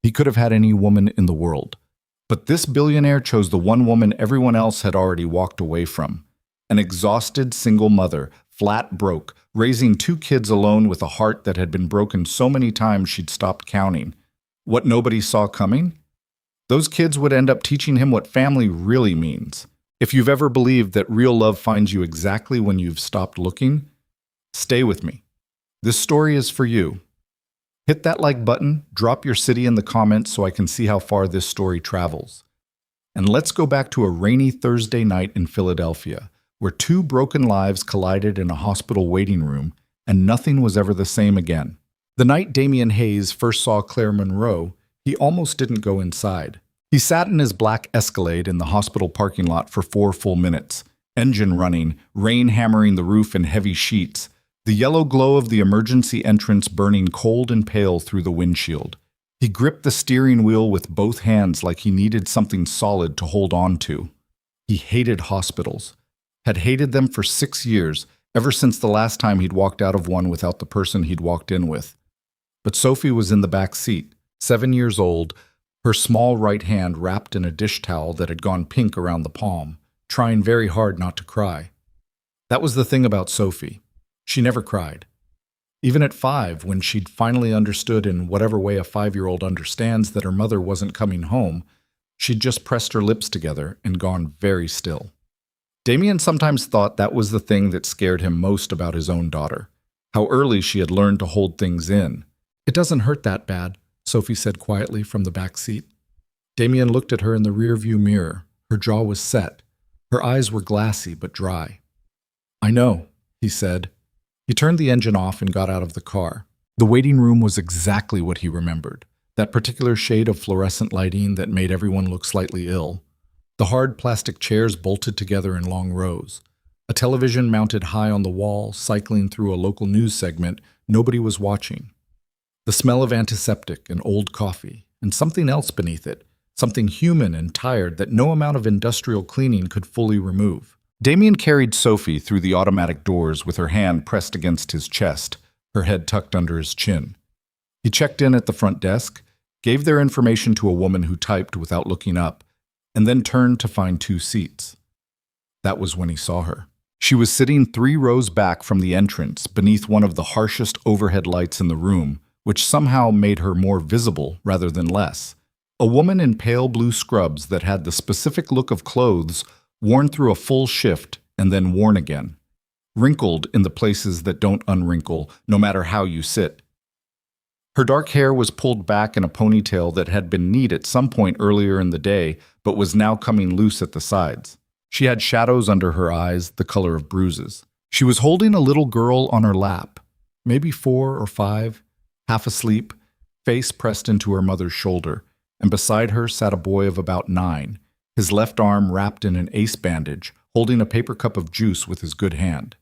He could have had any woman in the world. But this billionaire chose the one woman everyone else had already walked away from. An exhausted single mother, flat broke, raising 2 kids alone with a heart that had been broken so many times she'd stopped counting. What nobody saw coming? Those kids would end up teaching him what family really means. If you've ever believed that real love finds you exactly when you've stopped looking, stay with me. This story is for you. Hit that like button, drop your city in the comments so I can see how far this story travels. And let's go back to a rainy Thursday night in Philadelphia, where 2 broken lives collided in a hospital waiting room, and nothing was ever the same again. The night Damian Hayes first saw Claire Monroe, he almost didn't go inside. He sat in his black Escalade in the hospital parking lot for 4 full minutes, engine running, rain hammering the roof in heavy sheets, the yellow glow of the emergency entrance burning cold and pale through the windshield. He gripped the steering wheel with both hands like he needed something solid to hold on to. He hated hospitals, had hated them for 6 years, ever since the last time he'd walked out of one without the person he'd walked in with. But Sophie was in the back seat, 7 years old, her small right hand wrapped in a dish towel that had gone pink around the palm, trying very hard not to cry. That was the thing about Sophie. She never cried. Even at 5, when she'd finally understood in whatever way a 5-year-old understands that her mother wasn't coming home, she'd just pressed her lips together and gone very still. Damian sometimes thought that was the thing that scared him most about his own daughter, how early she had learned to hold things in. "It doesn't hurt that bad," Sophie said quietly from the back seat. Damian looked at her in the rearview mirror. Her jaw was set. Her eyes were glassy but dry. "I know," he said. He turned the engine off and got out of the car. The waiting room was exactly what he remembered, that particular shade of fluorescent lighting that made everyone look slightly ill. The hard plastic chairs bolted together in long rows. A television mounted high on the wall, cycling through a local news segment. Nobody was watching. The smell of antiseptic and old coffee, and something else beneath it, something human and tired that no amount of industrial cleaning could fully remove. Damian carried Sophie through the automatic doors with her hand pressed against his chest, her head tucked under his chin. He checked in at the front desk, gave their information to a woman who typed without looking up, and then turned to find 2 seats. That was when he saw her. She was sitting 3 rows back from the entrance, beneath one of the harshest overhead lights in the room, which somehow made her more visible rather than less. A woman in pale blue scrubs that had the specific look of clothes worn through a full shift and then worn again, wrinkled in the places that don't unwrinkle, no matter how you sit. Her dark hair was pulled back in a ponytail that had been neat at some point earlier in the day, but was now coming loose at the sides. She had shadows under her eyes, the color of bruises. She was holding a little girl on her lap, maybe 4 or 5, half asleep, face pressed into her mother's shoulder, and beside her sat a boy of about 9, his left arm wrapped in an ace bandage, holding a paper cup of juice with his good hand.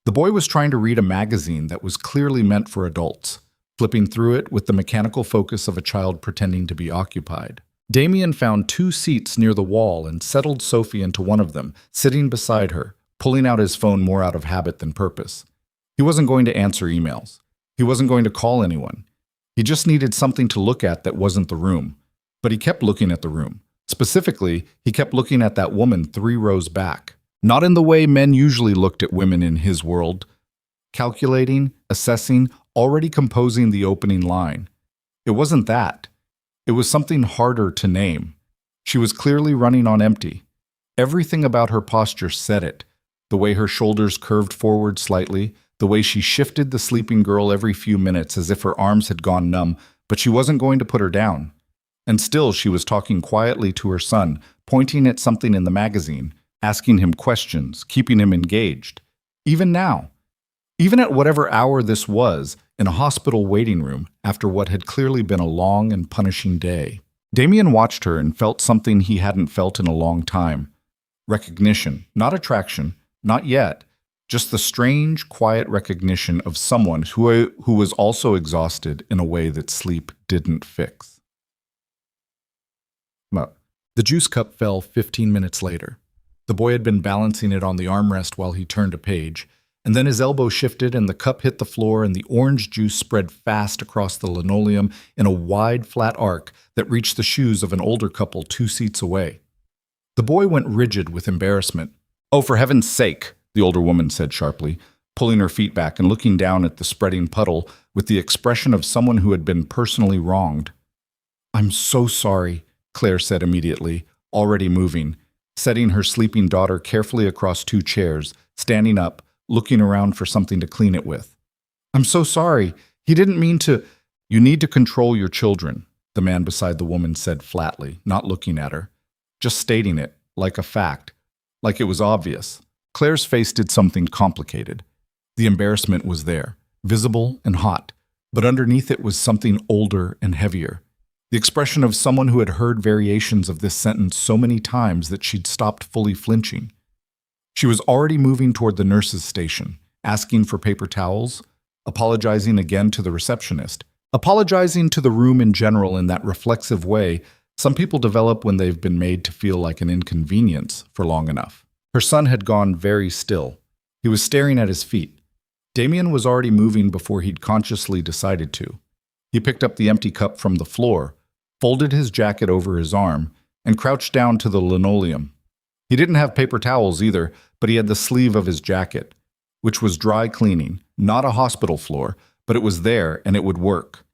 The boy was trying to read a magazine that was clearly meant for adults, flipping through it with the mechanical focus of a child pretending to be occupied. Damian found 2 seats near the wall and settled Sophie into one of them, sitting beside her, pulling out his phone more out of habit than purpose. He wasn't going to answer emails. He wasn't going to call anyone. He just needed something to look at that wasn't the room. But he kept looking at the room. Specifically, he kept looking at that woman 3 rows back. Not in the way men usually looked at women in his world. Calculating, assessing, already composing the opening line. It wasn't that. It was something harder to name. She was clearly running on empty. Everything about her posture said it. The way her shoulders curved forward slightly, the way she shifted the sleeping girl every few minutes as if her arms had gone numb, but she wasn't going to put her down. And still she was talking quietly to her son, pointing at something in the magazine, asking him questions, keeping him engaged. Even now. Even at whatever hour this was, in a hospital waiting room, after what had clearly been a long and punishing day. Damian watched her and felt something he hadn't felt in a long time. Recognition, not attraction, not yet. Just the strange, quiet recognition of someone who was also exhausted in a way that sleep didn't fix. Well, the juice cup fell 15 minutes later. The boy had been balancing it on the armrest while he turned a page, and then his elbow shifted and the cup hit the floor and the orange juice spread fast across the linoleum in a wide, flat arc that reached the shoes of an older couple 2 seats away. The boy went rigid with embarrassment. "Oh, for heaven's sake," the older woman said sharply, pulling her feet back and looking down at the spreading puddle with the expression of someone who had been personally wronged. "I'm so sorry," Claire said immediately, already moving, setting her sleeping daughter carefully across 2 chairs, standing up, looking around for something to clean it with. "I'm so sorry. He didn't mean to—" "You need to control your children," the man beside the woman said flatly, not looking at her, just stating it, like a fact, like it was obvious. Claire's face did something complicated. The embarrassment was there, visible and hot, but underneath it was something older and heavier. The expression of someone who had heard variations of this sentence so many times that she'd stopped fully flinching. She was already moving toward the nurse's station, asking for paper towels, apologizing again to the receptionist, apologizing to the room in general in that reflexive way some people develop when they've been made to feel like an inconvenience for long enough. Her son had gone very still. He was staring at his feet. Damien was already moving before he'd consciously decided to. He picked up the empty cup from the floor, folded his jacket over his arm, and crouched down to the linoleum. He didn't have paper towels either, but he had the sleeve of his jacket, which was dry cleaning, not a hospital floor, but it was there and it would work.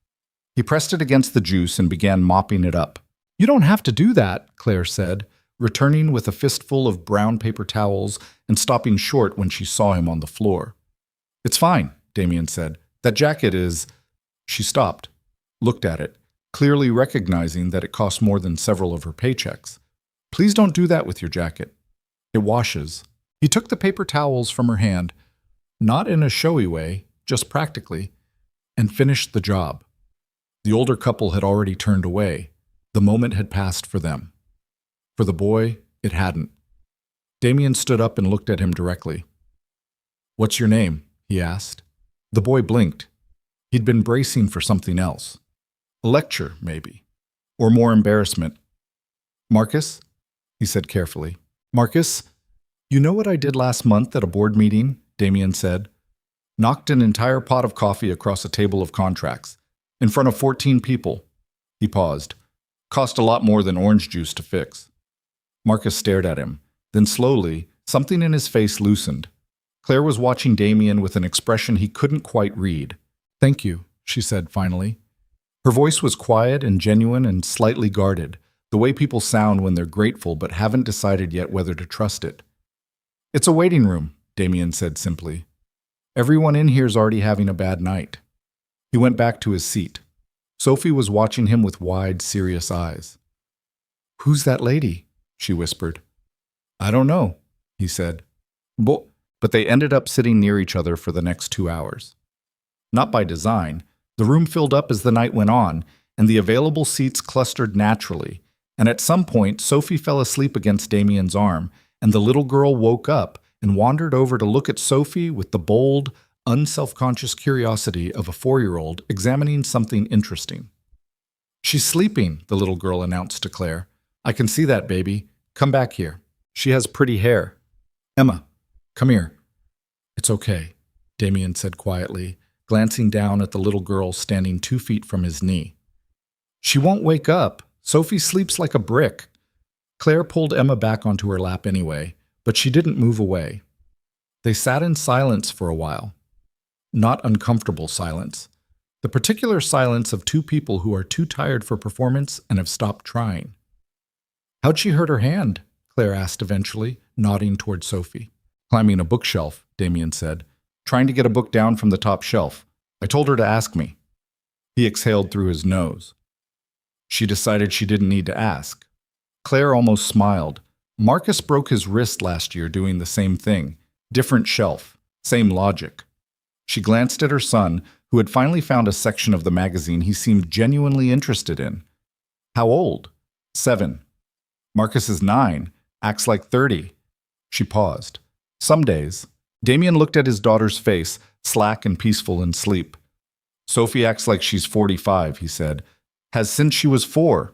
He pressed it against the juice and began mopping it up. "You don't have to do that," Claire said, returning with a fistful of brown paper towels and stopping short when she saw him on the floor. "It's fine," Damien said. "That jacket is—" She stopped, looked at it, clearly recognizing that it cost more than several of her paychecks. "Please don't do that with your jacket. It washes." He took the paper towels from her hand, not in a showy way, just practically, and finished the job. The older couple had already turned away. The moment had passed for them. For the boy, it hadn't. Damien stood up and looked at him directly. "What's your name?" he asked. The boy blinked. He'd been bracing for something else. A lecture, maybe. Or more embarrassment. "Marcus?" he said carefully. "Marcus, you know what I did last month at a board meeting?" Damien said. "Knocked an entire pot of coffee across a table of contracts. In front of 14 people." He paused. "Cost a lot more than orange juice to fix." Marcus stared at him. Then slowly, something in his face loosened. Claire was watching Damien with an expression he couldn't quite read. "Thank you," she said finally. Her voice was quiet and genuine and slightly guarded, the way people sound when they're grateful but haven't decided yet whether to trust it. "It's a waiting room," Damien said simply. "Everyone in here's already having a bad night." He went back to his seat. Sophie was watching him with wide, serious eyes. "Who's that lady?" she whispered. "I don't know," he said. But they ended up sitting near each other for the next 2 hours. Not by design, the room filled up as the night went on, and the available seats clustered naturally, and at some point Sophie fell asleep against Damien's arm, and the little girl woke up and wandered over to look at Sophie with the bold, unselfconscious curiosity of a 4-year-old examining something interesting. "She's sleeping," the little girl announced to Claire. "I can see that, baby. Come back here. She has pretty hair. Emma, come here." "It's okay," Damien said quietly, glancing down at the little girl standing 2 feet from his knee. "She won't wake up. Sophie sleeps like a brick." Claire pulled Emma back onto her lap anyway, but she didn't move away. They sat in silence for a while. Not uncomfortable silence. The particular silence of 2 people who are too tired for performance and have stopped trying. "How'd she hurt her hand?" Claire asked eventually, nodding toward Sophie. "Climbing a bookshelf," Damien said. "Trying to get a book down from the top shelf. I told her to ask me." He exhaled through his nose. She decided she didn't need to ask. Claire almost smiled. Marcus broke his wrist last year doing the same thing. Different shelf. Same logic. She glanced at her son, who had finally found a section of the magazine he seemed genuinely interested in. "How old?" 7. "Marcus is 9. Acts like 30. She paused. "Some days." Damien looked at his daughter's face, slack and peaceful in sleep. "Sophie acts like she's 45, he said. "Has since she was 4.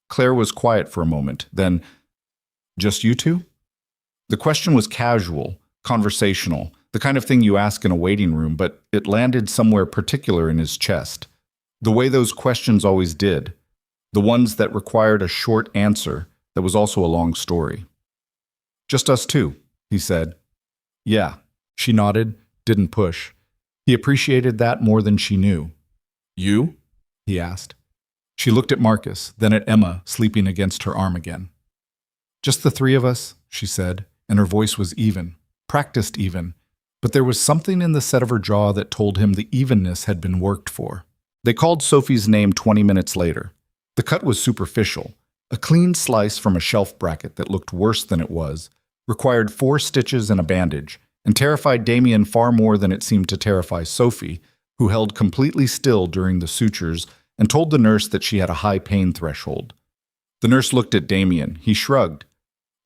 Claire was quiet for a moment, then, "Just you 2? The question was casual, conversational, The kind of thing you ask in a waiting room, but it landed somewhere particular in his chest. The way those questions always did. The ones that required a short answer that was also a long story. "Just us two," he said. "Yeah." She nodded, didn't push. He appreciated that more than she knew. "You?" he asked. She looked at Marcus, then at Emma, sleeping against her arm again. "Just the three of us," she said, and her voice was even, practiced even, but there was something in the set of her jaw that told him the evenness had been worked for. They called Sophie's name 20 minutes later. The cut was superficial, a clean slice from a shelf bracket that looked worse than it was, required 4 stitches and a bandage, and terrified Damien far more than it seemed to terrify Sophie, who held completely still during the sutures and told the nurse that she had a high pain threshold. The nurse looked at Damien. He shrugged.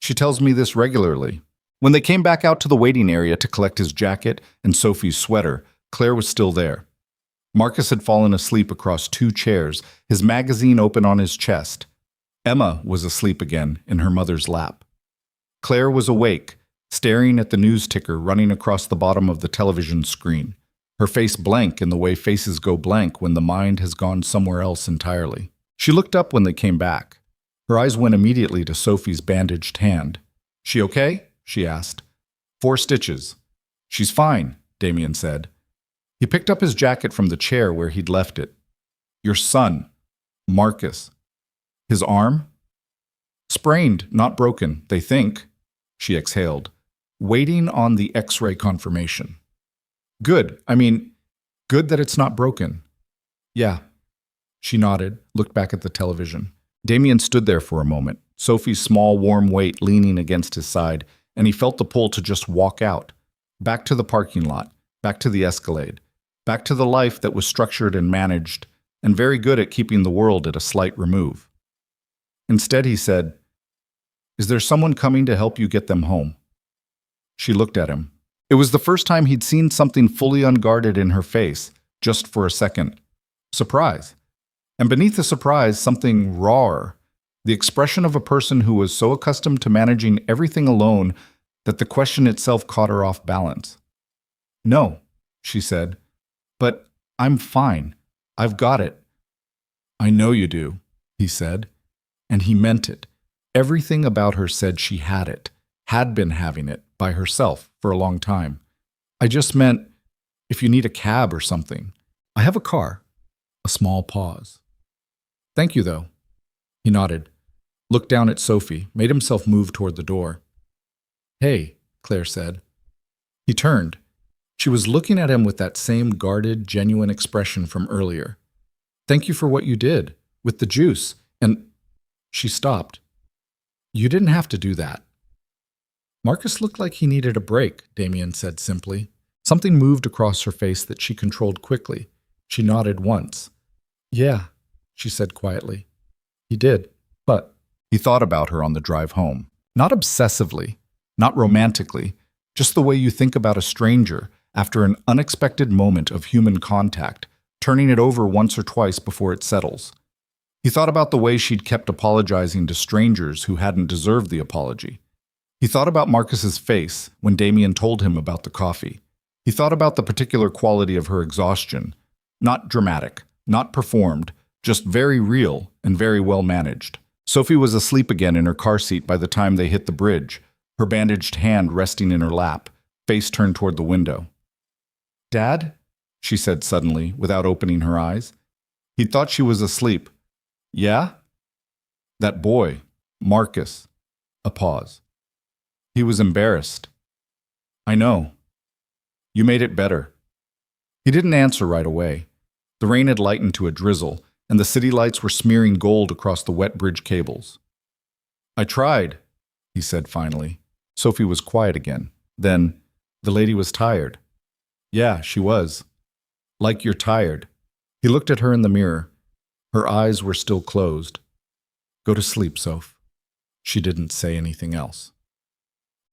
"She tells me this regularly." When they came back out to the waiting area to collect his jacket and Sophie's sweater, Claire was still there. Marcus had fallen asleep across 2 chairs, his magazine open on his chest. Emma was asleep again in her mother's lap. Claire was awake, staring at the news ticker running across the bottom of the television screen, her face blank in the way faces go blank when the mind has gone somewhere else entirely. She looked up when they came back. Her eyes went immediately to Sophie's bandaged hand. "She okay?" she asked. 4 stitches. "She's fine," Damien said. He picked up his jacket from the chair where he'd left it. "Your son, Marcus. His arm?" "Sprained, not broken, they think," she exhaled, waiting on the X-ray confirmation. Good that it's not broken." "Yeah." She nodded, looked back at the television. Damien stood there for a moment, Sophie's small, warm weight leaning against his side, and he felt the pull to just walk out. Back to the parking lot, back to the Escalade, back to the life that was structured and managed, and very good at keeping the world at a slight remove. Instead, he said, "Is there someone coming to help you get them home?" She looked at him. It was the first time he'd seen something fully unguarded in her face, just for a second. Surprise. And beneath the surprise, something rawer, the expression of a person who was so accustomed to managing everything alone that the question itself caught her off balance. "No," she said, "but I'm fine. I've got it." "I know you do," he said, and he meant it. Everything about her said she had it, had been having it, by herself for a long time. "I just meant, if you need a cab or something. I have a car." A small pause. "Thank you, though." He nodded, looked down at Sophie, made himself move toward the door. "Hey," Claire said. He turned. She was looking at him with that same guarded, genuine expression from earlier. "Thank you for what you did, with the juice, and—" She stopped. "You didn't have to do that." Marcus looked like he needed a break, Damien said simply. Something moved across her face that she controlled quickly. She nodded once. "Yeah," she said quietly. "He did, but—" He thought about her on the drive home. Not obsessively, not romantically, just the way you think about a stranger after an unexpected moment of human contact, turning it over once or twice before it settles. He thought about the way she'd kept apologizing to strangers who hadn't deserved the apology. He thought about Marcus's face when Damien told him about the coffee. He thought about the particular quality of her exhaustion. Not dramatic, not performed, just very real and very well managed. Sophie was asleep again in her car seat by the time they hit the bridge, her bandaged hand resting in her lap, face turned toward the window. "Dad?" she said suddenly, without opening her eyes. He'd thought she was asleep. "Yeah?" "That boy, Marcus." A pause. He was embarrassed. "I know. You made it better." He didn't answer right away. The rain had lightened to a drizzle, and the city lights were smearing gold across the wet bridge cables. "I tried," he said finally. Sophie was quiet again. Then, "The lady was tired." "Yeah, she was." "Like you're tired." He looked at her in the mirror. Her eyes were still closed. "Go to sleep, Soph." She didn't say anything else.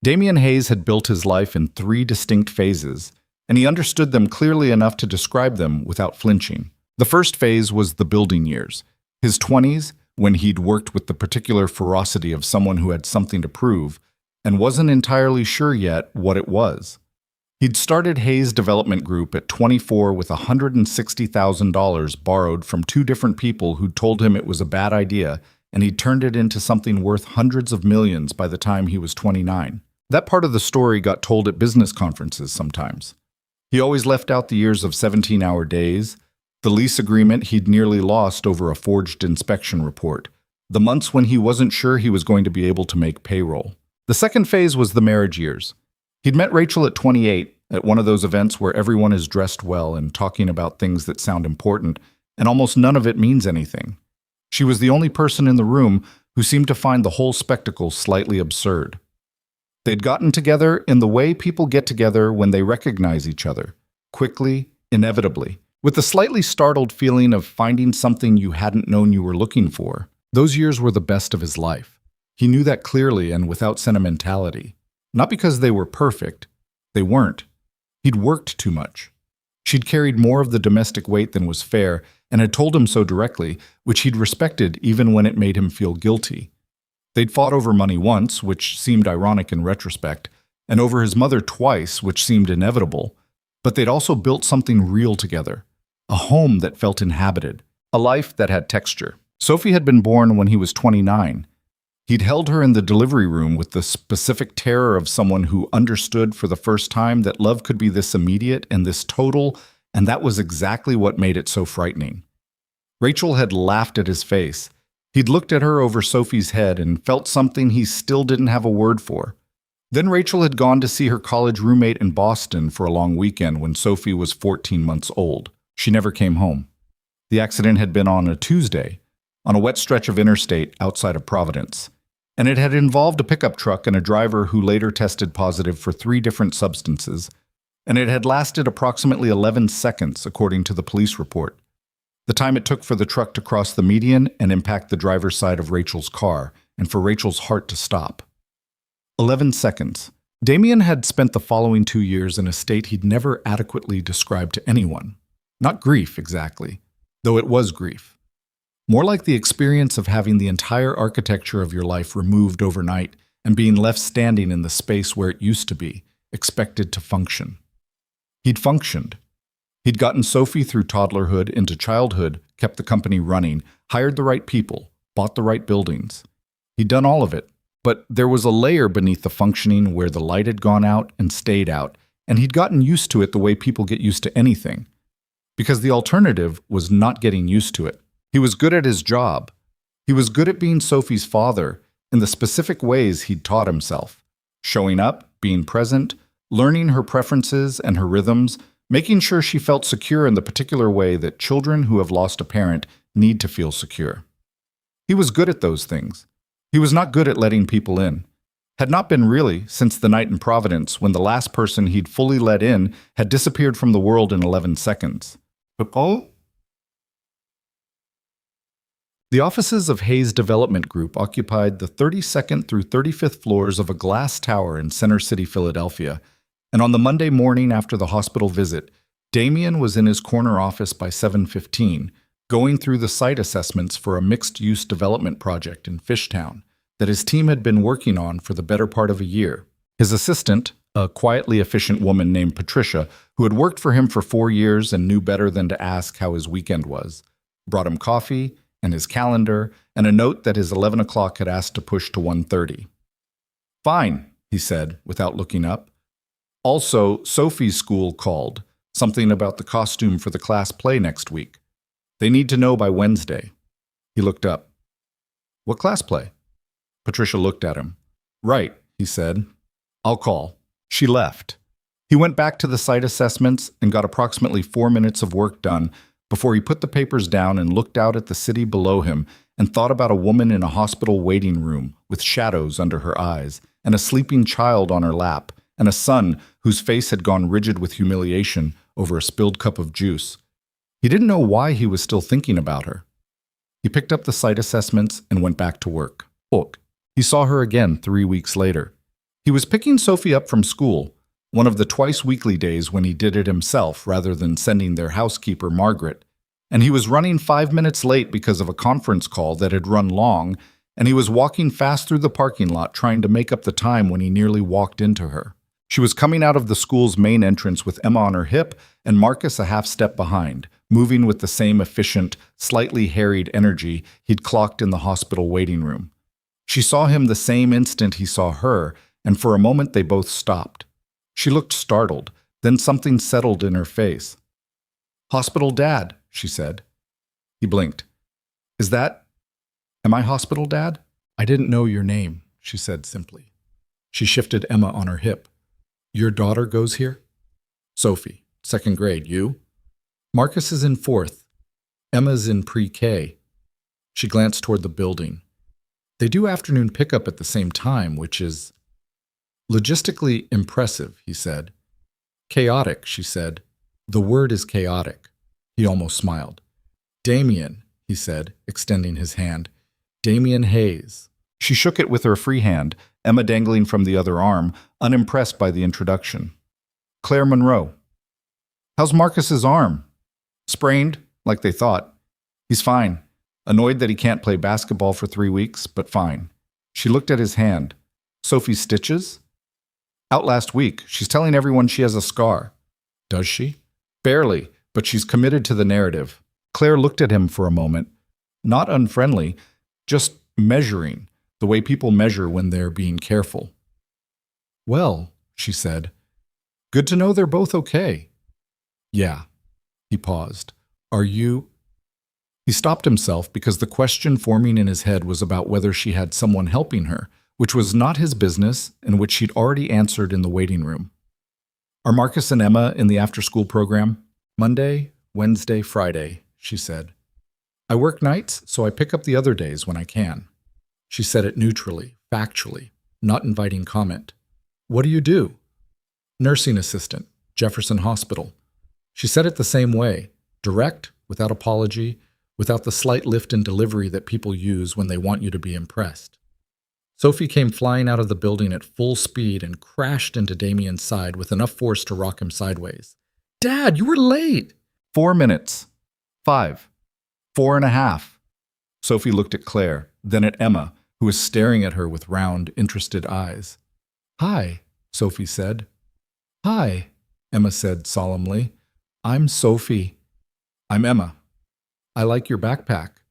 Damien Hayes had built his life in 3 distinct phases, and he understood them clearly enough to describe them without flinching. The first phase was the building years, his 20s, when he'd worked with the particular ferocity of someone who had something to prove and wasn't entirely sure yet what it was. He'd started Hayes Development Group at 24 with $160,000 borrowed from two different people who'd told him it was a bad idea, and he'd turned it into something worth hundreds of millions by the time he was 29. That part of the story got told at business conferences sometimes. He always left out the years of 17-hour days, the lease agreement he'd nearly lost over a forged inspection report, the months when he wasn't sure he was going to be able to make payroll. The second phase was the marriage years. He'd met Rachel at 28 at one of those events where everyone is dressed well and talking about things that sound important, and almost none of it means anything. She was the only person in the room who seemed to find the whole spectacle slightly absurd. They'd gotten together in the way people get together when they recognize each other, quickly, inevitably, with the slightly startled feeling of finding something you hadn't known you were looking for. Those years were the best of his life. He knew that clearly and without sentimentality. Not because they were perfect. They weren't. He'd worked too much. She'd carried more of the domestic weight than was fair and had told him so directly, which he'd respected even when it made him feel guilty. They'd fought over money once, which seemed ironic in retrospect, and over his mother twice, which seemed inevitable, but they'd also built something real together, a home that felt inhabited, a life that had texture. Sophie had been born when he was 29. He'd held her in the delivery room with the specific terror of someone who understood for the first time that love could be this immediate and this total, and that was exactly what made it so frightening. Rachel had laughed at his face. He'd looked at her over Sophie's head and felt something he still didn't have a word for. Then Rachel had gone to see her college roommate in Boston for a long weekend when Sophie was 14 months old. She never came home. The accident had been on a Tuesday, on a wet stretch of interstate outside of Providence, and it had involved a pickup truck and a driver who later tested positive for 3 different substances, and it had lasted approximately 11 seconds, according to the police report, the time it took for the truck to cross the median and impact the driver's side of Rachel's car, and for Rachel's heart to stop. 11 seconds. Damien had spent the following 2 years in a state he'd never adequately described to anyone. Not grief, exactly, though it was grief. More like the experience of having the entire architecture of your life removed overnight and being left standing in the space where it used to be, expected to function. He'd functioned. He'd gotten Sophie through toddlerhood into childhood, kept the company running, hired the right people, bought the right buildings. He'd done all of it, but there was a layer beneath the functioning where the light had gone out and stayed out, and he'd gotten used to it the way people get used to anything. Because the alternative was not getting used to it. He was good at his job. He was good at being Sophie's father in the specific ways he'd taught himself. Showing up, being present, learning her preferences and her rhythms, making sure she felt secure in the particular way that children who have lost a parent need to feel secure. He was good at those things. He was not good at letting people in. Had not been really since the night in Providence when the last person he'd fully let in had disappeared from the world in 11 seconds. The offices of Hayes Development Group occupied the 32nd through 35th floors of a glass tower in Center City, Philadelphia, and on the Monday morning after the hospital visit, Damien was in his corner office by 7:15, going through the site assessments for a mixed-use development project in Fishtown that his team had been working on for the better part of a year. His assistant, a quietly efficient woman named Patricia, who had worked for him for 4 years and knew better than to ask how his weekend was, brought him coffee and his calendar, and a note that his 11 o'clock had asked to push to 1:30. "Fine," he said, without looking up. Also, Sophie's school called, something about the costume for the class play next week. They need to know by Wednesday. He looked up. "What class play?" Patricia looked at him. "Right," he said. "I'll call." She left. He went back to the site assessments and got approximately 4 minutes of work done before he put the papers down and looked out at the city below him and thought about a woman in a hospital waiting room with shadows under her eyes and a sleeping child on her lap and a son whose face had gone rigid with humiliation over a spilled cup of juice. He didn't know why he was still thinking about her. He picked up the site assessments and went back to work. He saw her again 3 weeks later. He was picking Sophie up from school, one of the twice-weekly days when he did it himself rather than sending their housekeeper, Margaret, and he was running 5 minutes late because of a conference call that had run long, and he was walking fast through the parking lot trying to make up the time when he nearly walked into her. She was coming out of the school's main entrance with Emma on her hip and Marcus a half step behind, moving with the same efficient, slightly harried energy he'd clocked in the hospital waiting room. She saw him the same instant he saw her, and for a moment they both stopped. She looked startled, then something settled in her face. "Hospital Dad," she said. He blinked. Am I Hospital Dad?" "I didn't know your name," she said simply. She shifted Emma on her hip. "Your daughter goes here?" "Sophie, 2nd grade. You?" "Marcus is in 4th. Emma's in pre-K." She glanced toward the building. "They do afternoon pickup at the same time, which is logistically impressive," he said. "Chaotic," she said. "The word is chaotic." He almost smiled. "Damien," he said, extending his hand. "Damien Hayes." She shook it with her free hand, Emma dangling from the other arm, unimpressed by the introduction. "Claire Monroe." "How's Marcus's arm?" "Sprained, like they thought. He's fine. Annoyed that he can't play basketball for 3 weeks, but fine." She looked at his hand. "Sophie's stitches?" "Out last week. She's telling everyone she has a scar." "Does she?" "Barely, but she's committed to the narrative." Claire looked at him for a moment. Not unfriendly, just measuring, the way people measure when they're being careful. "Well," she said, "good to know they're both okay." "Yeah." He paused. "Are you—" He stopped himself because the question forming in his head was about whether she had someone helping her, which was not his business and which she'd already answered in the waiting room. "Are Marcus and Emma in the after-school program?" "Monday, Wednesday, Friday," she said. "I work nights, so I pick up the other days when I can." She said it neutrally, factually, not inviting comment. "What do you do?" "Nursing assistant, Jefferson Hospital." She said it the same way, direct, without apology, without the slight lift in delivery that people use when they want you to be impressed. Sophie came flying out of the building at full speed and crashed into Damien's side with enough force to rock him sideways. "Dad, you were late!" 4 minutes. 5. 4.5. Sophie looked at Claire, then at Emma, who was staring at her with round, interested eyes. "Hi," Sophie said. "Hi," Emma said solemnly. "I'm Sophie." "I'm Emma." "I like your backpack."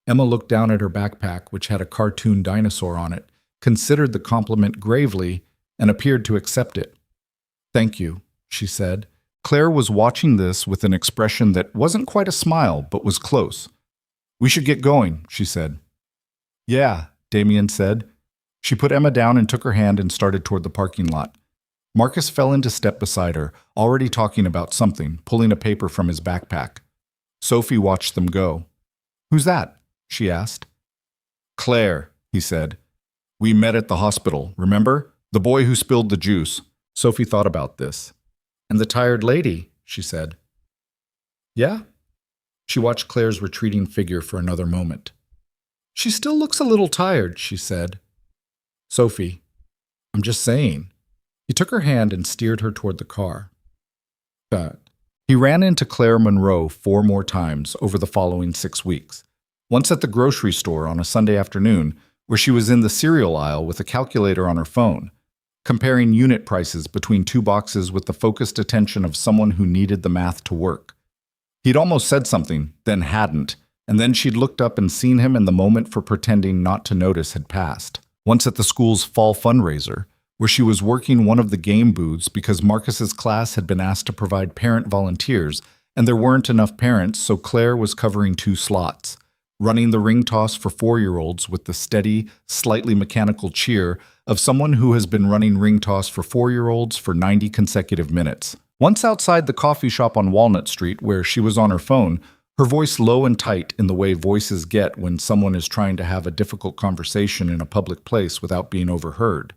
Emma looked down at her backpack, which had a cartoon dinosaur on it, considered the compliment gravely, and appeared to accept it. "Thank you," she said. Claire was watching this with an expression that wasn't quite a smile, but was close. "We should get going," she said. "Yeah," Damien said. She put Emma down and took her hand and started toward the parking lot. Marcus fell into step beside her, already talking about something, pulling a paper from his backpack. Sophie watched them go. "Who's that?" she asked. "Claire," he said. "We met at the hospital, remember? The boy who spilled the juice." Sophie thought about this. "And the tired lady," she said. "Yeah?" She watched Claire's retreating figure for another moment. "She still looks a little tired," she said. "Sophie, I'm just saying." He took her hand and steered her toward the car. He ran into Claire Monroe 4 more times over the following 6 weeks. Once at the grocery store on a Sunday afternoon, where she was in the cereal aisle with a calculator on her phone, comparing unit prices between 2 boxes with the focused attention of someone who needed the math to work. He'd almost said something, then hadn't, and then she'd looked up and seen him, and the moment for pretending not to notice had passed. Once at the school's fall fundraiser, where she was working one of the game booths because Marcus's class had been asked to provide parent volunteers, and there weren't enough parents, so Claire was covering 2 slots, running the ring toss for 4-year-olds with the steady, slightly mechanical cheer of someone who has been running ring toss for 4-year-olds for 90 consecutive minutes. Once outside the coffee shop on Walnut Street, where she was on her phone, her voice low and tight in the way voices get when someone is trying to have a difficult conversation in a public place without being overheard.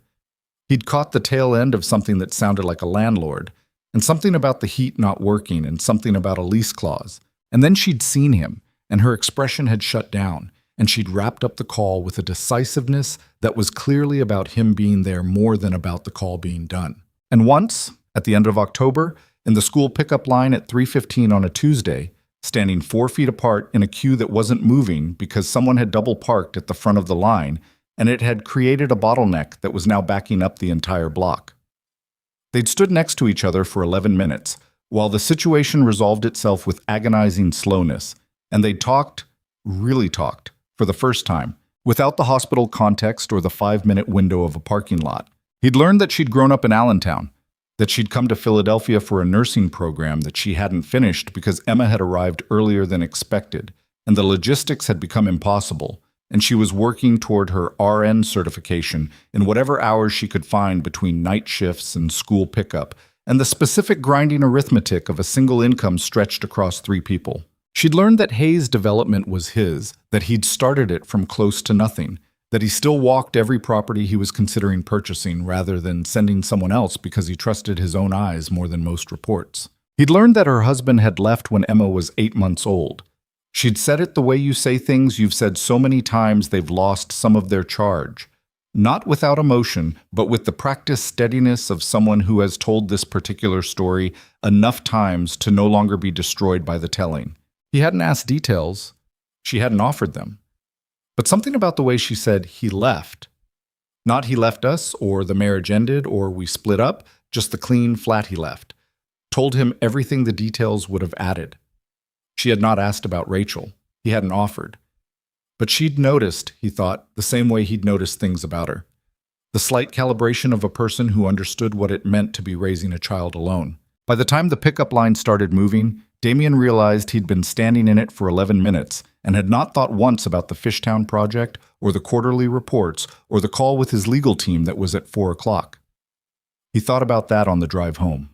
He'd caught the tail end of something that sounded like a landlord, and something about the heat not working, and something about a lease clause. And then she'd seen him, and her expression had shut down, and she'd wrapped up the call with a decisiveness that was clearly about him being there more than about the call being done. And once, at the end of October, in the school pickup line at 3:15 on a Tuesday, standing 4 feet apart in a queue that wasn't moving because someone had double parked at the front of the line, and it had created a bottleneck that was now backing up the entire block. They'd stood next to each other for 11 minutes, while the situation resolved itself with agonizing slowness, and they'd talked, really talked, for the first time, without the hospital context or the 5-minute window of a parking lot. He'd learned that she'd grown up in Allentown, that she'd come to Philadelphia for a nursing program that she hadn't finished because Emma had arrived earlier than expected, and the logistics had become impossible, and she was working toward her RN certification in whatever hours she could find between night shifts and school pickup, and the specific grinding arithmetic of a single income stretched across 3 people. She'd learned that Hayes' development was his, that he'd started it from close to nothing, that he still walked every property he was considering purchasing rather than sending someone else because he trusted his own eyes more than most reports. He'd learned that her husband had left when Emma was 8 months old. She'd said it the way you say things you've said so many times they've lost some of their charge. Not without emotion, but with the practiced steadiness of someone who has told this particular story enough times to no longer be destroyed by the telling. He hadn't asked details. She hadn't offered them. But something about the way she said, he left. Not he left us, or the marriage ended, or we split up, just the clean, flat he left. Told him everything the details would have added. She had not asked about Rachel. He hadn't offered. But she'd noticed, he thought, the same way he'd noticed things about her. The slight calibration of a person who understood what it meant to be raising a child alone. By the time the pickup line started moving, Damien realized he'd been standing in it for 11 minutes and had not thought once about the Fishtown project or the quarterly reports or the call with his legal team that was at 4 o'clock. He thought about that on the drive home.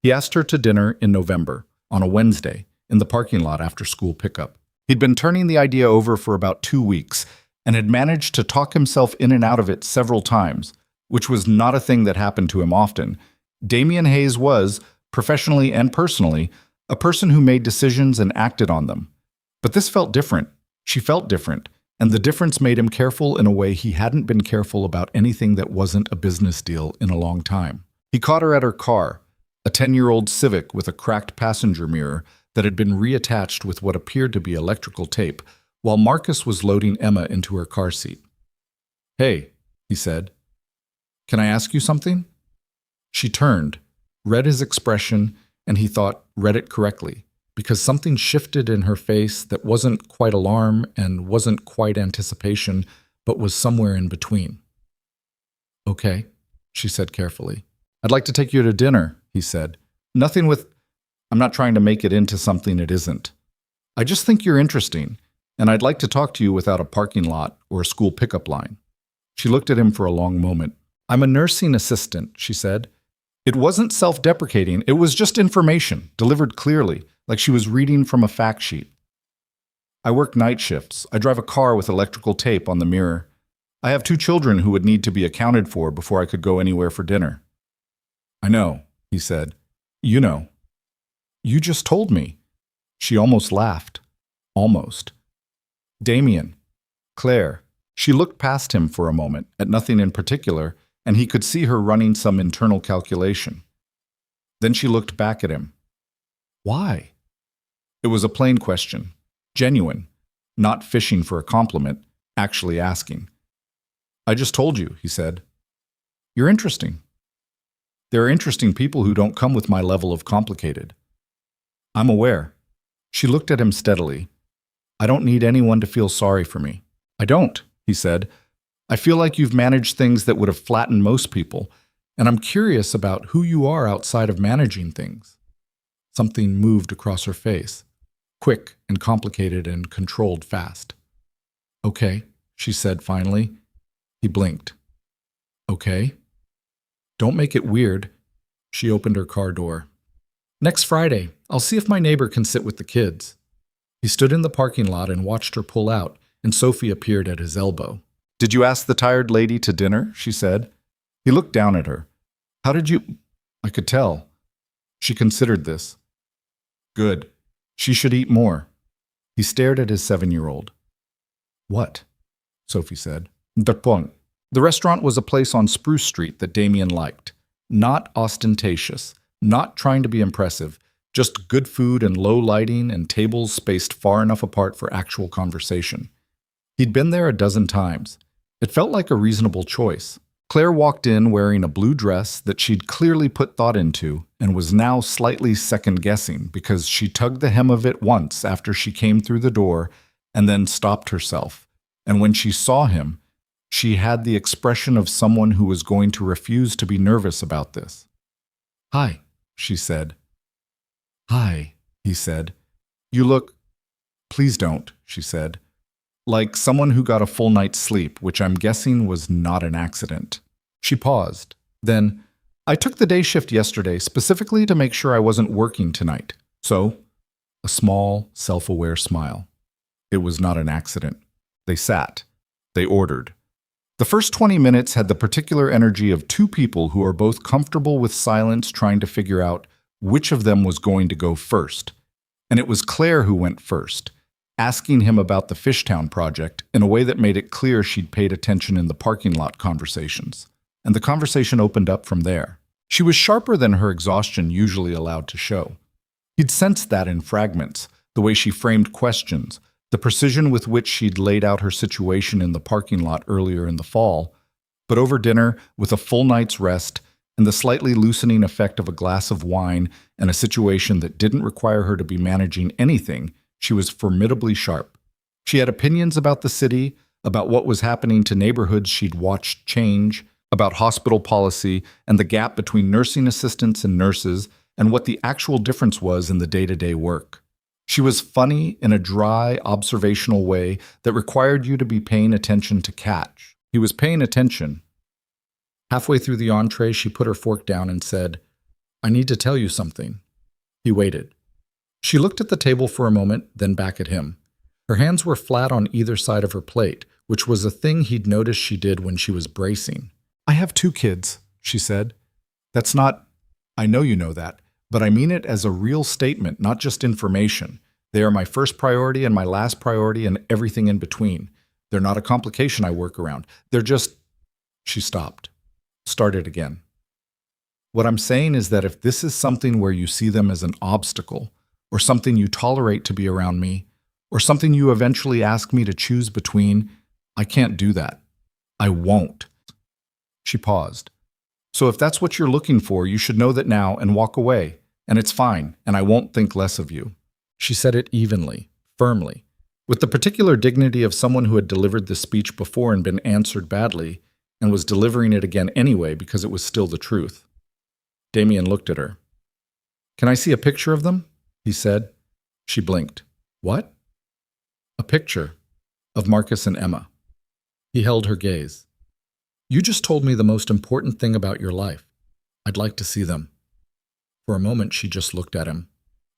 He asked her to dinner in November, on a Wednesday, in the parking lot after school pickup. He'd been turning the idea over for about 2 weeks and had managed to talk himself in and out of it several times, which was not a thing that happened to him often. Damien Hayes was, professionally and personally, a person who made decisions and acted on them. But this felt different. She felt different, and the difference made him careful in a way he hadn't been careful about anything that wasn't a business deal in a long time. He caught her at her car, a 10-year-old Civic with a cracked passenger mirror that had been reattached with what appeared to be electrical tape, while Marcus was loading Emma into her car seat. "Hey," he said, "can I ask you something?" She turned, read his expression, and he thought read it correctly, because something shifted in her face that wasn't quite alarm and wasn't quite anticipation, but was somewhere in between. "Okay," she said carefully. "I'd like to take you to dinner," he said. "Nothing with... I'm not trying to make it into something it isn't. I just think you're interesting, and I'd like to talk to you without a parking lot or a school pickup line." She looked at him for a long moment. "I'm a nursing assistant," she said. It wasn't self-deprecating, it was just information, delivered clearly, like she was reading from a fact sheet. "I work night shifts. I drive a car with electrical tape on the mirror. I have 2 children who would need to be accounted for before I could go anywhere for dinner." "I know," he said. "You know." "You just told me." She almost laughed. Almost. "Damien. Claire." She looked past him for a moment, at nothing in particular, and he could see her running some internal calculation. Then she looked back at him. "Why?" It was a plain question, genuine, not fishing for a compliment, actually asking. "I just told you," he said. "You're interesting. There are interesting people who don't come with my level of complicated." "I'm aware." She looked at him steadily. "I don't need anyone to feel sorry for me." "I don't," he said. "I feel like you've managed things that would have flattened most people, and I'm curious about who you are outside of managing things." Something moved across her face, quick and complicated and controlled fast. "Okay," she said finally. He blinked. "Okay." "Don't make it weird." She opened her car door. "Next Friday, I'll see if my neighbor can sit with the kids." He stood in the parking lot and watched her pull out, and Sophie appeared at his elbow. "Did you ask the tired lady to dinner?" she said. He looked down at her. "How did you—" "I could tell." She considered this. "Good. She should eat more." He stared at his 7-year-old. "What?" Sophie said. "Dapon." The restaurant was a place on Spruce Street that Damien liked. Not ostentatious, not trying to be impressive, just good food and low lighting and tables spaced far enough apart for actual conversation. He'd been there a dozen times. It felt like a reasonable choice. Claire walked in wearing a blue dress that she'd clearly put thought into and was now slightly second-guessing because she tugged the hem of it once after she came through the door and then stopped herself. And when she saw him, she had the expression of someone who was going to refuse to be nervous about this. "Hi," she said. "Hi," he said. "You look—" "Please don't," she said. "Like someone who got a full night's sleep, which I'm guessing was not an accident." She paused. Then, "I took the day shift yesterday specifically to make sure I wasn't working tonight. So," a small, self-aware smile. "It was not an accident." They sat. They ordered. The first 20 minutes had the particular energy of two people who are both comfortable with silence trying to figure out which of them was going to go first. And it was Claire who went first, asking him about the Fishtown project in a way that made it clear she'd paid attention in the parking lot conversations. And the conversation opened up from there. She was sharper than her exhaustion usually allowed to show. He'd sensed that in fragments, the way she framed questions, the precision with which she'd laid out her situation in the parking lot earlier in the fall. But over dinner, with a full night's rest, and the slightly loosening effect of a glass of wine and a situation that didn't require her to be managing anything, she was formidably sharp. She had opinions about the city, about what was happening to neighborhoods she'd watched change, about hospital policy and the gap between nursing assistants and nurses, and what the actual difference was in the day-to-day work. She was funny in a dry, observational way that required you to be paying attention to catch. He was paying attention. Halfway through the entree, she put her fork down and said, "I need to tell you something." He waited. She looked at the table for a moment, then back at him. Her hands were flat on either side of her plate, which was a thing he'd noticed she did when she was bracing. "I have 2 kids," she said. "That's not— I know you know that, but I mean it as a real statement, not just information. They are my first priority and my last priority and everything in between. They're not a complication I work around. They're just—" She stopped. Started again. "What I'm saying is that if this is something where you see them as an obstacle, or something you tolerate to be around me, or something you eventually ask me to choose between, I can't do that. I won't." She paused. "So if that's what you're looking for, you should know that now and walk away. And it's fine, and I won't think less of you." She said it evenly, firmly, with the particular dignity of someone who had delivered the speech before and been answered badly, and was delivering it again anyway because it was still the truth. Damien looked at her. "Can I see a picture of them?" he said. She blinked. "What?" "A picture of Marcus and Emma." He held her gaze. "You just told me the most important thing about your life. I'd like to see them." For a moment, she just looked at him.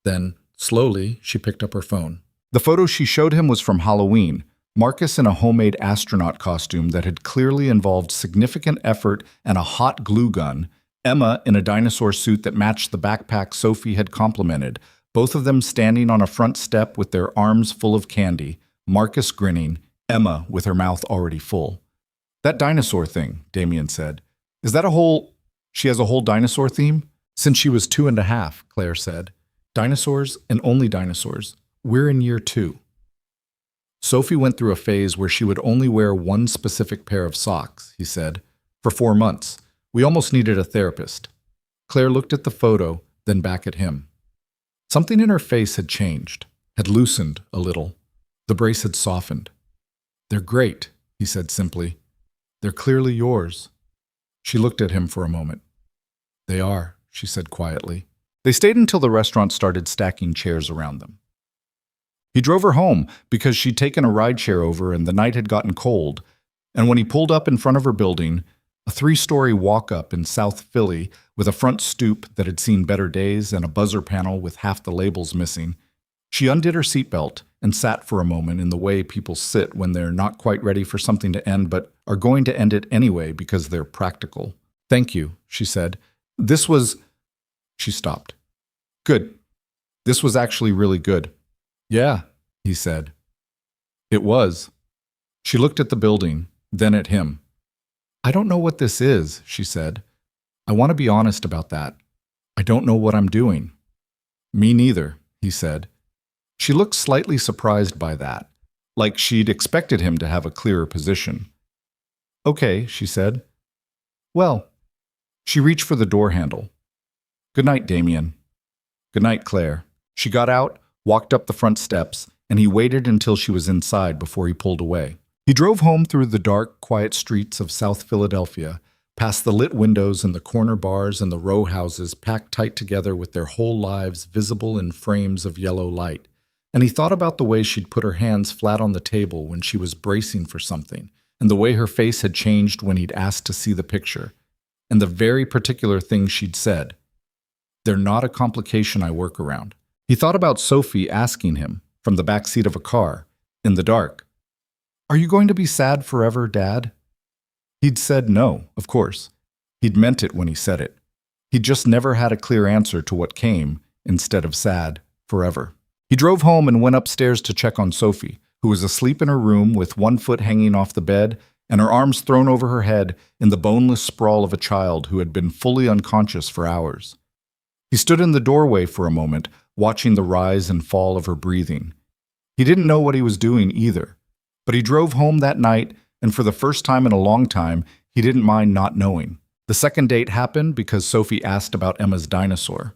Then, slowly, she picked up her phone. The photo she showed him was from Halloween, Marcus in a homemade astronaut costume that had clearly involved significant effort and a hot glue gun, Emma in a dinosaur suit that matched the backpack Sophie had complimented, both of them standing on a front step with their arms full of candy, Marcus grinning, Emma with her mouth already full. "That dinosaur thing," Damien said. "Is that a whole— She has a whole dinosaur theme?" "Since she was 2.5, Claire said. "Dinosaurs and only dinosaurs. We're in year 2. "Sophie went through a phase where she would only wear one specific pair of socks," he said, "for 4 months. We almost needed a therapist." Claire looked at the photo, then back at him. Something in her face had changed, had loosened a little. The brace had softened. "They're great," he said simply. "They're clearly yours." She looked at him for a moment. "They are," she said quietly. They stayed until the restaurant started stacking chairs around them. He drove her home because she'd taken a rideshare over and the night had gotten cold, and when he pulled up in front of her building, a 3-story walk-up in South Philly with a front stoop that had seen better days and a buzzer panel with half the labels missing, she undid her seatbelt and sat for a moment in the way people sit when they're not quite ready for something to end but are going to end it anyway because they're practical. "Thank you," she said. "This was—" She stopped. "Good. This was actually really good." "Yeah," he said. "It was." She looked at the building, then at him. "I don't know what this is," she said. "I want to be honest about that. I don't know what I'm doing." "Me neither," he said. She looked slightly surprised by that, like she'd expected him to have a clearer position. "Okay," she said. Well, she reached for the door handle. Good night, Damien. Good night, Claire. She got out, walked up the front steps, and he waited until she was inside before he pulled away. He drove home through the dark, quiet streets of South Philadelphia, past the lit windows and the corner bars and the row houses packed tight together with their whole lives visible in frames of yellow light. And he thought about the way she'd put her hands flat on the table when she was bracing for something, and the way her face had changed when he'd asked to see the picture, and the very particular things she'd said. They're not a complication I work around. He thought about Sophie asking him, from the back seat of a car, in the dark, "Are you going to be sad forever, Dad?" He'd said no, of course. He'd meant it when he said it. He'd just never had a clear answer to what came instead of sad forever. He drove home and went upstairs to check on Sophie, who was asleep in her room with one foot hanging off the bed and her arms thrown over her head in the boneless sprawl of a child who had been fully unconscious for hours. He stood in the doorway for a moment, watching the rise and fall of her breathing. He didn't know what he was doing either, but he drove home that night, and for the first time in a long time, he didn't mind not knowing. The second date happened because Sophie asked about Emma's dinosaur.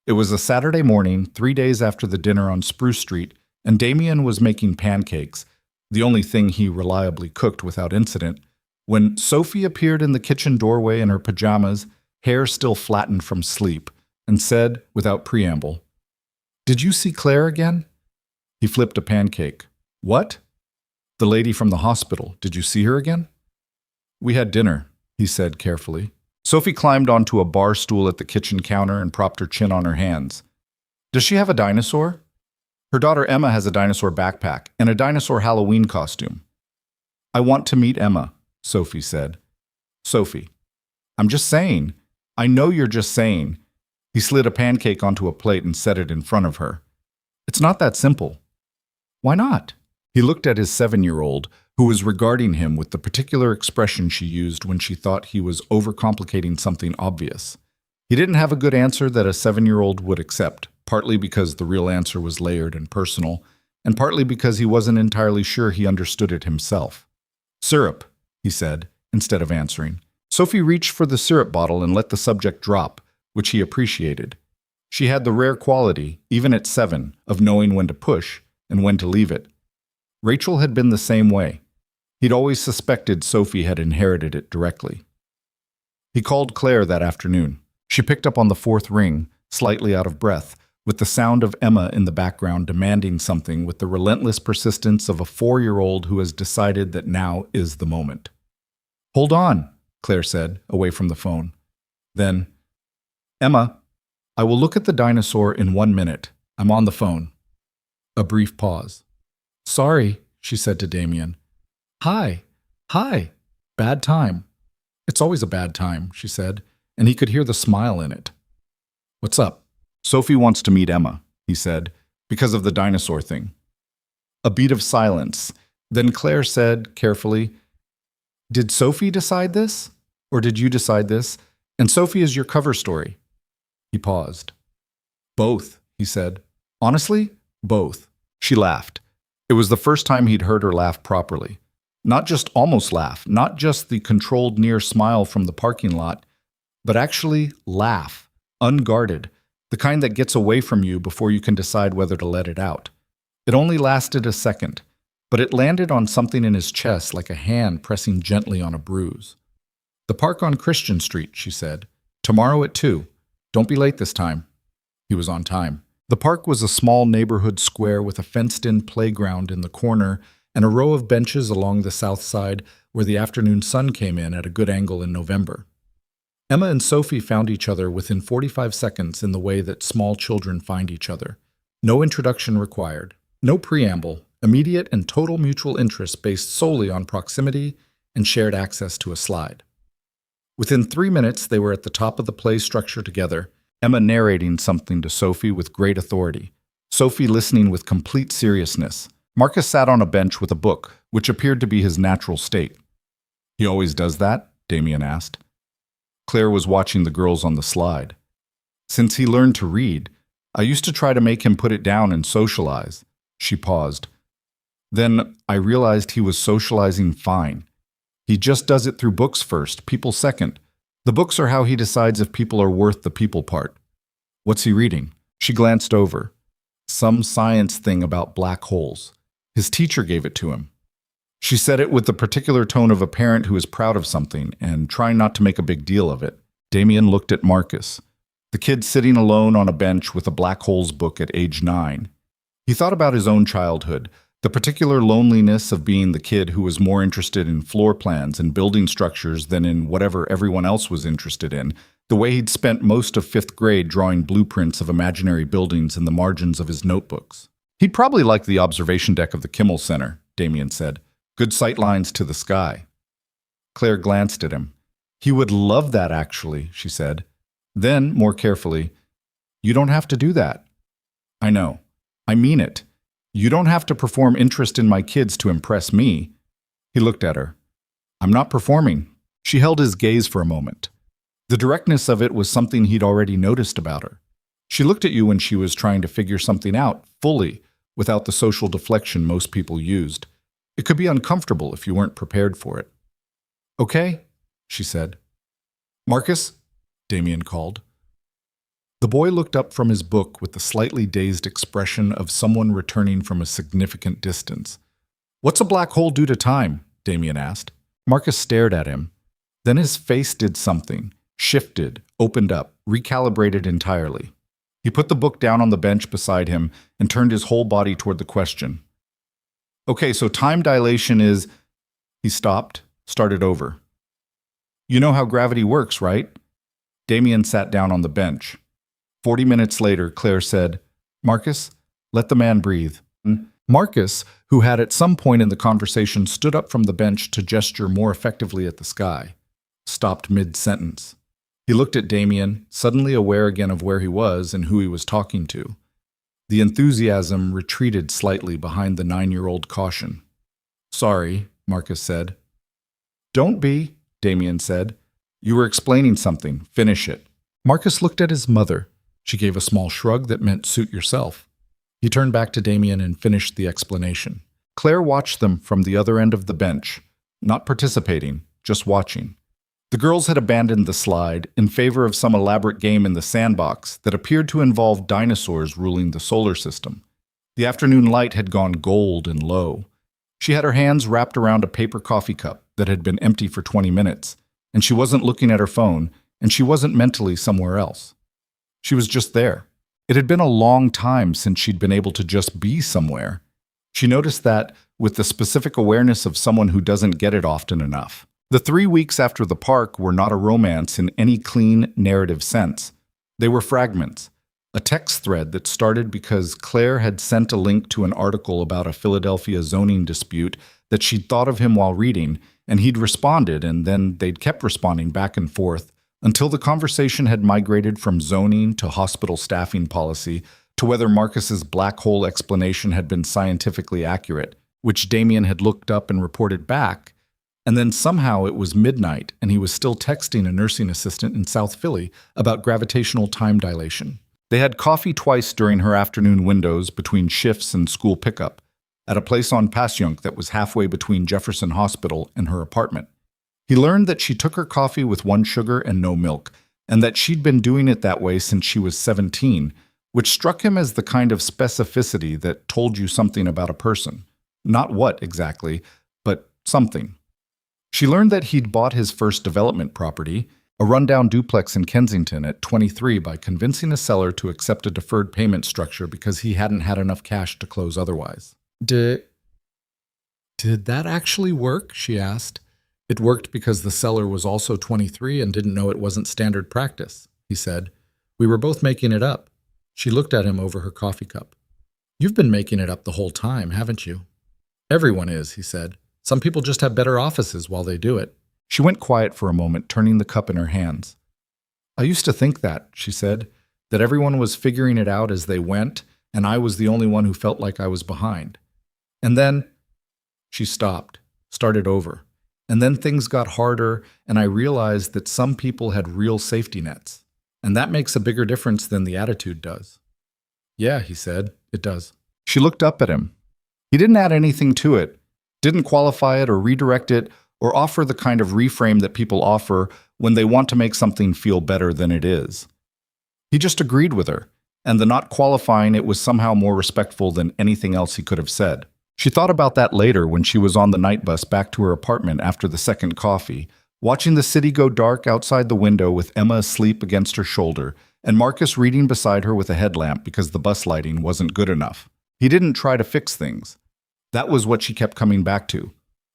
It was a Saturday morning, 3 days after the dinner on Spruce Street, and Damien was making pancakes, the only thing he reliably cooked without incident, when Sophie appeared in the kitchen doorway in her pajamas, hair still flattened from sleep, and said, without preamble, "Did you see Claire again?" He flipped a pancake. "What?" "The lady from the hospital. Did you see her again?" "We had dinner," he said carefully. Sophie climbed onto a bar stool at the kitchen counter and propped her chin on her hands. "Does she have a dinosaur?" "Her daughter Emma has a dinosaur backpack and a dinosaur Halloween costume." "I want to meet Emma," Sophie said. "Sophie, I'm just saying. I know you're just saying." He slid a pancake onto a plate and set it in front of her. "It's not that simple." "Why not?" He looked at his 7-year-old, who was regarding him with the particular expression she used when she thought he was overcomplicating something obvious. He didn't have a good answer that a 7-year-old would accept, partly because the real answer was layered and personal, and partly because he wasn't entirely sure he understood it himself. "Syrup," he said, instead of answering. Sophie reached for the syrup bottle and let the subject drop, which he appreciated. She had the rare quality, even at 7, of knowing when to push and when to leave it. Rachel had been the same way. He'd always suspected Sophie had inherited it directly. He called Claire that afternoon. She picked up on the 4th ring, slightly out of breath, with the sound of Emma in the background demanding something with the relentless persistence of a 4-year-old who has decided that now is the moment. "Hold on," Claire said, away from the phone. Then, "Emma, I will look at the dinosaur in 1 minute. I'm on the phone." A brief pause. "Sorry," she said to Damien. Hi. Bad time." "It's always a bad time," she said, and he could hear the smile in it. "What's up?" "Sophie wants to meet Emma," he said, "because of the dinosaur thing." A beat of silence. Then Claire said, carefully, "Did Sophie decide this? Or did you decide this? And Sophie is your cover story." He paused. "Both," he said. "Honestly, both." She laughed. It was the first time he'd heard her laugh properly. Not just almost laugh, not just the controlled near smile from the parking lot, but actually laugh, unguarded, the kind that gets away from you before you can decide whether to let it out. It only lasted a second, but it landed on something in his chest like a hand pressing gently on a bruise. "The park on Christian Street," she said. "Tomorrow at 2. Don't be late this time." He was on time. The park was a small neighborhood square with a fenced-in playground in the corner and a row of benches along the south side where the afternoon sun came in at a good angle in November. Emma and Sophie found each other within 45 seconds in the way that small children find each other. No introduction required, no preamble, immediate and total mutual interest based solely on proximity and shared access to a slide. Within 3 minutes, they were at the top of the play structure together, Emma narrating something to Sophie with great authority, Sophie listening with complete seriousness. Marcus sat on a bench with a book, which appeared to be his natural state. "He always does that?" Damien asked. Claire was watching the girls on the slide. "Since he learned to read, I used to try to make him put it down and socialize." She paused. "Then I realized he was socializing fine. He just does it through books first, people second. The books are how he decides if people are worth the people part. What's he reading? She glanced over. Some science thing about black holes. His teacher gave it to him. She said it with the particular tone of a parent who is proud of something and trying not to make a big deal of it. Damien looked at Marcus, the kid sitting alone on a bench with a black holes book at age 9. He thought about his own childhood, the particular loneliness of being the kid who was more interested in floor plans and building structures than in whatever everyone else was interested in, the way he'd spent most of 5th grade drawing blueprints of imaginary buildings in the margins of his notebooks. He'd probably like the observation deck of the Kimmel Center, Damien said. Good sight lines to the sky. Claire glanced at him. He would love that, actually, she said. Then, more carefully, you don't have to do that. I know. I mean it. You don't have to perform interest in my kids to impress me. He looked at her. I'm not performing. She held his gaze for a moment. The directness of it was something he'd already noticed about her. She looked at you when she was trying to figure something out, fully, without the social deflection most people used. It could be uncomfortable if you weren't prepared for it. Okay, she said. Marcus, Damien called. The boy looked up from his book with the slightly dazed expression of someone returning from a significant distance. What's a black hole do to time? Damien asked. Marcus stared at him. Then his face did something, shifted, opened up, recalibrated entirely. He put the book down on the bench beside him and turned his whole body toward the question. Okay, so time dilation is... He stopped, started over. You know how gravity works, right? Damien sat down on the bench. 40 minutes later, Claire said, Marcus, let the man breathe. Marcus, who had at some point in the conversation stood up from the bench to gesture more effectively at the sky, stopped mid-sentence. He looked at Damien, suddenly aware again of where he was and who he was talking to. The enthusiasm retreated slightly behind the 9-year-old caution. Sorry, Marcus said. Don't be, Damien said. You were explaining something. Finish it. Marcus looked at his mother. She gave a small shrug that meant suit yourself. He turned back to Damien and finished the explanation. Claire watched them from the other end of the bench, not participating, just watching. The girls had abandoned the slide in favor of some elaborate game in the sandbox that appeared to involve dinosaurs ruling the solar system. The afternoon light had gone gold and low. She had her hands wrapped around a paper coffee cup that had been empty for 20 minutes, and she wasn't looking at her phone, and she wasn't mentally somewhere else. She was just there. It had been a long time since she'd been able to just be somewhere. She noticed that with the specific awareness of someone who doesn't get it often enough. The 3 weeks after the park were not a romance in any clean narrative sense. They were fragments, a text thread that started because Claire had sent a link to an article about a Philadelphia zoning dispute that she'd thought of him while reading, and he'd responded, and then they'd kept responding back and forth until the conversation had migrated from zoning to hospital staffing policy to whether Marcus's black hole explanation had been scientifically accurate, which Damien had looked up and reported back. And then somehow it was midnight, and he was still texting a nursing assistant in South Philly about gravitational time dilation. They had coffee twice during her afternoon windows between shifts and school pickup, at a place on Passyunk that was halfway between Jefferson Hospital and her apartment. He learned that she took her coffee with 1 sugar and no milk, and that she'd been doing it that way since she was 17, which struck him as the kind of specificity that told you something about a person. Not what exactly, but something. She learned that he'd bought his first development property, a rundown duplex in Kensington, at 23 by convincing a seller to accept a deferred payment structure because he hadn't had enough cash to close otherwise. Did that actually work? She asked. It worked because the seller was also 23 and didn't know it wasn't standard practice, he said. We were both making it up. She looked at him over her coffee cup. You've been making it up the whole time, haven't you? Everyone is, he said. Some people just have better offices while they do it. She went quiet for a moment, turning the cup in her hands. I used to think that, she said, that everyone was figuring it out as they went, and I was the only one who felt like I was behind. And then she stopped, started over. And then things got harder, and I realized that some people had real safety nets. And that makes a bigger difference than the attitude does. Yeah, he said, it does. She looked up at him. He didn't add anything to it, didn't qualify it or redirect it or offer the kind of reframe that people offer when they want to make something feel better than it is. He just agreed with her, and the not qualifying it was somehow more respectful than anything else he could have said. She thought about that later when she was on the night bus back to her apartment after the second coffee, watching the city go dark outside the window with Emma asleep against her shoulder and Marcus reading beside her with a headlamp because the bus lighting wasn't good enough. He didn't try to fix things. That was what she kept coming back to.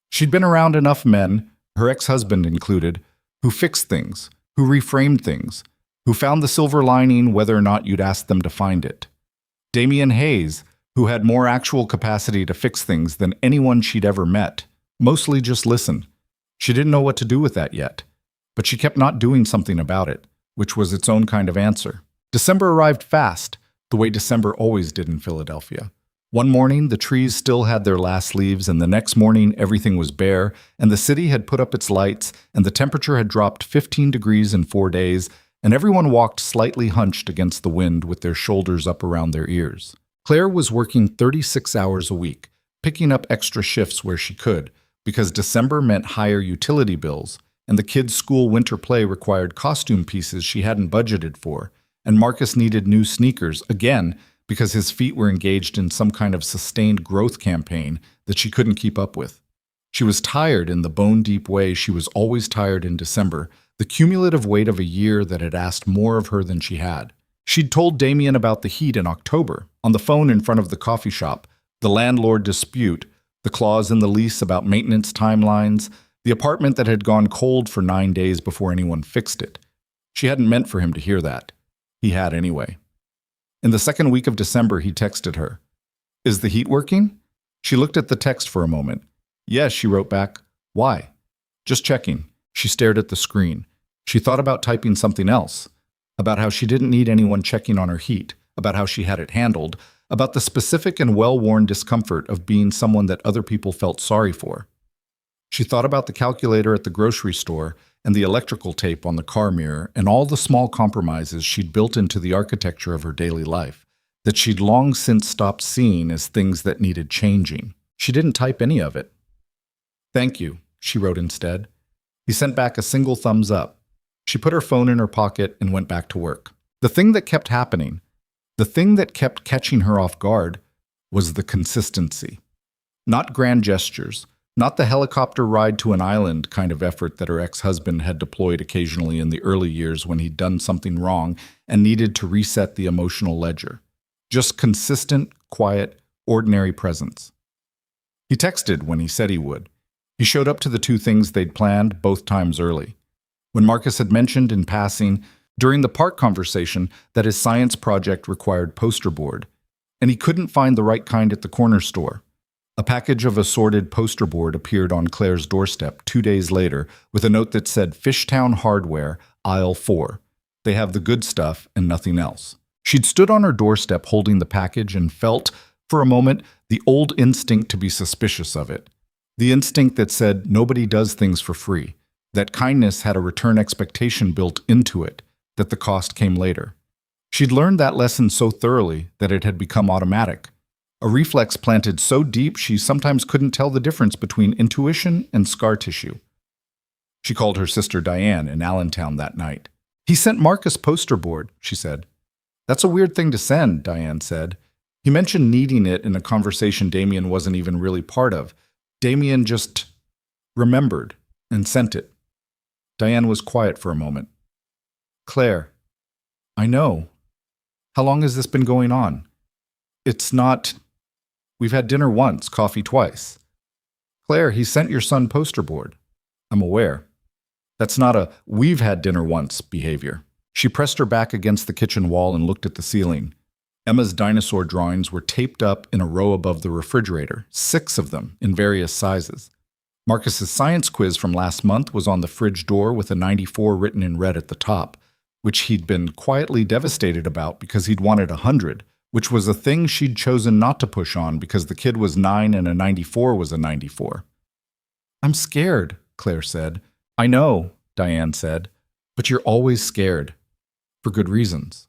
She'd been around enough men, her ex-husband included, who fixed things, who reframed things, who found the silver lining whether or not you'd ask them to find it. Damian Hayes, who had more actual capacity to fix things than anyone she'd ever met, mostly just listen. She didn't know what to do with that yet, but she kept not doing something about it, which was its own kind of answer. December arrived fast, the way December always did in Philadelphia. One morning, the trees still had their last leaves, and the next morning, everything was bare, and the city had put up its lights, and the temperature had dropped 15 degrees in 4 days, and everyone walked slightly hunched against the wind with their shoulders up around their ears. Claire was working 36 hours a week, picking up extra shifts where she could, because December meant higher utility bills, and the kids' school winter play required costume pieces she hadn't budgeted for, and Marcus needed new sneakers, again, because his feet were engaged in some kind of sustained growth campaign that she couldn't keep up with. She was tired in the bone-deep way she was always tired in December, the cumulative weight of a year that had asked more of her than she had. She'd told Damien about the heat in October, on the phone in front of the coffee shop, the landlord dispute, the clause in the lease about maintenance timelines, the apartment that had gone cold for 9 days before anyone fixed it. She hadn't meant for him to hear that. He had anyway. In the second week of December, he texted her. "Is the heat working?" She looked at the text for a moment. "Yes," she wrote back. "Why?" "Just checking." She stared at the screen. She thought about typing something else, about how she didn't need anyone checking on her heat, about how she had it handled, about the specific and well-worn discomfort of being someone that other people felt sorry for. She thought about the calculator at the grocery store and the electrical tape on the car mirror and all the small compromises she'd built into the architecture of her daily life that she'd long since stopped seeing as things that needed changing. She didn't type any of it. "Thank you," she wrote instead. He sent back a single thumbs up. She put her phone in her pocket and went back to work. The thing that kept happening, the thing that kept catching her off guard, was the consistency. Not grand gestures, not the helicopter ride to an island kind of effort that her ex-husband had deployed occasionally in the early years when he'd done something wrong and needed to reset the emotional ledger. Just consistent, quiet, ordinary presence. He texted when he said he would. He showed up to the two things they'd planned both times early. When Marcus had mentioned in passing during the park conversation that his science project required poster board, and he couldn't find the right kind at the corner store. A package of assorted poster board appeared on Claire's doorstep 2 days later with a note that said Fishtown Hardware, Aisle 4. They have the good stuff and nothing else. She'd stood on her doorstep holding the package and felt, for a moment, the old instinct to be suspicious of it. The instinct that said nobody does things for free, that kindness had a return expectation built into it, that the cost came later. She'd learned that lesson so thoroughly that it had become automatic. A reflex planted so deep she sometimes couldn't tell the difference between intuition and scar tissue. She called her sister Diane in Allentown that night. "He sent Marcus poster board," she said. "That's a weird thing to send," Diane said. "He mentioned needing it in a conversation Damien wasn't even really part of. Damien just remembered and sent it." Diane was quiet for a moment. "Claire, I know. How long has this been going on? It's not... We've had dinner once, coffee twice. Claire, he sent your son poster board. I'm aware. That's not a we've had dinner once behavior." She pressed her back against the kitchen wall and looked at the ceiling. Emma's dinosaur drawings were taped up in a row above the refrigerator, 6 of them in various sizes. Marcus's science quiz from last month was on the fridge door with a 94 written in red at the top, which he'd been quietly devastated about because he'd wanted 100, which was a thing she'd chosen not to push on because the kid was 9 and a 94 was a 94. "I'm scared," Claire said. "I know," Diane said, "but you're always scared. For good reasons."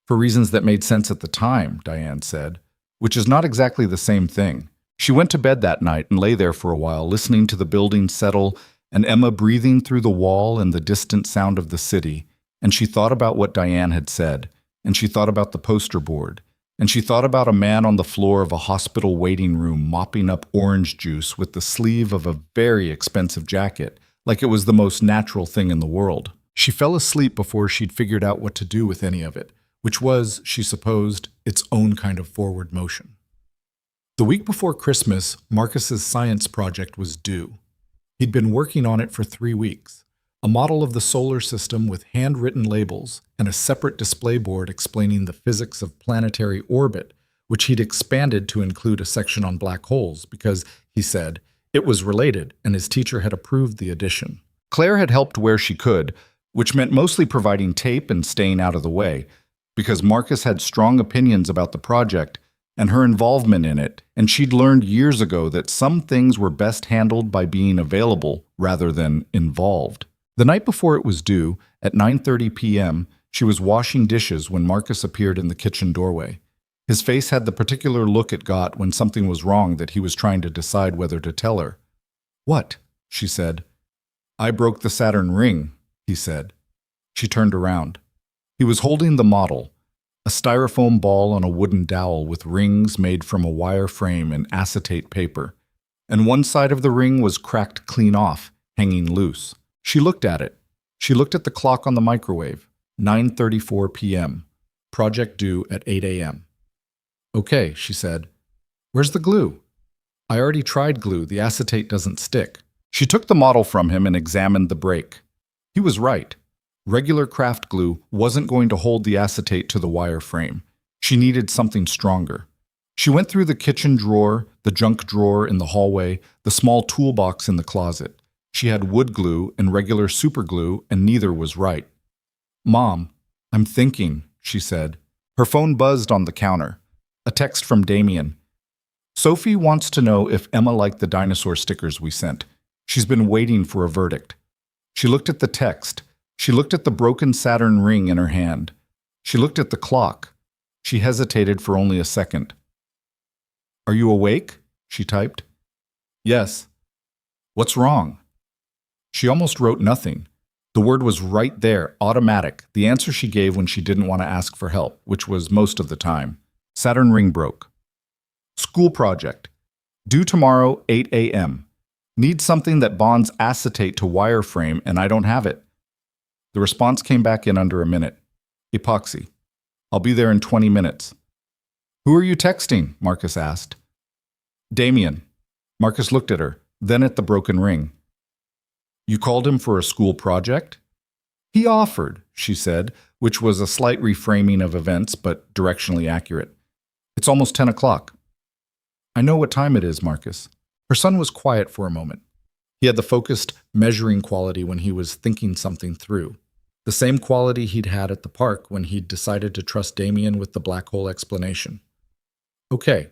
"For reasons that made sense at the time," Diane said, which is not exactly the same thing. She went to bed that night and lay there for a while, listening to the building settle and Emma breathing through the wall and the distant sound of the city. And she thought about what Diane had said, and she thought about the poster board, and she thought about a man on the floor of a hospital waiting room mopping up orange juice with the sleeve of a very expensive jacket, like it was the most natural thing in the world. She fell asleep before she'd figured out what to do with any of it, which was, she supposed, its own kind of forward motion. The week before Christmas, Marcus's science project was due. He'd been working on it for 3 weeks, a model of the solar system with handwritten labels and a separate display board explaining the physics of planetary orbit, which he'd expanded to include a section on black holes because, he said, it was related and his teacher had approved the addition. Claire had helped where she could, which meant mostly providing tape and staying out of the way, because Marcus had strong opinions about the project and her involvement in it, and she'd learned years ago that some things were best handled by being available rather than involved. The night before it was due, at 9:30 p.m., she was washing dishes when Marcus appeared in the kitchen doorway. His face had the particular look it got when something was wrong that he was trying to decide whether to tell her. "What?" she said. "I broke the Saturn ring," he said. She turned around. He was holding the model, a styrofoam ball on a wooden dowel with rings made from a wire frame and acetate paper, and one side of the ring was cracked clean off, hanging loose. She looked at it. She looked at the clock on the microwave, 9:34 p.m., project due at 8 a.m. "Okay," she said. "Where's the glue?" "I already tried glue. The acetate doesn't stick." She took the model from him and examined the break. He was right. Regular craft glue wasn't going to hold the acetate to the wire frame. She needed something stronger. She went through the kitchen drawer, the junk drawer in the hallway, the small toolbox in the closet. She had wood glue and regular super glue, and neither was right. "Mom, I'm thinking," she said. Her phone buzzed on the counter. A text from Damien. "Sophie wants to know if Emma liked the dinosaur stickers we sent. She's been waiting for a verdict." She looked at the text. She looked at the broken Saturn ring in her hand. She looked at the clock. She hesitated for only a second. "Are you awake?" she typed. "Yes." "What's wrong?" She almost wrote nothing. The word was right there, automatic, the answer she gave when she didn't want to ask for help, which was most of the time. Saturn ring broke. "School project. Due tomorrow, 8 a.m. Need something that bonds acetate to wireframe, and I don't have it." The response came back in under a minute. "Epoxy. I'll be there in 20 minutes. "Who are you texting?" Marcus asked. "Damien." Marcus looked at her, then at the broken ring. "You called him for a school project?" "He offered," she said, which was a slight reframing of events, but directionally accurate. "It's almost 10 o'clock. "I know what time it is, Marcus." Her son was quiet for a moment. He had the focused, measuring quality when he was thinking something through. The same quality he'd had at the park when he'd decided to trust Damien with the black hole explanation. "Okay,"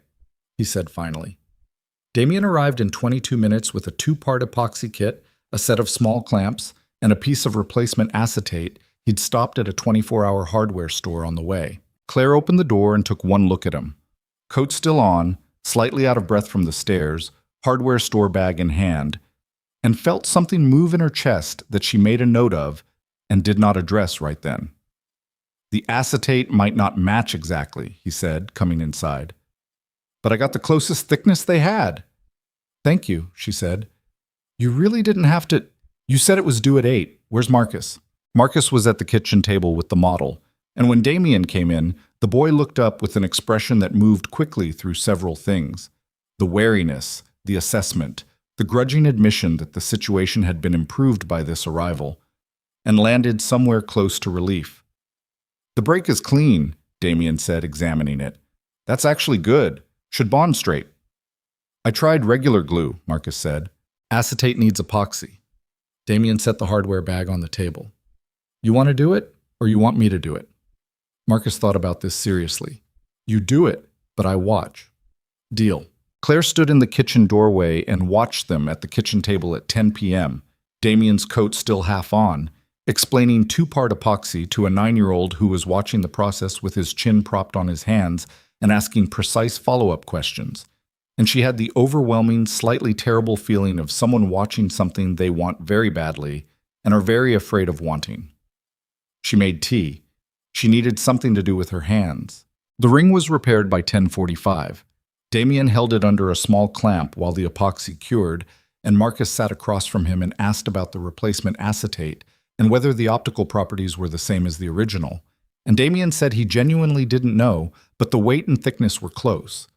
he said finally. Damien arrived in 22 minutes with a 2-part epoxy kit, a set of small clamps, and a piece of replacement acetate he'd stopped at a 24-hour hardware store on the way. Claire opened the door and took one look at him. Coat still on, slightly out of breath from the stairs, hardware store bag in hand, and felt something move in her chest that she made a note of and did not address right then. "The acetate might not match exactly," he said, coming inside. "But I got the closest thickness they had." "Thank you," she said. "You really didn't have to. You said it was due at 8. Where's Marcus?" Marcus was at the kitchen table with the model, and when Damien came in, the boy looked up with an expression that moved quickly through several things. The wariness, the assessment, the grudging admission that the situation had been improved by this arrival, and landed somewhere close to relief. "The break is clean," Damien said, examining it. "That's actually good. Should bond straight." "I tried regular glue," Marcus said. "Acetate needs epoxy." Damien set the hardware bag on the table. "You want to do it, or you want me to do it?" Marcus thought about this seriously. "You do it, but I watch." "Deal." Claire stood in the kitchen doorway and watched them at the kitchen table at 10 p.m., Damien's coat still half on, explaining 2-part epoxy to a 9-year-old who was watching the process with his chin propped on his hands and asking precise follow-up questions. and she had the overwhelming, slightly terrible feeling of someone watching something they want very badly and are very afraid of wanting. She made tea. She needed something to do with her hands. The ring was repaired by 10:45. Damien held it under a small clamp while the epoxy cured, and Marcus sat across from him and asked about the replacement acetate and whether the optical properties were the same as the original. And Damien said he genuinely didn't know, but the weight and thickness were close.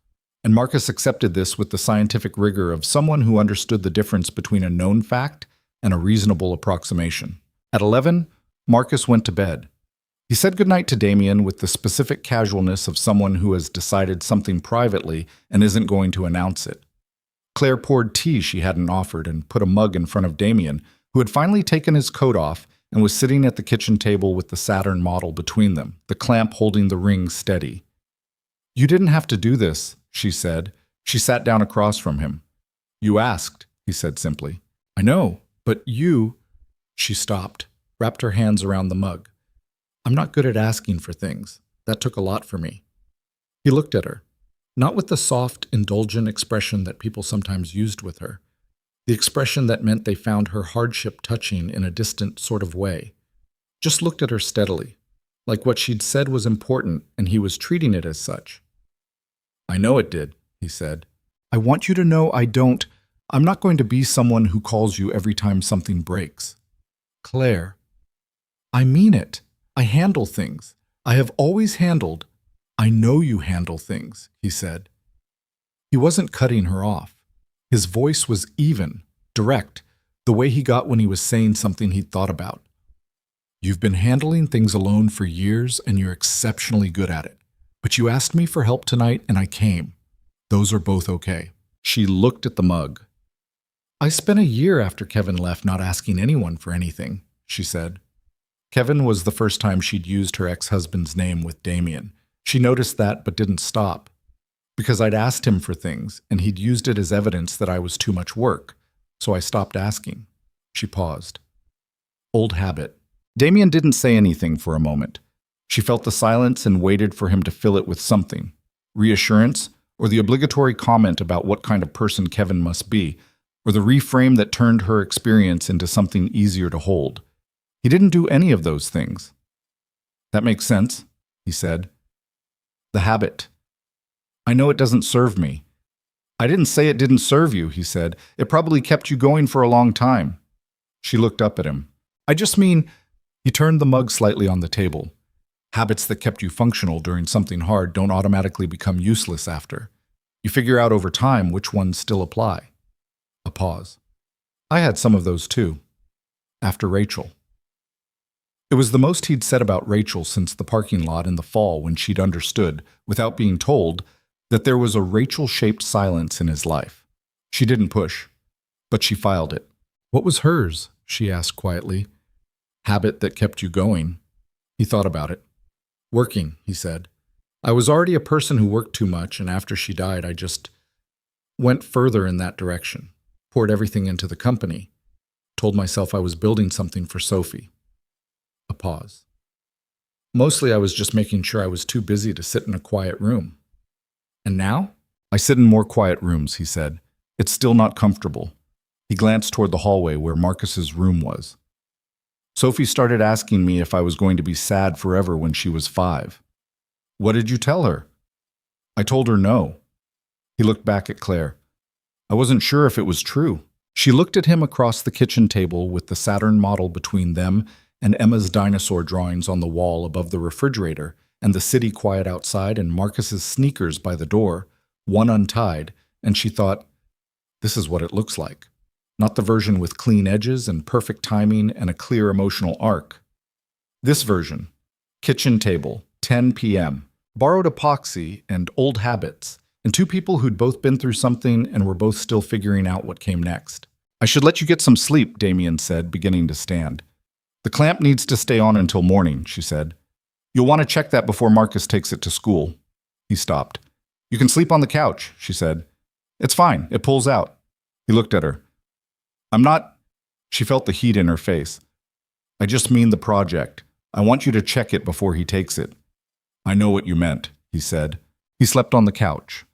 And Marcus accepted this with the scientific rigor of someone who understood the difference between a known fact and a reasonable approximation. At 11, Marcus went to bed. He said goodnight to Damien with the specific casualness of someone who has decided something privately and isn't going to announce it. Claire poured tea she hadn't offered and put a mug in front of Damien, who had finally taken his coat off and was sitting at the kitchen table with the Saturn model between them, the clamp holding the ring steady. "You didn't have to do this," she said. She sat down across from him. "You asked," he said simply. "I know, but you—" She stopped, wrapped her hands around the mug. "I'm not good at asking for things. That took a lot for me." He looked at her, not with the soft, indulgent expression that people sometimes used with her, the expression that meant they found her hardship touching in a distant sort of way. Just looked at her steadily, like what she'd said was important and he was treating it as such. "I know it did," he said. "I want you to know I'm not going to be someone who calls you every time something breaks." "Claire." "I mean it. I handle things. I have always handled. I know you handle things," he said. He wasn't cutting her off. His voice was even, direct, the way he got when he was saying something he'd thought about. "You've been handling things alone for years and you're exceptionally good at it. But you asked me for help tonight and I came. Those are both okay." She looked at the mug. "I spent a year after Kevin left not asking anyone for anything," she said. Kevin was the first time she'd used her ex-husband's name with Damien. She noticed that but didn't stop. "Because I'd asked him for things, and he'd used it as evidence that I was too much work, so I stopped asking." She paused. Old habit. Damien didn't say anything for a moment. She felt the silence and waited for him to fill it with something. Reassurance, or the obligatory comment about what kind of person Kevin must be, or the reframe that turned her experience into something easier to hold. He didn't do any of those things. "That makes sense," he said. "The habit. I know it doesn't serve me." "I didn't say it didn't serve you," he said. "It probably kept you going for a long time." She looked up at him. "I just mean—" He turned the mug slightly on the table. "Habits that kept you functional during something hard don't automatically become useless after. You figure out over time which ones still apply." A pause. "I had some of those too. After Rachel." It was the most he'd said about Rachel since the parking lot in the fall when she'd understood, without being told, that there was a Rachel-shaped silence in his life. She didn't push, but she filed it. "What was hers?" she asked quietly. "Habit that kept you going." He thought about it. "Working," he said. "I was already a person who worked too much, and after she died, I just went further in that direction, poured everything into the company, told myself I was building something for Sophie." A pause. "Mostly I was just making sure I was too busy to sit in a quiet room. And now? I sit in more quiet rooms," he said. "It's still not comfortable." He glanced toward the hallway where Marcus's room was. "Sophie started asking me if I was going to be sad forever when she was 5. "What did you tell her?" "I told her no." He looked back at Claire. "I wasn't sure if it was true." She looked at him across the kitchen table with the Saturn model between them and Emma's dinosaur drawings on the wall above the refrigerator, and the city quiet outside and Marcus's sneakers by the door, one untied, and she thought, this is what it looks like. Not the version with clean edges and perfect timing and a clear emotional arc. This version, kitchen table, 10 p.m., borrowed epoxy and old habits, and two people who'd both been through something and were both still figuring out what came next. "I should let you get some sleep," Damien said, beginning to stand. "The clamp needs to stay on until morning," she said. "You'll want to check that before Marcus takes it to school." He stopped. "You can sleep on the couch," she said. "It's fine, it pulls out." He looked at her. "I'm not—" She felt the heat in her face. "I just mean the project. I want you to check it before he takes it." "I know what you meant," he said. He slept on the couch.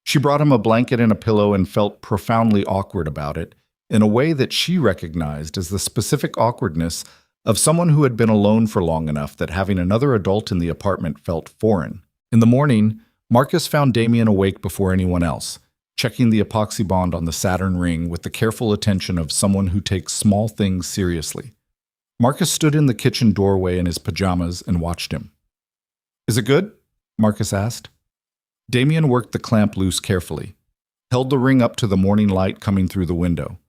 She brought him a blanket and a pillow and felt profoundly awkward about it, in a way that she recognized as the specific awkwardness of someone who had been alone for long enough that having another adult in the apartment felt foreign. In the morning, Marcus found Damien awake before anyone else, checking the epoxy bond on the Saturn ring with the careful attention of someone who takes small things seriously. Marcus stood in the kitchen doorway in his pajamas and watched him. "Is it good?" Marcus asked. Damien worked the clamp loose carefully, held the ring up to the morning light coming through the window,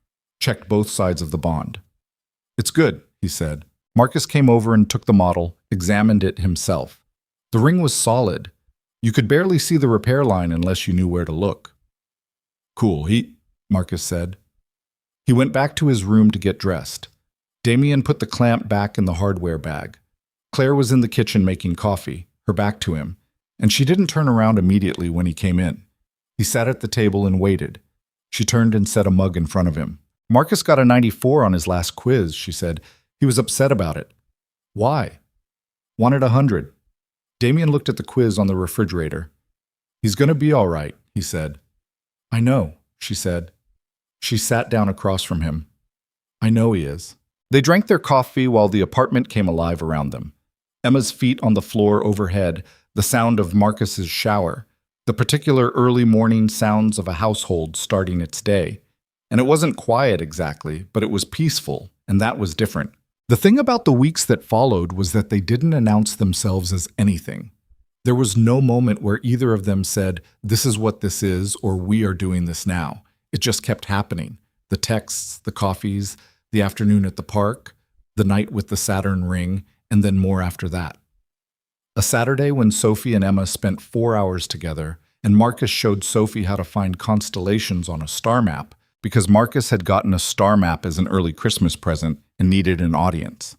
checked both sides of the bond. "It's good," he said. Marcus came over and took the model, examined it himself. The ring was solid. You could barely see the repair line unless you knew where to look. "Cool, Marcus said. He went back to his room to get dressed. Damien put the clamp back in the hardware bag. Claire was in the kitchen making coffee, her back to him, and she didn't turn around immediately when he came in. He sat at the table and waited. She turned and set a mug in front of him. "Marcus got a 94 on his last quiz," she said. "He was upset about it." "Why?" "Wanted 100. Damien looked at the quiz on the refrigerator. "He's going to be all right," he said. "I know," she said. She sat down across from him. "I know he is." They drank their coffee while the apartment came alive around them. Emma's feet on the floor overhead, the sound of Marcus's shower, the particular early morning sounds of a household starting its day. And it wasn't quiet exactly, but it was peaceful, and that was different. The thing about the weeks that followed was that they didn't announce themselves as anything. There was no moment where either of them said, "This is what this is," or "We are doing this now." It just kept happening. The texts, the coffees, the afternoon at the park, the night with the Saturn ring, and then more after that. A Saturday when Sophie and Emma spent 4 hours together, and Marcus showed Sophie how to find constellations on a star map, because Marcus had gotten a star map as an early Christmas present and needed an audience.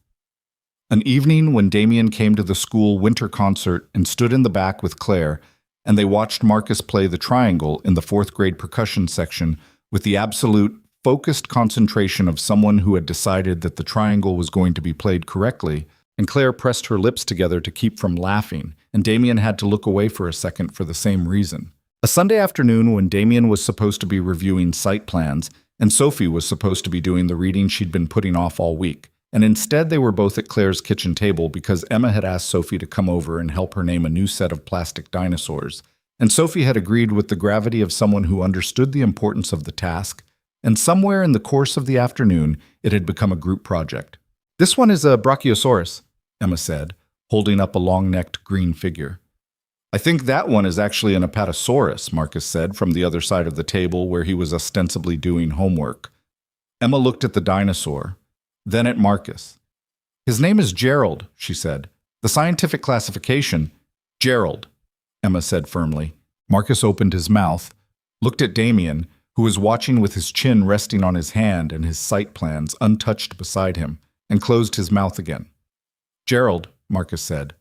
An evening when Damien came to the school winter concert and stood in the back with Claire, and they watched Marcus play the triangle in the 4th grade percussion section with the absolute, focused concentration of someone who had decided that the triangle was going to be played correctly, and Claire pressed her lips together to keep from laughing, and Damien had to look away for a second for the same reason. A Sunday afternoon when Damien was supposed to be reviewing site plans, and Sophie was supposed to be doing the reading she'd been putting off all week, and instead they were both at Claire's kitchen table because Emma had asked Sophie to come over and help her name a new set of plastic dinosaurs, and Sophie had agreed with the gravity of someone who understood the importance of the task, and somewhere in the course of the afternoon it had become a group project. "This one is a Brachiosaurus," Emma said, holding up a long-necked green figure. "I think that one is actually an Apatosaurus," Marcus said from the other side of the table where he was ostensibly doing homework. Emma looked at the dinosaur, then at Marcus. "His name is Gerald," she said. "The scientific classification—" "Gerald," Emma said firmly. Marcus opened his mouth, looked at Damien, who was watching with his chin resting on his hand and his site plans untouched beside him, and closed his mouth again. "Gerald," Marcus said.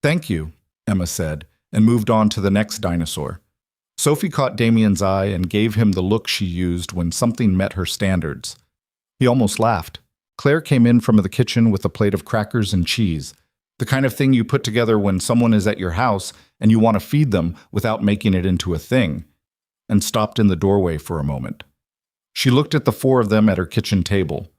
"Thank you," Emma said, and moved on to the next dinosaur. Sophie caught Damien's eye and gave him the look she used when something met her standards. He almost laughed. Claire came in from the kitchen with a plate of crackers and cheese, the kind of thing you put together when someone is at your house and you want to feed them without making it into a thing, and stopped in the doorway for a moment. She looked at the 4 of them at her kitchen table,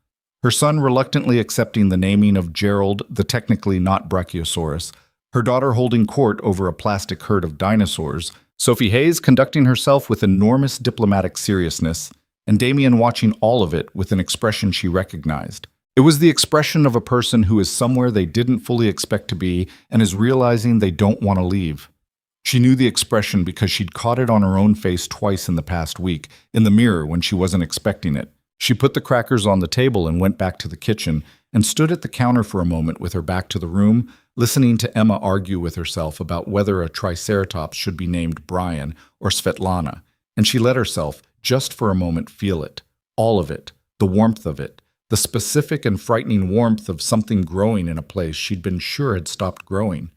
her son reluctantly accepting the naming of Gerald, the technically not Brachiosaurus, her daughter holding court over a plastic herd of dinosaurs, Sophie Hayes conducting herself with enormous diplomatic seriousness, and Damien watching all of it with an expression she recognized. It was the expression of a person who is somewhere they didn't fully expect to be and is realizing they don't want to leave. She knew the expression because she'd caught it on her own face twice in the past week, in the mirror when she wasn't expecting it. She put the crackers on the table and went back to the kitchen and stood at the counter for a moment with her back to the room, listening to Emma argue with herself about whether a triceratops should be named Brian or Svetlana, and she let herself, just for a moment, feel it. All of it. The warmth of it. The specific and frightening warmth of something growing in a place she'd been sure had stopped growing.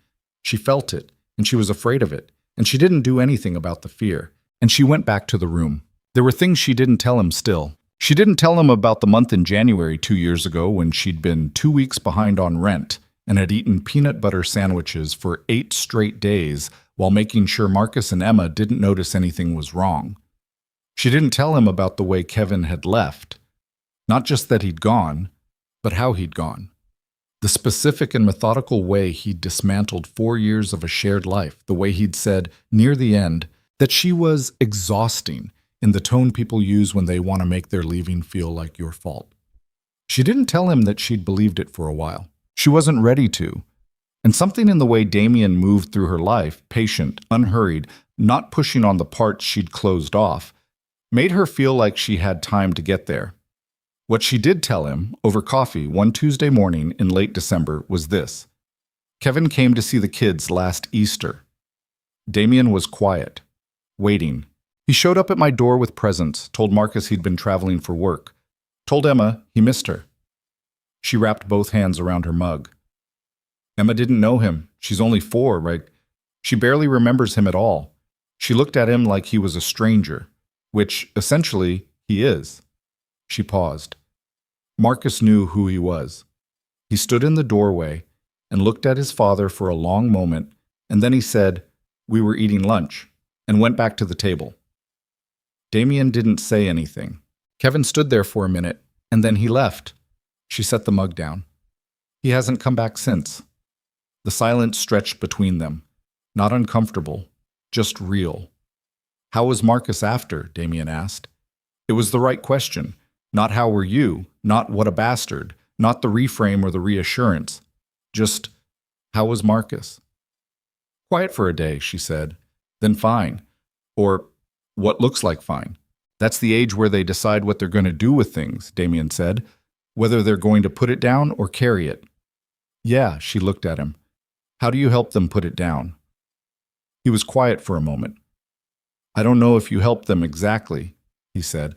She felt it, and she was afraid of it, and she didn't do anything about the fear, and she went back to the room. There were things she didn't tell him still. She didn't tell him about the month in January 2 years ago when she'd been 2 weeks behind on rent and had eaten peanut butter sandwiches for 8 straight days while making sure Marcus and Emma didn't notice anything was wrong. She didn't tell him about the way Kevin had left. Not just that he'd gone, but how he'd gone. The specific and methodical way he'd dismantled 4 years of a shared life, the way he'd said, near the end, that she was exhausting in the tone people use when they want to make their leaving feel like your fault. She didn't tell him that she'd believed it for a while. She wasn't ready to. And something in the way Damien moved through her life, patient, unhurried, not pushing on the parts she'd closed off, made her feel like she had time to get there. What she did tell him, over coffee one Tuesday morning in late December, was this. Kevin came to see the kids last Easter. Damien was quiet, waiting. He showed up at my door with presents, told Marcus he'd been traveling for work, told Emma he missed her. She wrapped both hands around her mug. Emma didn't know him. She's only 4, right? She barely remembers him at all. She looked at him like he was a stranger, which, essentially, he is. She paused. Marcus knew who he was. He stood in the doorway and looked at his father for a long moment, and then he said, "We were eating lunch," and went back to the table. Damien didn't say anything. Kevin stood there for a minute, and then he left. She set the mug down. He hasn't come back since. The silence stretched between them. Not uncomfortable, just real. How was Marcus after? Damien asked. It was the right question. Not how were you, not what a bastard, not the reframe or the reassurance. Just, how was Marcus? Quiet for a day, she said. Then fine. Or, what looks like fine. That's the age where they decide what they're going to do with things, Damien said. Whether they're going to put it down or carry it. Yeah, she looked at him. How do you help them put it down? He was quiet for a moment. I don't know if you help them exactly, he said.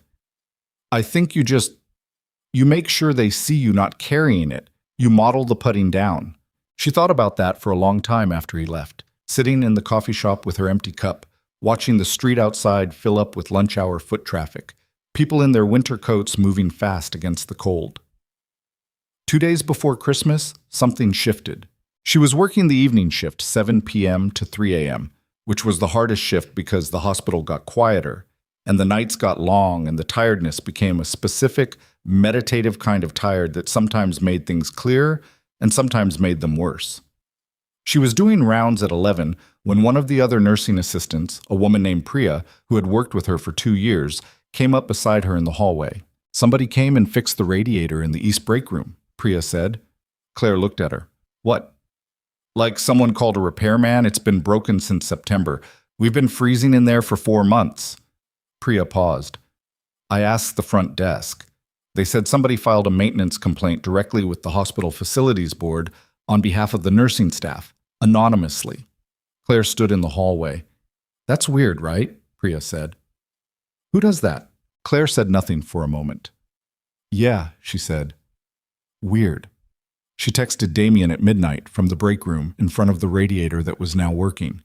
I think you make sure they see you not carrying it. You model the putting down. She thought about that for a long time after he left, sitting in the coffee shop with her empty cup, watching the street outside fill up with lunch hour foot traffic, people in their winter coats moving fast against the cold. 2 days before Christmas, something shifted. She was working the evening shift, 7 p.m. to 3 a.m., which was the hardest shift because the hospital got quieter, and the nights got long, and the tiredness became a specific, meditative kind of tired that sometimes made things clear and sometimes made them worse. She was doing rounds at 11 when one of the other nursing assistants, a woman named Priya, who had worked with her for 2 years, came up beside her in the hallway. Somebody came and fixed the radiator in the east break room, Priya said. Claire looked at her. What? Like someone called a repairman? It's been broken since September. We've been freezing in there for 4 months. Priya paused. I asked the front desk. They said somebody filed a maintenance complaint directly with the hospital facilities board on behalf of the nursing staff, anonymously. Claire stood in the hallway. That's weird, right? Priya said. Who does that? Claire said nothing for a moment. Yeah, she said. Weird. She texted Damien at midnight from the break room in front of the radiator that was now working.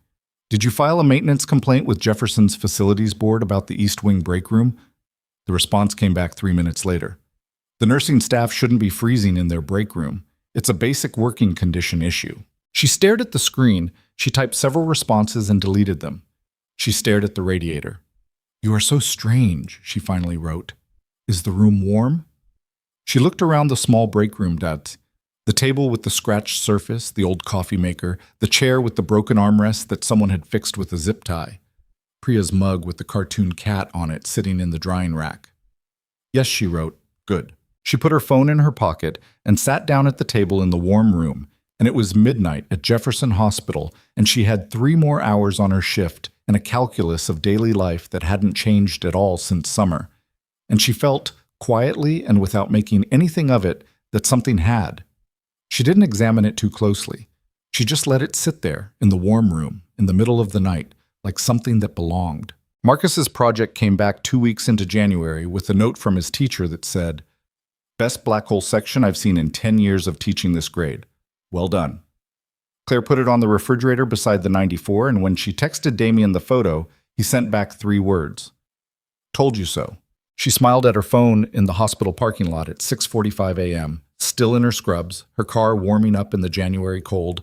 Did you file a maintenance complaint with Jefferson's facilities board about the East Wing break room? The response came back 3 minutes later. The nursing staff shouldn't be freezing in their break room. It's a basic working condition issue. She stared at the screen. She typed several responses and deleted them. She stared at the radiator. You are so strange, she finally wrote. Is the room warm? She looked around the small break room, the table with the scratched surface, the old coffee maker, the chair with the broken armrest that someone had fixed with a zip tie. Priya's mug with the cartoon cat on it sitting in the drying rack. Yes, she wrote. Good. She put her phone in her pocket and sat down at the table in the warm room, and it was midnight at Jefferson Hospital, and she had 3 more hours on her shift and a calculus of daily life that hadn't changed at all since summer. And she felt, quietly and without making anything of it, that something had. She didn't examine it too closely. She just let it sit there in the warm room in the middle of the night, like something that belonged. Marcus's project came back 2 weeks into January with a note from his teacher that said, Best black hole section I've seen in 10 years of teaching this grade. Well done. Claire put it on the refrigerator beside the 94, and when she texted Damien the photo, he sent back 3 words. Told you so. She smiled at her phone in the hospital parking lot at 6:45 a.m., still in her scrubs, her car warming up in the January cold,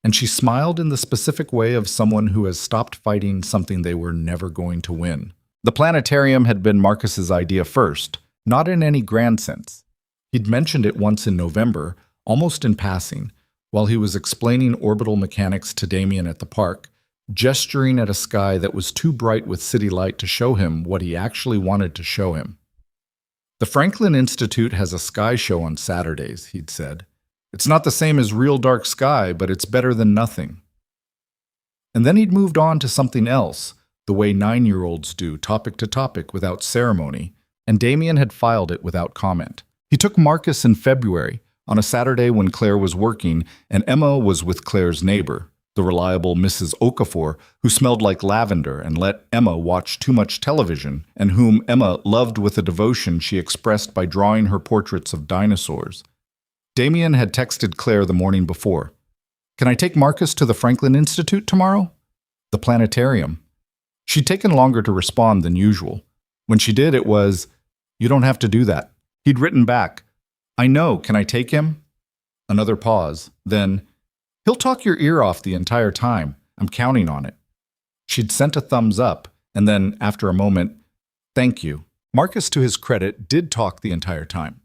and she smiled in the specific way of someone who has stopped fighting something they were never going to win. The planetarium had been Marcus's idea first, not in any grand sense. He'd mentioned it once in November, almost in passing, while he was explaining orbital mechanics to Damien at the park, gesturing at a sky that was too bright with city light to show him what he actually wanted to show him. The Franklin Institute has a sky show on Saturdays, he'd said. It's not the same as real dark sky, but it's better than nothing. And then he'd moved on to something else, the way 9-year-olds do, topic to topic without ceremony, and Damien had filed it without comment. He took Marcus in February, on a Saturday when Claire was working, and Emma was with Claire's neighbor, the reliable Mrs. Okafor, who smelled like lavender and let Emma watch too much television, and whom Emma loved with a devotion she expressed by drawing her portraits of dinosaurs. Damien had texted Claire the morning before. "Can I take Marcus to the Franklin Institute tomorrow?" The planetarium. She'd taken longer to respond than usual. When she did, it was, "You don't have to do that." He'd written back, "I know, can I take him?" Another pause. Then, "He'll talk your ear off the entire time. I'm counting on it." She'd sent a thumbs up, and then, after a moment, "Thank you." Marcus, to his credit, did talk the entire time.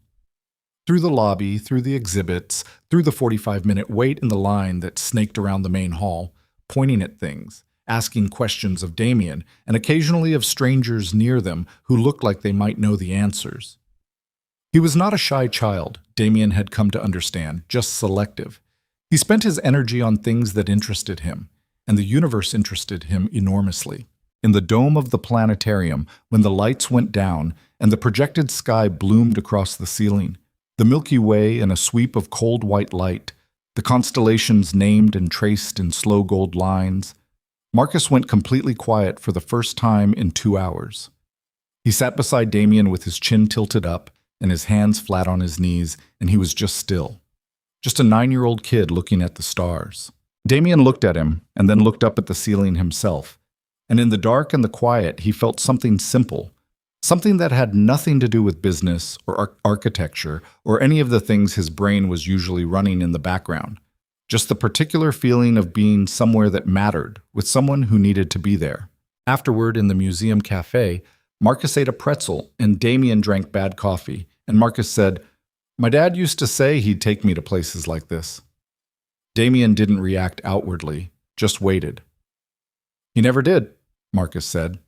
Through the lobby, through the exhibits, through the 45-minute wait in the line that snaked around the main hall, pointing at things, asking questions of Damien, and occasionally of strangers near them who looked like they might know the answers. He was not a shy child, Damien had come to understand, just selective. He spent his energy on things that interested him, and the universe interested him enormously. In the dome of the planetarium, when the lights went down and the projected sky bloomed across the ceiling, the Milky Way in a sweep of cold white light, the constellations named and traced in slow gold lines, Marcus went completely quiet for the first time in 2 hours. He sat beside Damien with his chin tilted up and his hands flat on his knees, and he was just still. Just a 9-year-old kid looking at the stars. Damien looked at him and then looked up at the ceiling himself, and in the dark and the quiet he felt something simple, something that had nothing to do with business or architecture or any of the things his brain was usually running in the background. Just the particular feeling of being somewhere that mattered, with someone who needed to be there. Afterward, in the museum cafe, Marcus ate a pretzel and Damien drank bad coffee, and Marcus said, "My dad used to say he'd take me to places like this." Damien didn't react outwardly, just waited. "He never did," Marcus said.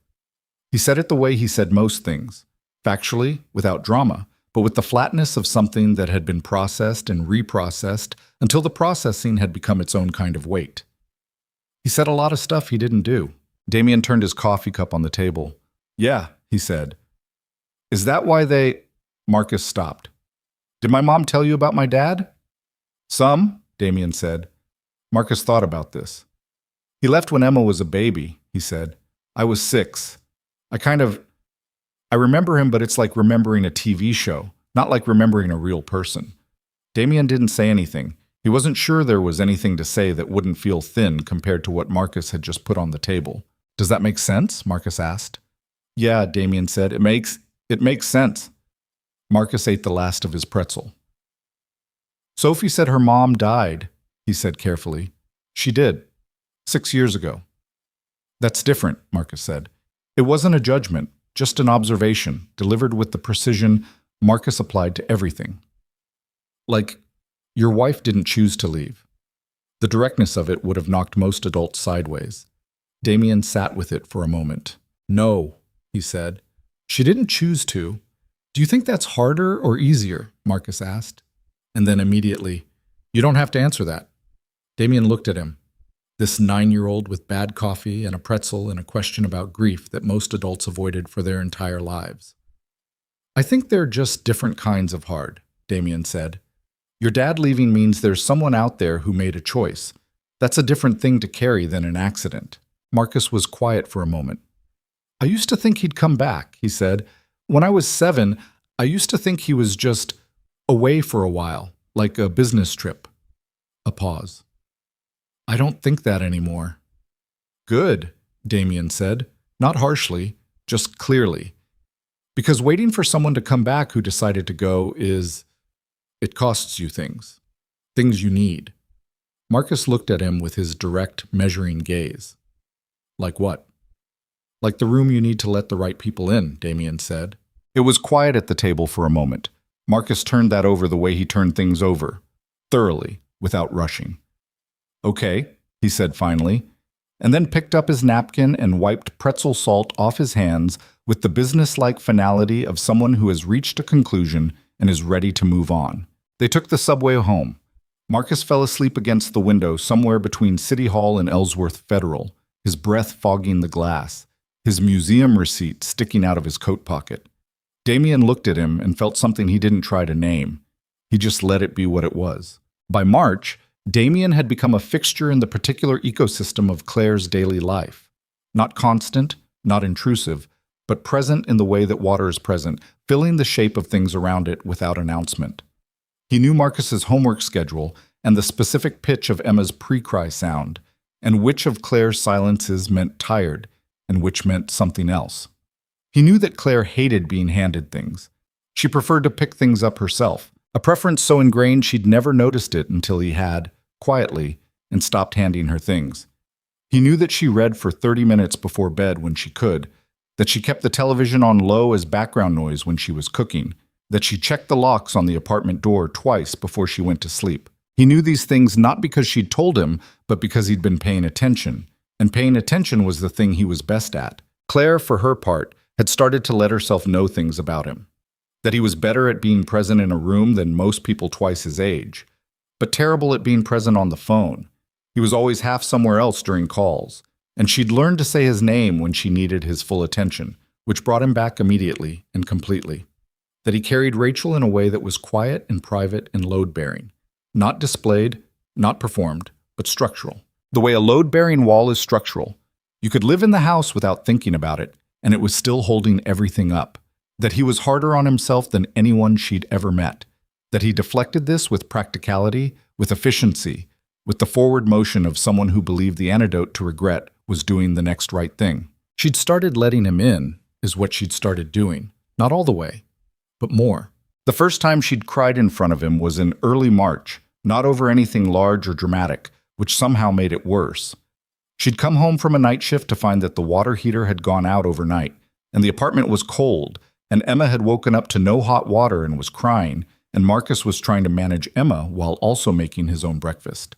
He said it the way he said most things, factually, without drama, but with the flatness of something that had been processed and reprocessed until the processing had become its own kind of weight. He said a lot of stuff he didn't do. Damien turned his coffee cup on the table. "Yeah," he said. "Is that why they—" Marcus stopped. "Did my mom tell you about my dad?" "Some," Damien said. Marcus thought about this. "He left when Emma was a baby," he said. "I was 6. I remember him, but it's like remembering a TV show, not like remembering a real person." Damien didn't say anything. He wasn't sure there was anything to say that wouldn't feel thin compared to what Marcus had just put on the table. "Does that make sense?" Marcus asked. "Yeah," Damien said. It makes sense." Marcus ate the last of his pretzel. "Sophie said her mom died," he said carefully. "She did. 6 years ago." "That's different," Marcus said. It wasn't a judgment, just an observation, delivered with the precision Marcus applied to everything. Like, your wife didn't choose to leave. The directness of it would have knocked most adults sideways. Damien sat with it for a moment. "No," he said. "She didn't choose to." "Do you think that's harder or easier?" Marcus asked. And then immediately, "You don't have to answer that." Damien looked at him. This 9-year-old with bad coffee and a pretzel and a question about grief that most adults avoided for their entire lives. "I think they're just different kinds of hard," Damien said. "Your dad leaving means there's someone out there who made a choice. That's a different thing to carry than an accident." Marcus was quiet for a moment. "I used to think he'd come back," he said. "When I was 7, I used to think he was just away for a while, like a business trip." A pause. "I don't think that anymore." "Good," Damien said, not harshly, just clearly. Because waiting for someone to come back who decided to go it costs you things you need. Marcus looked at him with his direct, measuring gaze. Like what? Like the room you need to let the right people in, Damien said. It was quiet at the table for a moment. Marcus turned that over the way he turned things over, thoroughly, without rushing. Okay, he said finally, and then picked up his napkin and wiped pretzel salt off his hands with the businesslike finality of someone who has reached a conclusion and is ready to move on. They took the subway home. Marcus fell asleep against the window somewhere between City Hall and Ellsworth Federal, his breath fogging the glass, his museum receipt sticking out of his coat pocket. Damien looked at him and felt something he didn't try to name. He just let it be what it was. By March, Damien had become a fixture in the particular ecosystem of Claire's daily life. Not constant, not intrusive, but present in the way that water is present, filling the shape of things around it without announcement. He knew Marcus's homework schedule and the specific pitch of Emma's pre-cry sound, and which of Claire's silences meant tired, and which meant something else. He knew that Claire hated being handed things. She preferred to pick things up herself, a preference so ingrained she'd never noticed it until he had, quietly, and stopped handing her things. He knew that she read for 30 minutes before bed when she could, that she kept the television on low as background noise when she was cooking, that she checked the locks on the apartment door twice before she went to sleep. He knew these things not because she'd told him, but because he'd been paying attention, and paying attention was the thing he was best at. Claire, for her part, had started to let herself know things about him. That he was better at being present in a room than most people twice his age, but terrible at being present on the phone. He was always half somewhere else during calls, and she'd learned to say his name when she needed his full attention, which brought him back immediately and completely. That he carried Rachel in a way that was quiet and private and load-bearing, not displayed, not performed, but structural. The way a load-bearing wall is structural. You could live in the house without thinking about it, and it was still holding everything up. That he was harder on himself than anyone she'd ever met. That he deflected this with practicality, with efficiency, with the forward motion of someone who believed the antidote to regret was doing the next right thing. She'd started letting him in, is what she'd started doing. Not all the way, but more. The first time she'd cried in front of him was in early March, not over anything large or dramatic, which somehow made it worse. She'd come home from a night shift to find that the water heater had gone out overnight, and the apartment was cold, and Emma had woken up to no hot water and was crying, and Marcus was trying to manage Emma while also making his own breakfast.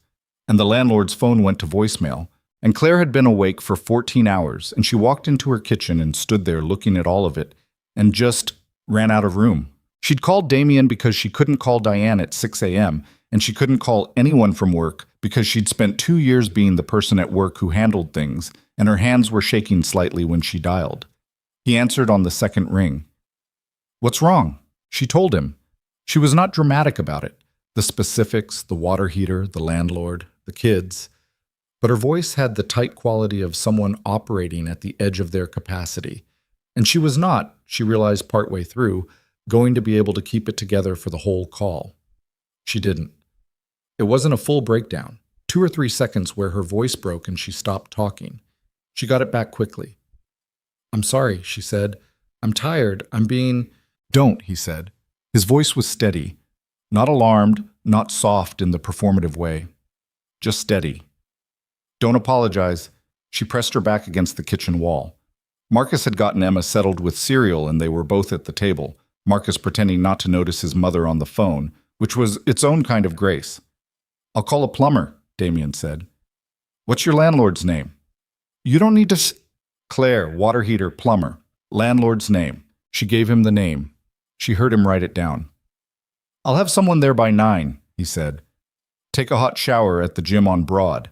And the landlord's phone went to voicemail, and Claire had been awake for 14 hours, and she walked into her kitchen and stood there looking at all of it, and just ran out of room. She'd called Damien because she couldn't call Diane at 6 a.m., and she couldn't call anyone from work because she'd spent 2 years being the person at work who handled things, and her hands were shaking slightly when she dialed. He answered on the second ring. What's wrong? She told him. She was not dramatic about it. The specifics, the water heater, the landlord, the kids. But her voice had the tight quality of someone operating at the edge of their capacity. And she was not, she realized partway through, going to be able to keep it together for the whole call. She didn't. It wasn't a full breakdown, 2 or 3 seconds where her voice broke and she stopped talking. She got it back quickly. I'm sorry, she said. I'm tired. I'm being... Don't, he said. His voice was steady, not alarmed, not soft in the performative way. Just steady. Don't apologize. She pressed her back against the kitchen wall. Marcus had gotten Emma settled with cereal and they were both at the table, Marcus pretending not to notice his mother on the phone, which was its own kind of grace. I'll call a plumber, Damien said. What's your landlord's name? You don't need to... Claire, water heater, plumber. Landlord's name. She gave him the name. She heard him write it down. I'll have someone there by 9, he said. Take a hot shower at the gym on Broad.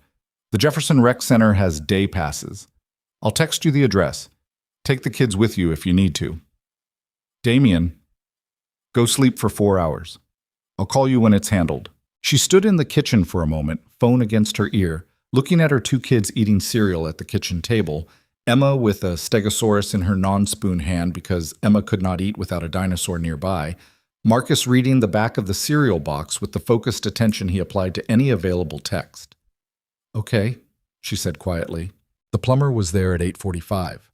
The Jefferson Rec Center has day passes. I'll text you the address. Take the kids with you if you need to. Damien, go sleep for 4 hours. I'll call you when it's handled. She stood in the kitchen for a moment, phone against her ear, looking at her 2 kids eating cereal at the kitchen table, Emma with a stegosaurus in her non-spoon hand because Emma could not eat without a dinosaur nearby, Marcus reading the back of the cereal box with the focused attention he applied to any available text. Okay, she said quietly. The plumber was there at 8:45.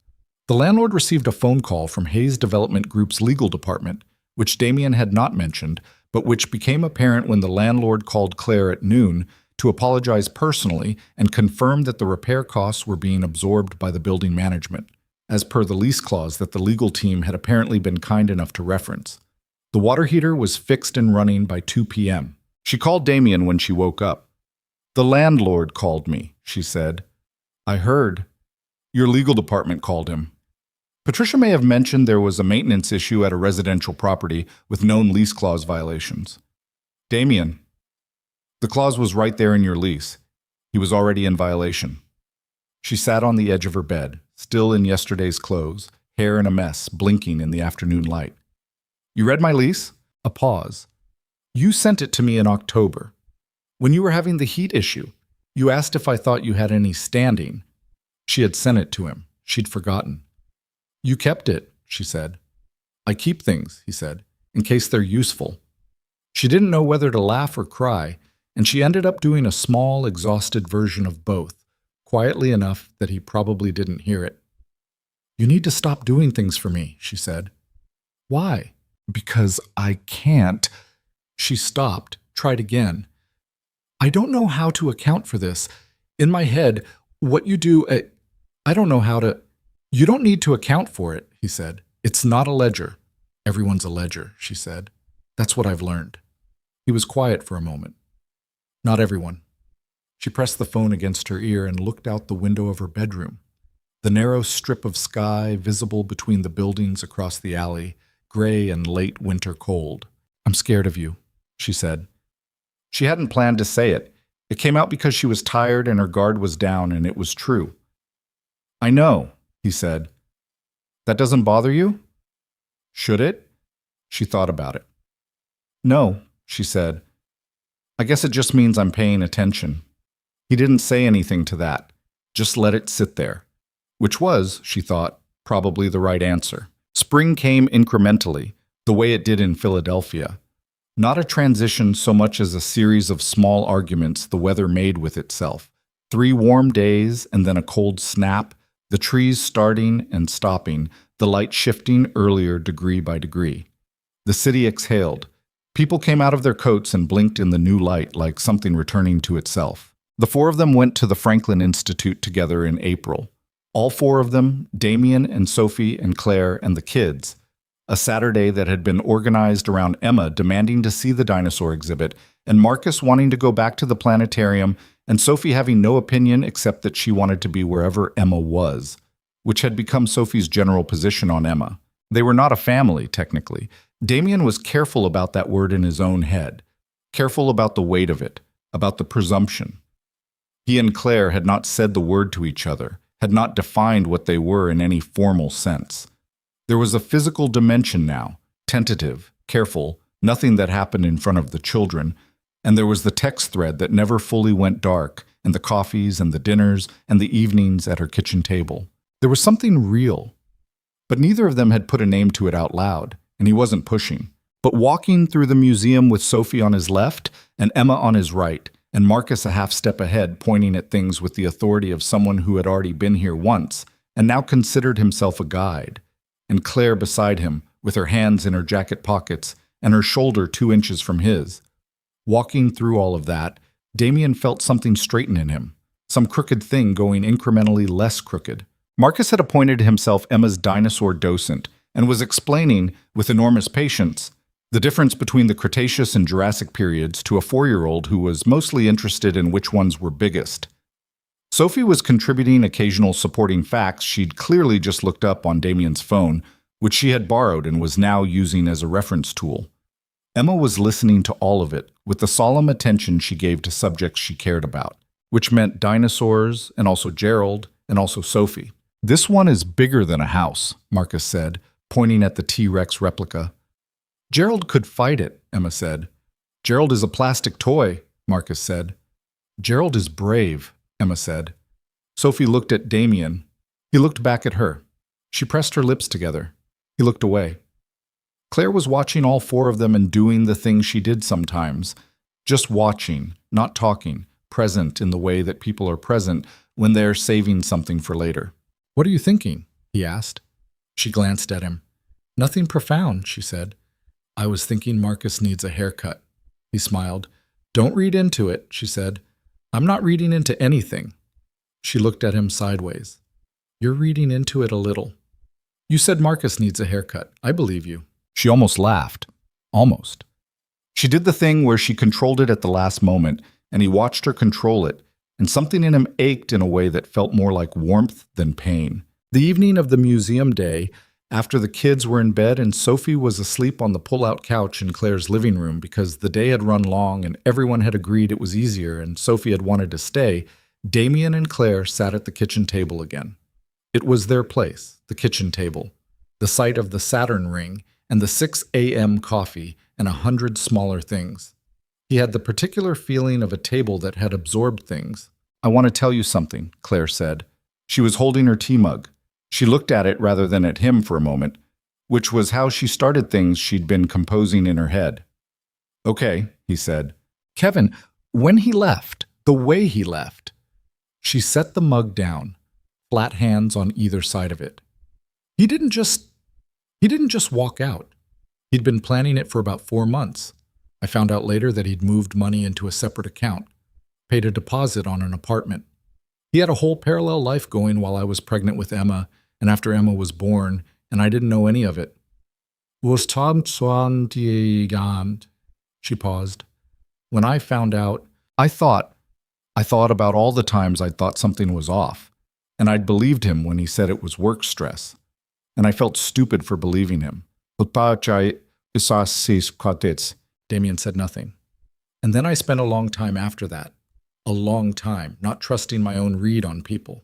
The landlord received a phone call from Hayes Development Group's legal department, which Damien had not mentioned, but which became apparent when the landlord called Claire at noon to apologize personally and confirm that the repair costs were being absorbed by the building management, as per the lease clause that the legal team had apparently been kind enough to reference. The water heater was fixed and running by 2 p.m. She called Damien when she woke up. "The landlord called me," she said. "I heard. Your legal department called him." Patricia may have mentioned there was a maintenance issue at a residential property with known lease clause violations. "Damien, the clause was right there in your lease. He was already in violation." She sat on the edge of her bed, still in yesterday's clothes, hair in a mess, blinking in the afternoon light. "You read my lease?" A pause. "You sent it to me in October. When you were having the heat issue, you asked if I thought you had any standing." She had sent it to him. She'd forgotten. "You kept it," she said. "I keep things," he said, "in case they're useful." She didn't know whether to laugh or cry, and she ended up doing a small, exhausted version of both, quietly enough that he probably didn't hear it. "You need to stop doing things for me," she said. "Why?" "Because I can't." She stopped, tried again. "I don't know how to account for this. In my head, what you do, I don't know how to—" "You don't need to account for it," he said. "It's not a ledger." "Everyone's a ledger," she said. "That's what I've learned." He was quiet for a moment. "Not everyone." She pressed the phone against her ear and looked out the window of her bedroom. The narrow strip of sky visible between the buildings across the alley, gray and late winter cold. "I'm scared of you," she said. She hadn't planned to say it. It came out because she was tired and her guard was down, and it was true. "I know," he said. "That doesn't bother you?" "Should it?" She thought about it. "No," she said. "I guess it just means I'm paying attention." He didn't say anything to that, just let it sit there, which was, she thought, probably the right answer. Spring came incrementally, the way it did in Philadelphia. Not a transition so much as a series of small arguments the weather made with itself. 3 warm days and then a cold snap, the trees starting and stopping, the light shifting earlier degree by degree. The city exhaled. People came out of their coats and blinked in the new light like something returning to itself. The 4 of them went to the Franklin Institute together in April. All 4 of them, Damien and Sophie and Claire and the kids. A Saturday that had been organized around Emma demanding to see the dinosaur exhibit, and Marcus wanting to go back to the planetarium, and Sophie having no opinion except that she wanted to be wherever Emma was, which had become Sophie's general position on Emma. They were not a family, technically. Damien was careful about that word in his own head, careful about the weight of it, about the presumption. He and Claire had not said the word to each other, had not defined what they were in any formal sense. There was a physical dimension now, tentative, careful, nothing that happened in front of the children, and there was the text thread that never fully went dark, and the coffees and the dinners and the evenings at her kitchen table. There was something real, but neither of them had put a name to it out loud, and he wasn't pushing. But walking through the museum with Sophie on his left and Emma on his right, and Marcus a half step ahead, pointing at things with the authority of someone who had already been here once and now considered himself a guide, and Claire beside him, with her hands in her jacket pockets and her shoulder 2 inches from his. Walking through all of that, Damien felt something straighten in him, some crooked thing going incrementally less crooked. Marcus had appointed himself Emma's dinosaur docent and was explaining, with enormous patience, the difference between the Cretaceous and Jurassic periods to a 4-year-old who was mostly interested in which ones were biggest. Sophie was contributing occasional supporting facts she'd clearly just looked up on Damien's phone, which she had borrowed and was now using as a reference tool. Emma was listening to all of it with the solemn attention she gave to subjects she cared about, which meant dinosaurs and also Gerald and also Sophie. "This one is bigger than a house," Marcus said, pointing at the T-Rex replica. "Gerald could fight it," Emma said. "Gerald is a plastic toy," Marcus said. "Gerald is brave," Emma said. Sophie looked at Damien. He looked back at her. She pressed her lips together. He looked away. Claire was watching all 4 of them and doing the things she did sometimes. Just watching, not talking, present in the way that people are present when they're saving something for later. "What are you thinking?" he asked. She glanced at him. "Nothing profound," she said. "I was thinking Marcus needs a haircut." He smiled. "Don't read into it," she said. I'm not reading into anything. She looked at him sideways. You're reading into it a little. You said Marcus needs a haircut. I believe you. She almost laughed. Almost. She did the thing where she controlled it at the last moment, and he watched her control it, and something in him ached in a way that felt more like warmth than pain. The evening of the museum day, after the kids were in bed and Sophie was asleep on the pull-out couch in Claire's living room because the day had run long and everyone had agreed it was easier and Sophie had wanted to stay, Damien and Claire sat at the kitchen table again. It was their place, the kitchen table, the site of the Saturn ring and the 6 a.m. coffee and 100 smaller things. He had the particular feeling of a table that had absorbed things. I want to tell you something, Claire said. She was holding her tea mug. She looked at it rather than at him for a moment, which was how she started things she'd been composing in her head. Okay, he said. Kevin, when he left, the way he left. She set the mug down, flat hands on either side of it. He didn't just walk out. He'd been planning it for about 4 months. I found out later that he'd moved money into a separate account, paid a deposit on an apartment. He had a whole parallel life going while I was pregnant with Emma, and after Emma was born, and I didn't know any of it. Was Tom Swandigand? She paused. When I found out, I thought about all the times I'd thought something was off, and I'd believed him when he said it was work stress, and I felt stupid for believing him. Damien said nothing. And then I spent a long time after that, a long time, not trusting my own read on people,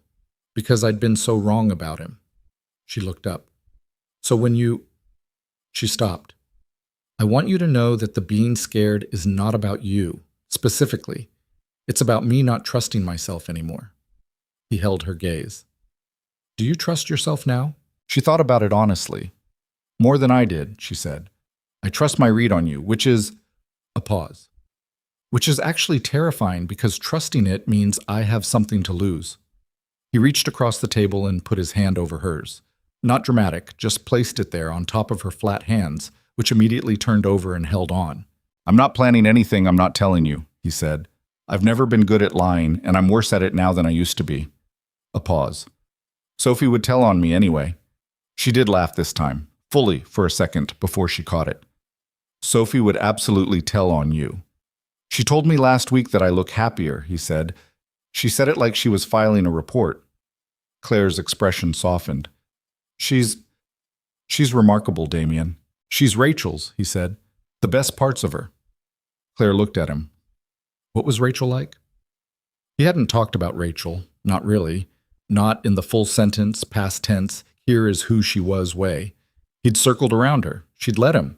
because I'd been so wrong about him. She looked up. So when you... She stopped. I want you to know that the being scared is not about you, specifically. It's about me not trusting myself anymore. He held her gaze. Do you trust yourself now? She thought about it honestly. More than I did, she said. I trust my read on you, which is... A pause. Which is actually terrifying because trusting it means I have something to lose. He reached across the table and put his hand over hers. Not dramatic, just placed it there on top of her flat hands, which immediately turned over and held on. I'm not planning anything I'm not telling you, he said. I've never been good at lying, and I'm worse at it now than I used to be. A pause. Sophie would tell on me anyway. She did laugh this time, fully for a second before she caught it. Sophie would absolutely tell on you. She told me last week that I look happier, he said. She said it like she was filing a report. Claire's expression softened. She's remarkable, Damien. She's Rachel's, he said. The best parts of her. Claire looked at him. What was Rachel like? He hadn't talked about Rachel, not really. Not in the full sentence, past tense, here is who she was way. He'd circled around her. She'd let him.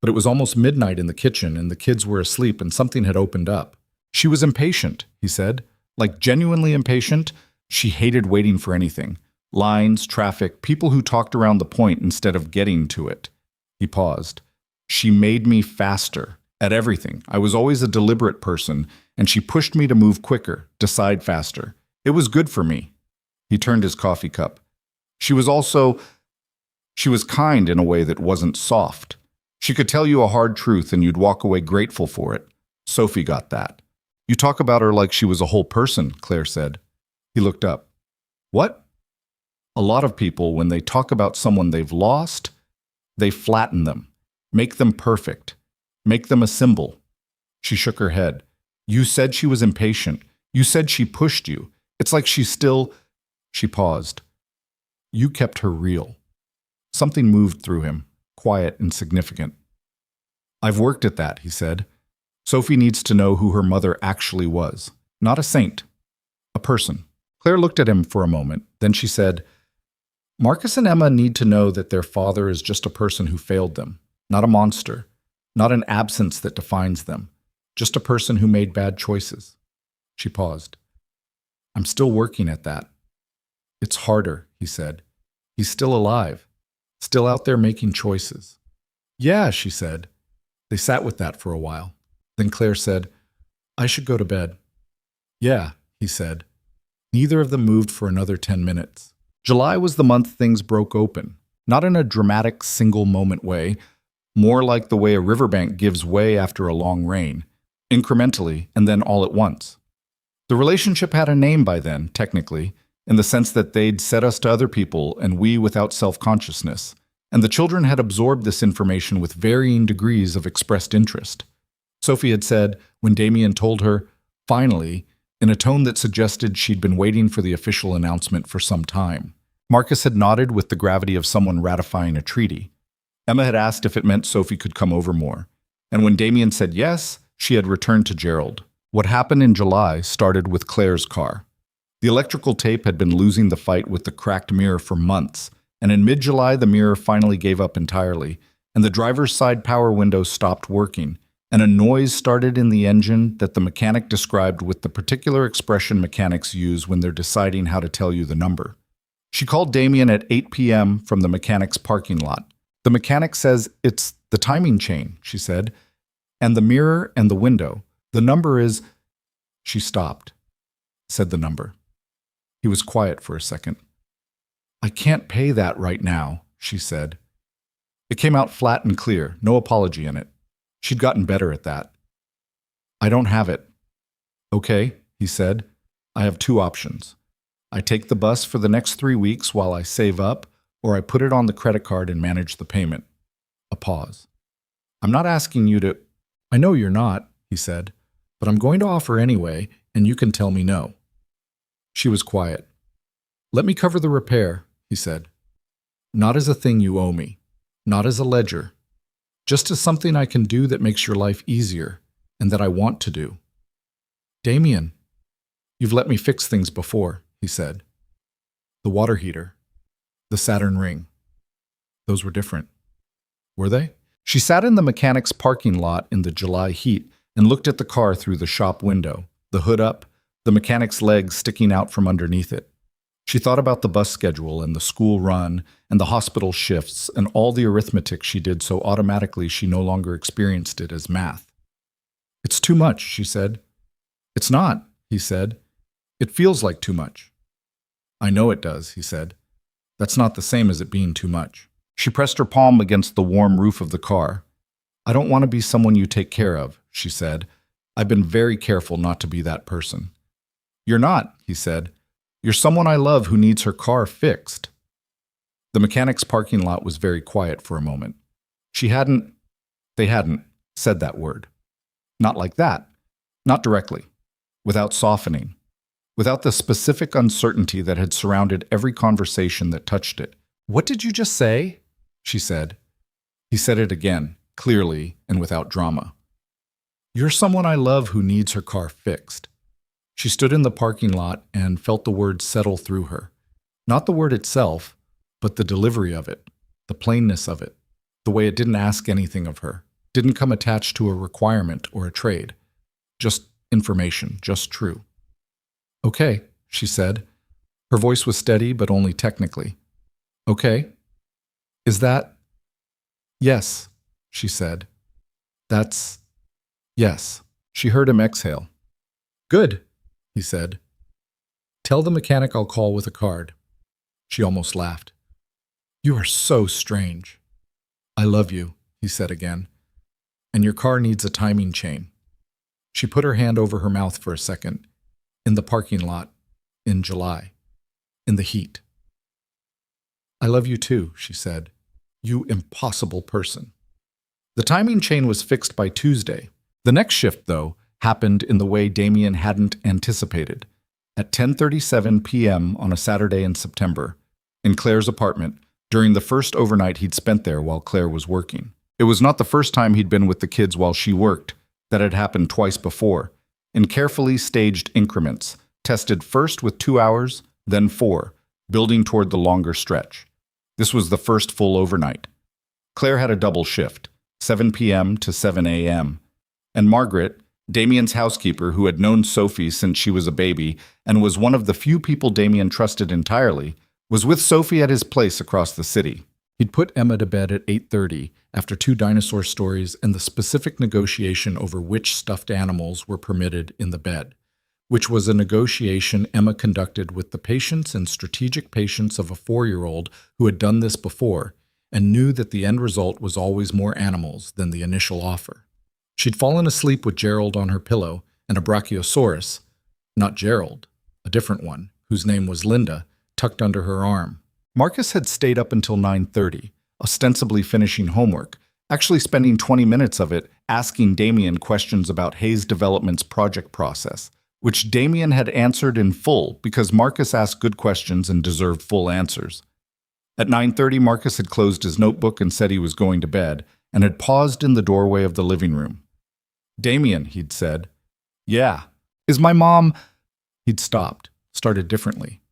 But it was almost midnight in the kitchen, and the kids were asleep, and something had opened up. She was impatient, he said. Like genuinely impatient. She hated waiting for anything. Lines, traffic, people who talked around the point instead of getting to it. He paused. She made me faster at everything. I was always a deliberate person, and she pushed me to move quicker, decide faster. It was good for me. He turned his coffee cup. She was kind in a way that wasn't soft. She could tell you a hard truth and you'd walk away grateful for it. Sophie got that. You talk about her like she was a whole person, Claire said. He looked up. What? A lot of people, when they talk about someone they've lost, they flatten them, make them perfect, make them a symbol. She shook her head. You said she was impatient. You said she pushed you. It's like she's still... She paused. You kept her real. Something moved through him, quiet and significant. I've worked at that, he said. Sophie needs to know who her mother actually was. Not a saint. A person. Claire looked at him for a moment. Then she said, Marcus and Emma need to know that their father is just a person who failed them. Not a monster. Not an absence that defines them. Just a person who made bad choices. She paused. I'm still working at that. It's harder, he said. He's still alive. Still out there making choices. Yeah, she said. They sat with that for a while. Then Claire said, I should go to bed. Yeah, he said. Neither of them moved for another 10 minutes. July was the month things broke open. Not in a dramatic single-moment way, more like the way a riverbank gives way after a long rain, incrementally and then all at once. The relationship had a name by then, technically, in the sense that they'd set us to other people and we without self-consciousness, and the children had absorbed this information with varying degrees of expressed interest. Sophie had said, when Damien told her, "Finally," in a tone that suggested she'd been waiting for the official announcement for some time. Marcus had nodded with the gravity of someone ratifying a treaty. Emma had asked if it meant Sophie could come over more, and when Damien said yes, she had returned to Gerald. What happened in July started with Claire's car. The electrical tape had been losing the fight with the cracked mirror for months, and in mid-July the mirror finally gave up entirely, and the driver's side power window stopped working, and a noise started in the engine that the mechanic described with the particular expression mechanics use when they're deciding how to tell you the number. She called Damien at 8 p.m. from the mechanic's parking lot. "The mechanic says it's the timing chain," she said, "and the mirror and the window. The number is—" She stopped, said the number. He was quiet for a second. "I can't pay that right now," she said. It came out flat and clear, no apology in it. She'd gotten better at that. "I don't have it." "Okay," he said. "I have two options. I take the bus for the next 3 weeks while I save up, or I put it on the credit card and manage the payment." A pause. "I'm not asking you to—" "I know you're not," he said, "but I'm going to offer anyway, and you can tell me no." She was quiet. "Let me cover the repair," he said. "Not as a thing you owe me, not as a ledger, just as something I can do that makes your life easier, and that I want to do." "Damien, you've let me fix things before," he said. "The water heater, the Saturn ring. Those were different. Were they?" She sat in the mechanic's parking lot in the July heat and looked at the car through the shop window, the hood up, the mechanic's legs sticking out from underneath it. She thought about the bus schedule and the school run and the hospital shifts and all the arithmetic she did so automatically she no longer experienced it as math. "It's too much," she said. "It's not," he said. "It feels like too much." "I know it does," he said. "That's not the same as it being too much." She pressed her palm against the warm roof of the car. "I don't want to be someone you take care of," she said. "I've been very careful not to be that person." "You're not," he said. "You're someone I love who needs her car fixed." The mechanic's parking lot was very quiet for a moment. They hadn't said that word. Not like that. Not directly. Without softening. Without the specific uncertainty that had surrounded every conversation that touched it. "What did you just say?" she said. He said it again, clearly and without drama. "You're someone I love who needs her car fixed." She stood in the parking lot and felt the word settle through her. Not the word itself, but the delivery of it, the plainness of it, the way it didn't ask anything of her, didn't come attached to a requirement or a trade. Just information, just true. "Okay," she said. Her voice was steady, but only technically. "Okay. Is that—" "Yes," she said. "That's— yes." She heard him exhale. "Good," he said. "Tell the mechanic I'll call with a card." She almost laughed. "You are so strange." "I love you," he said again. "And your car needs a timing chain." She put her hand over her mouth for a second. In the parking lot, in July, in the heat. "I love you too," she said. "You impossible person." The timing chain was fixed by Tuesday. The next shift, though, happened in the way Damien hadn't anticipated. At 10:37 p.m. on a Saturday in September, in Claire's apartment, during the first overnight he'd spent there while Claire was working. It was not the first time he'd been with the kids while she worked. That had happened twice before, in carefully staged increments, tested first with 2 hours, then 4, building toward the longer stretch. This was the first full overnight. Claire had a double shift, 7 p.m. to 7 a.m., and Margaret, Damien's housekeeper who had known Sophie since she was a baby and was one of the few people Damien trusted entirely, was with Sophie at his place across the city. He'd put Emma to bed at 8:30 after 2 dinosaur stories and the specific negotiation over which stuffed animals were permitted in the bed, which was a negotiation Emma conducted with the patience and strategic patience of a 4-year-old who had done this before and knew that the end result was always more animals than the initial offer. She'd fallen asleep with Gerald on her pillow and a brachiosaurus, Not Gerald, a different one, whose name was Linda, tucked under her arm. Marcus had stayed up until 9:30, ostensibly finishing homework, actually spending 20 minutes of it asking Damien questions about Hayes Development's project process, which Damien had answered in full because Marcus asked good questions and deserved full answers. At 9:30, Marcus had closed his notebook and said he was going to bed, and had paused in the doorway of the living room. "Damien," he'd said. "Yeah. Is my mom—" He'd stopped, started differently.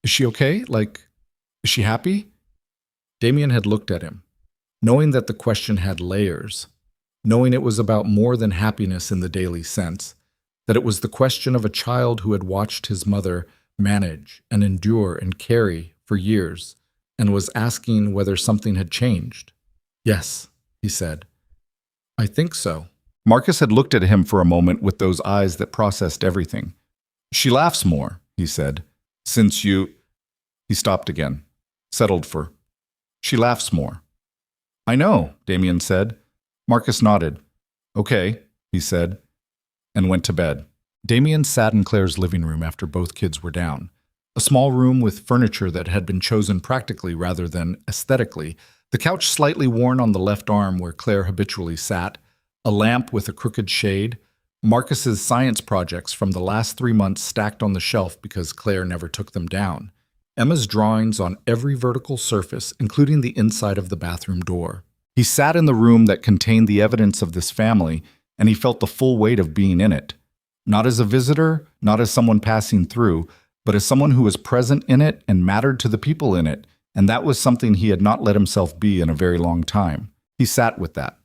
"Is she okay? Is she happy?" Damien had looked at him, knowing that the question had layers, knowing it was about more than happiness in the daily sense, that it was the question of a child who had watched his mother manage and endure and carry for years, and was asking whether something had changed. "Yes," he said. "I think so." Marcus had looked at him for a moment with those eyes that processed everything. "She laughs more," he said. "Since you—" He stopped again, settled for, "She laughs more." "I know," Damien said. Marcus nodded. "Okay," he said, and went to bed. Damien sat in Claire's living room after both kids were down. A small room with furniture that had been chosen practically rather than aesthetically, the couch slightly worn on the left arm where Claire habitually sat, a lamp with a crooked shade, Marcus's science projects from the last 3 months stacked on the shelf because Claire never took them down, Emma's drawings on every vertical surface, including the inside of the bathroom door. He sat in the room that contained the evidence of this family, and he felt the full weight of being in it. Not as a visitor, not as someone passing through, but as someone who was present in it and mattered to the people in it, and that was something he had not let himself be in a very long time. He sat with that.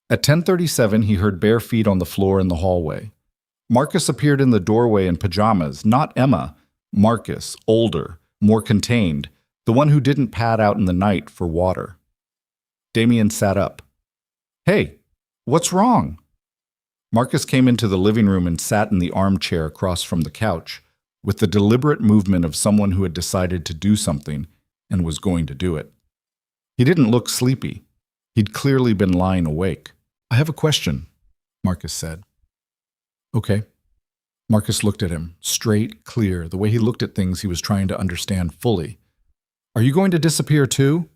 At 10:37, he heard bare feet on the floor in the hallway. Marcus appeared in the doorway in pajamas, not Emma. Marcus, older, more contained, the one who didn't pad out in the night for water. Damien sat up. "Hey, what's wrong?" Marcus came into the living room and sat in the armchair across from the couch, with the deliberate movement of someone who had decided to do something and was going to do it. He didn't look sleepy. He'd clearly been lying awake. "I have a question," Marcus said. "Okay." Marcus looked at him, straight, clear, the way he looked at things he was trying to understand fully. "Are you going to disappear too?"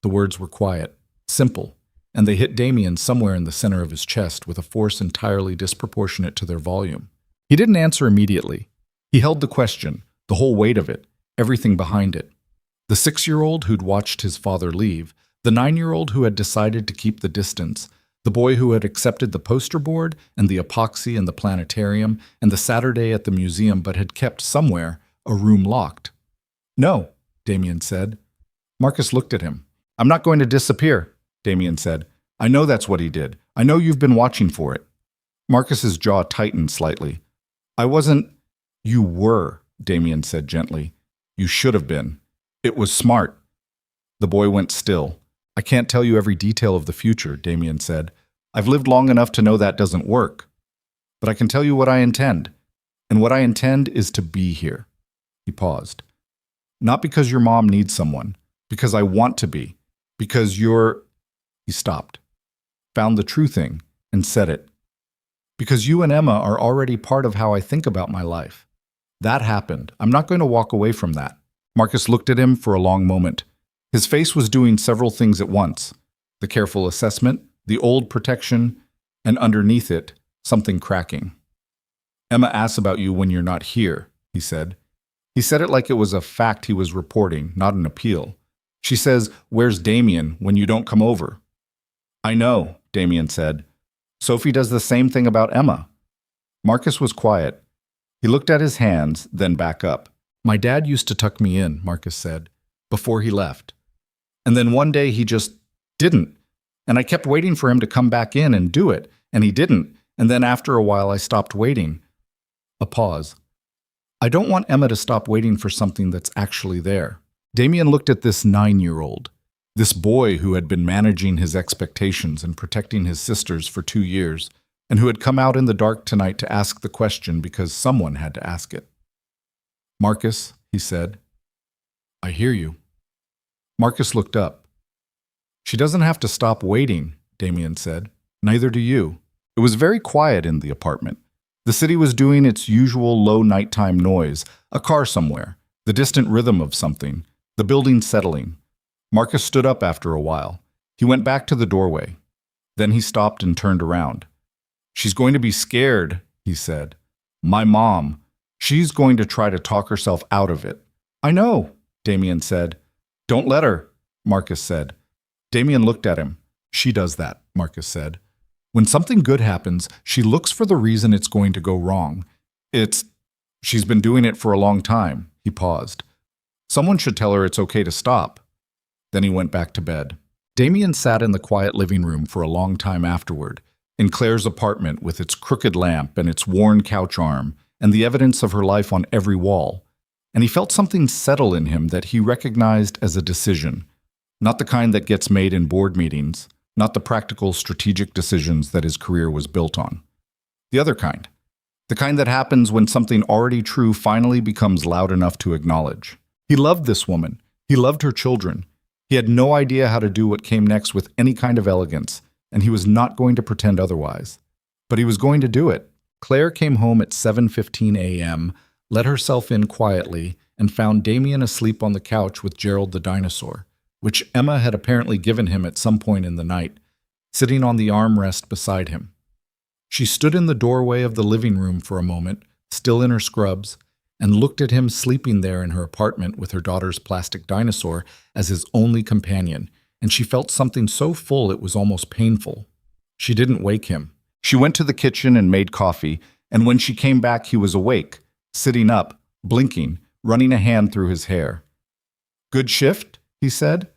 The words were quiet, simple, and they hit Damien somewhere in the center of his chest with a force entirely disproportionate to their volume. He didn't answer immediately. He held the question, the whole weight of it, everything behind it. The 6-year-old who'd watched his father leave, the 9-year-old who had decided to keep the distance, the boy who had accepted the poster board and the epoxy and the planetarium and the Saturday at the museum but had kept somewhere a room locked. "No," Damien said. Marcus looked at him. "I'm not going to disappear," Damien said. "I know that's what he did. I know you've been watching for it." Marcus's jaw tightened slightly. "I wasn't—" "You were," Damien said gently. "You should have been. It was smart." The boy went still. "I can't tell you every detail of the future," Damien said. "I've lived long enough to know that doesn't work. But I can tell you what I intend. And what I intend is to be here." He paused. "Not because your mom needs someone. Because I want to be. Because you're—" He stopped, found the true thing, and said it. "Because you and Emma are already part of how I think about my life. That happened. I'm not going to walk away from that." Marcus looked at him for a long moment. His face was doing several things at once. The careful assessment, the old protection, and underneath it, something cracking. "Emma asks about you when you're not here," he said. He said it like it was a fact he was reporting, not an appeal. "She says, 'Where's Damien?' when you don't come over." "I know," Damien said. "Sophie does the same thing about Emma." Marcus was quiet. He looked at his hands, then back up. "My dad used to tuck me in," Marcus said, "before he left. And then one day he just didn't. And I kept waiting for him to come back in and do it, and he didn't. And then after a while I stopped waiting." A pause. "I don't want Emma to stop waiting for something that's actually there." Damien looked at this 9-year-old, this boy who had been managing his expectations and protecting his sisters for 2 years, and who had come out in the dark tonight to ask the question because someone had to ask it. "Marcus," he said, "I hear you." Marcus looked up. "She doesn't have to stop waiting," Damien said. "Neither do you." It was very quiet in the apartment. The city was doing its usual low nighttime noise, a car somewhere, the distant rhythm of something, the building settling. Marcus stood up after a while. He went back to the doorway. Then he stopped and turned around. "She's going to be scared," he said. "My mom. She's going to try to talk herself out of it." "I know," Damien said. "Don't let her," Marcus said. Damien looked at him. "She does that," Marcus said. "When something good happens, she looks for the reason it's going to go wrong. She's been doing it for a long time." He paused. "Someone should tell her it's okay to stop." Then he went back to bed. Damien sat in the quiet living room for a long time afterward, in Claire's apartment with its crooked lamp and its worn couch arm, and the evidence of her life on every wall. And he felt something settle in him that he recognized as a decision. Not the kind that gets made in board meetings, not the practical, strategic decisions that his career was built on. The other kind. The kind that happens when something already true finally becomes loud enough to acknowledge. He loved this woman. He loved her children. He had no idea how to do what came next with any kind of elegance, and he was not going to pretend otherwise. But he was going to do it. Claire came home at 7:15 a.m., let herself in quietly, and found Damien asleep on the couch with Gerald the dinosaur, which Emma had apparently given him at some point in the night, sitting on the armrest beside him. She stood in the doorway of the living room for a moment, still in her scrubs, and looked at him sleeping there in her apartment with her daughter's plastic dinosaur as his only companion, and she felt something so full it was almost painful. She didn't wake him. She went to the kitchen and made coffee, and when she came back he was awake, sitting up, blinking, running a hand through his hair. "Good shift?" he said.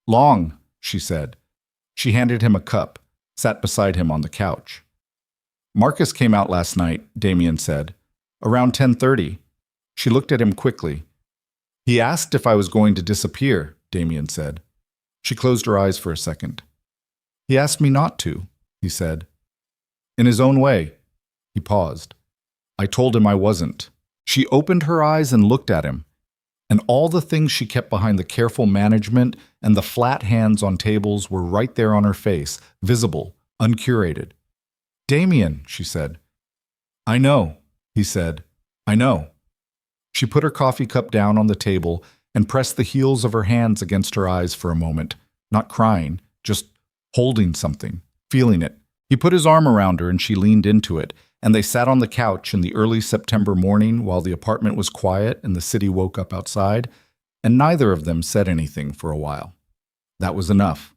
"Long," she said. She handed him a cup, sat beside him on the couch. "Marcus came out last night," Damien said. "Around 10:30. She looked at him quickly. "He asked if I was going to disappear," Damien said. She closed her eyes for a second. "He asked me not to," he said. "In his own way." He paused. "I told him I wasn't." She opened her eyes and looked at him, and all the things she kept behind the careful management and the flat hands on tables were right there on her face, visible, uncurated. "Damien," she said. "I know," he said. "I know." She put her coffee cup down on the table and pressed the heels of her hands against her eyes for a moment, not crying, just holding something, feeling it. He put his arm around her and she leaned into it, and they sat on the couch in the early September morning while the apartment was quiet and the city woke up outside, and neither of them said anything for a while. That was enough.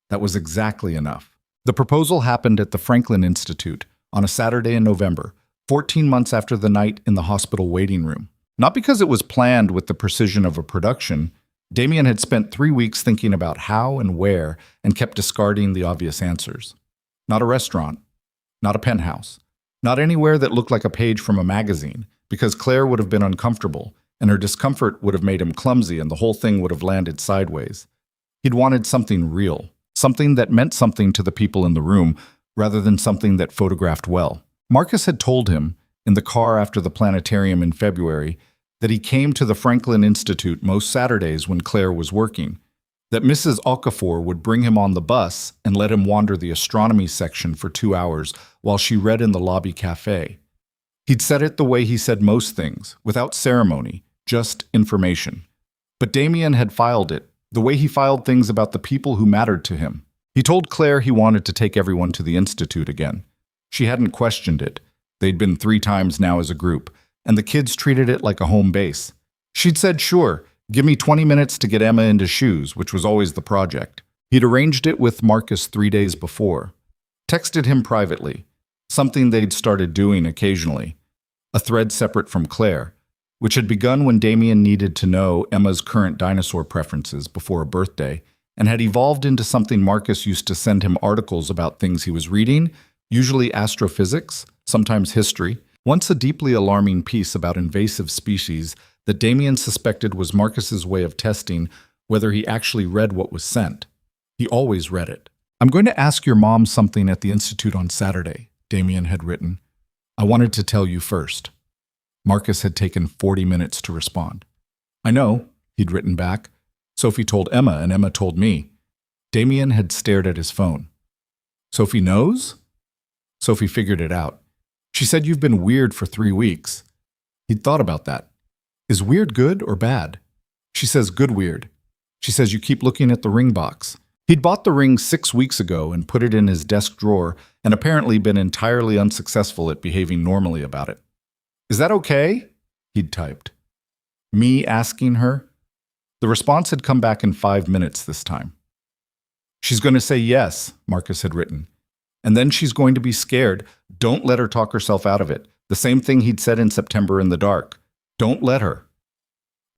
That was exactly enough. The proposal happened at the Franklin Institute on a Saturday in November, 14 months after the night in the hospital waiting room. Not because it was planned with the precision of a production. Damien had spent 3 weeks thinking about how and where and kept discarding the obvious answers. Not a restaurant, not a penthouse, not anywhere that looked like a page from a magazine, because Claire would have been uncomfortable, and her discomfort would have made him clumsy and the whole thing would have landed sideways. He'd wanted something real, something that meant something to the people in the room, rather than something that photographed well. Marcus had told him, in the car after the planetarium in February, that he came to the Franklin Institute most Saturdays when Claire was working, that Mrs. Okafor would bring him on the bus and let him wander the astronomy section for 2 hours while she read in the lobby cafe. He'd said it the way he said most things, without ceremony, just information. But Damien had filed it, the way he filed things about the people who mattered to him. He told Claire he wanted to take everyone to the Institute again. She hadn't questioned it. They'd been 3 times now as a group, and the kids treated it like a home base. She'd said, "Sure, give me 20 minutes to get Emma into shoes," which was always the project. He'd arranged it with Marcus 3 days before. Texted him privately, something they'd started doing occasionally. A thread separate from Claire, which had begun when Damien needed to know Emma's current dinosaur preferences before a birthday, and had evolved into something Marcus used to send him articles about things he was reading, usually astrophysics, sometimes history. Once a deeply alarming piece about invasive species that Damien suspected was Marcus's way of testing whether he actually read what was sent. He always read it. "I'm going to ask your mom something at the Institute on Saturday," Damien had written. "I wanted to tell you first." Marcus had taken 40 minutes to respond. "I know," he'd written back. "Sophie told Emma, and Emma told me." Damien had stared at his phone. "Sophie knows?" Sophie figured it out. She said you've been weird for 3 weeks. He'd thought about that. Is weird good or bad? She says good weird. She says you keep looking at the ring box. He'd bought the ring 6 weeks ago and put it in his desk drawer and apparently been entirely unsuccessful at behaving normally about it. Is that okay? He'd typed. Me asking her? The response had come back in 5 minutes this time. She's going to say yes, Marcus had written. And then she's going to be scared. Don't let her talk herself out of it. The same thing he'd said in September in the dark. Don't let her.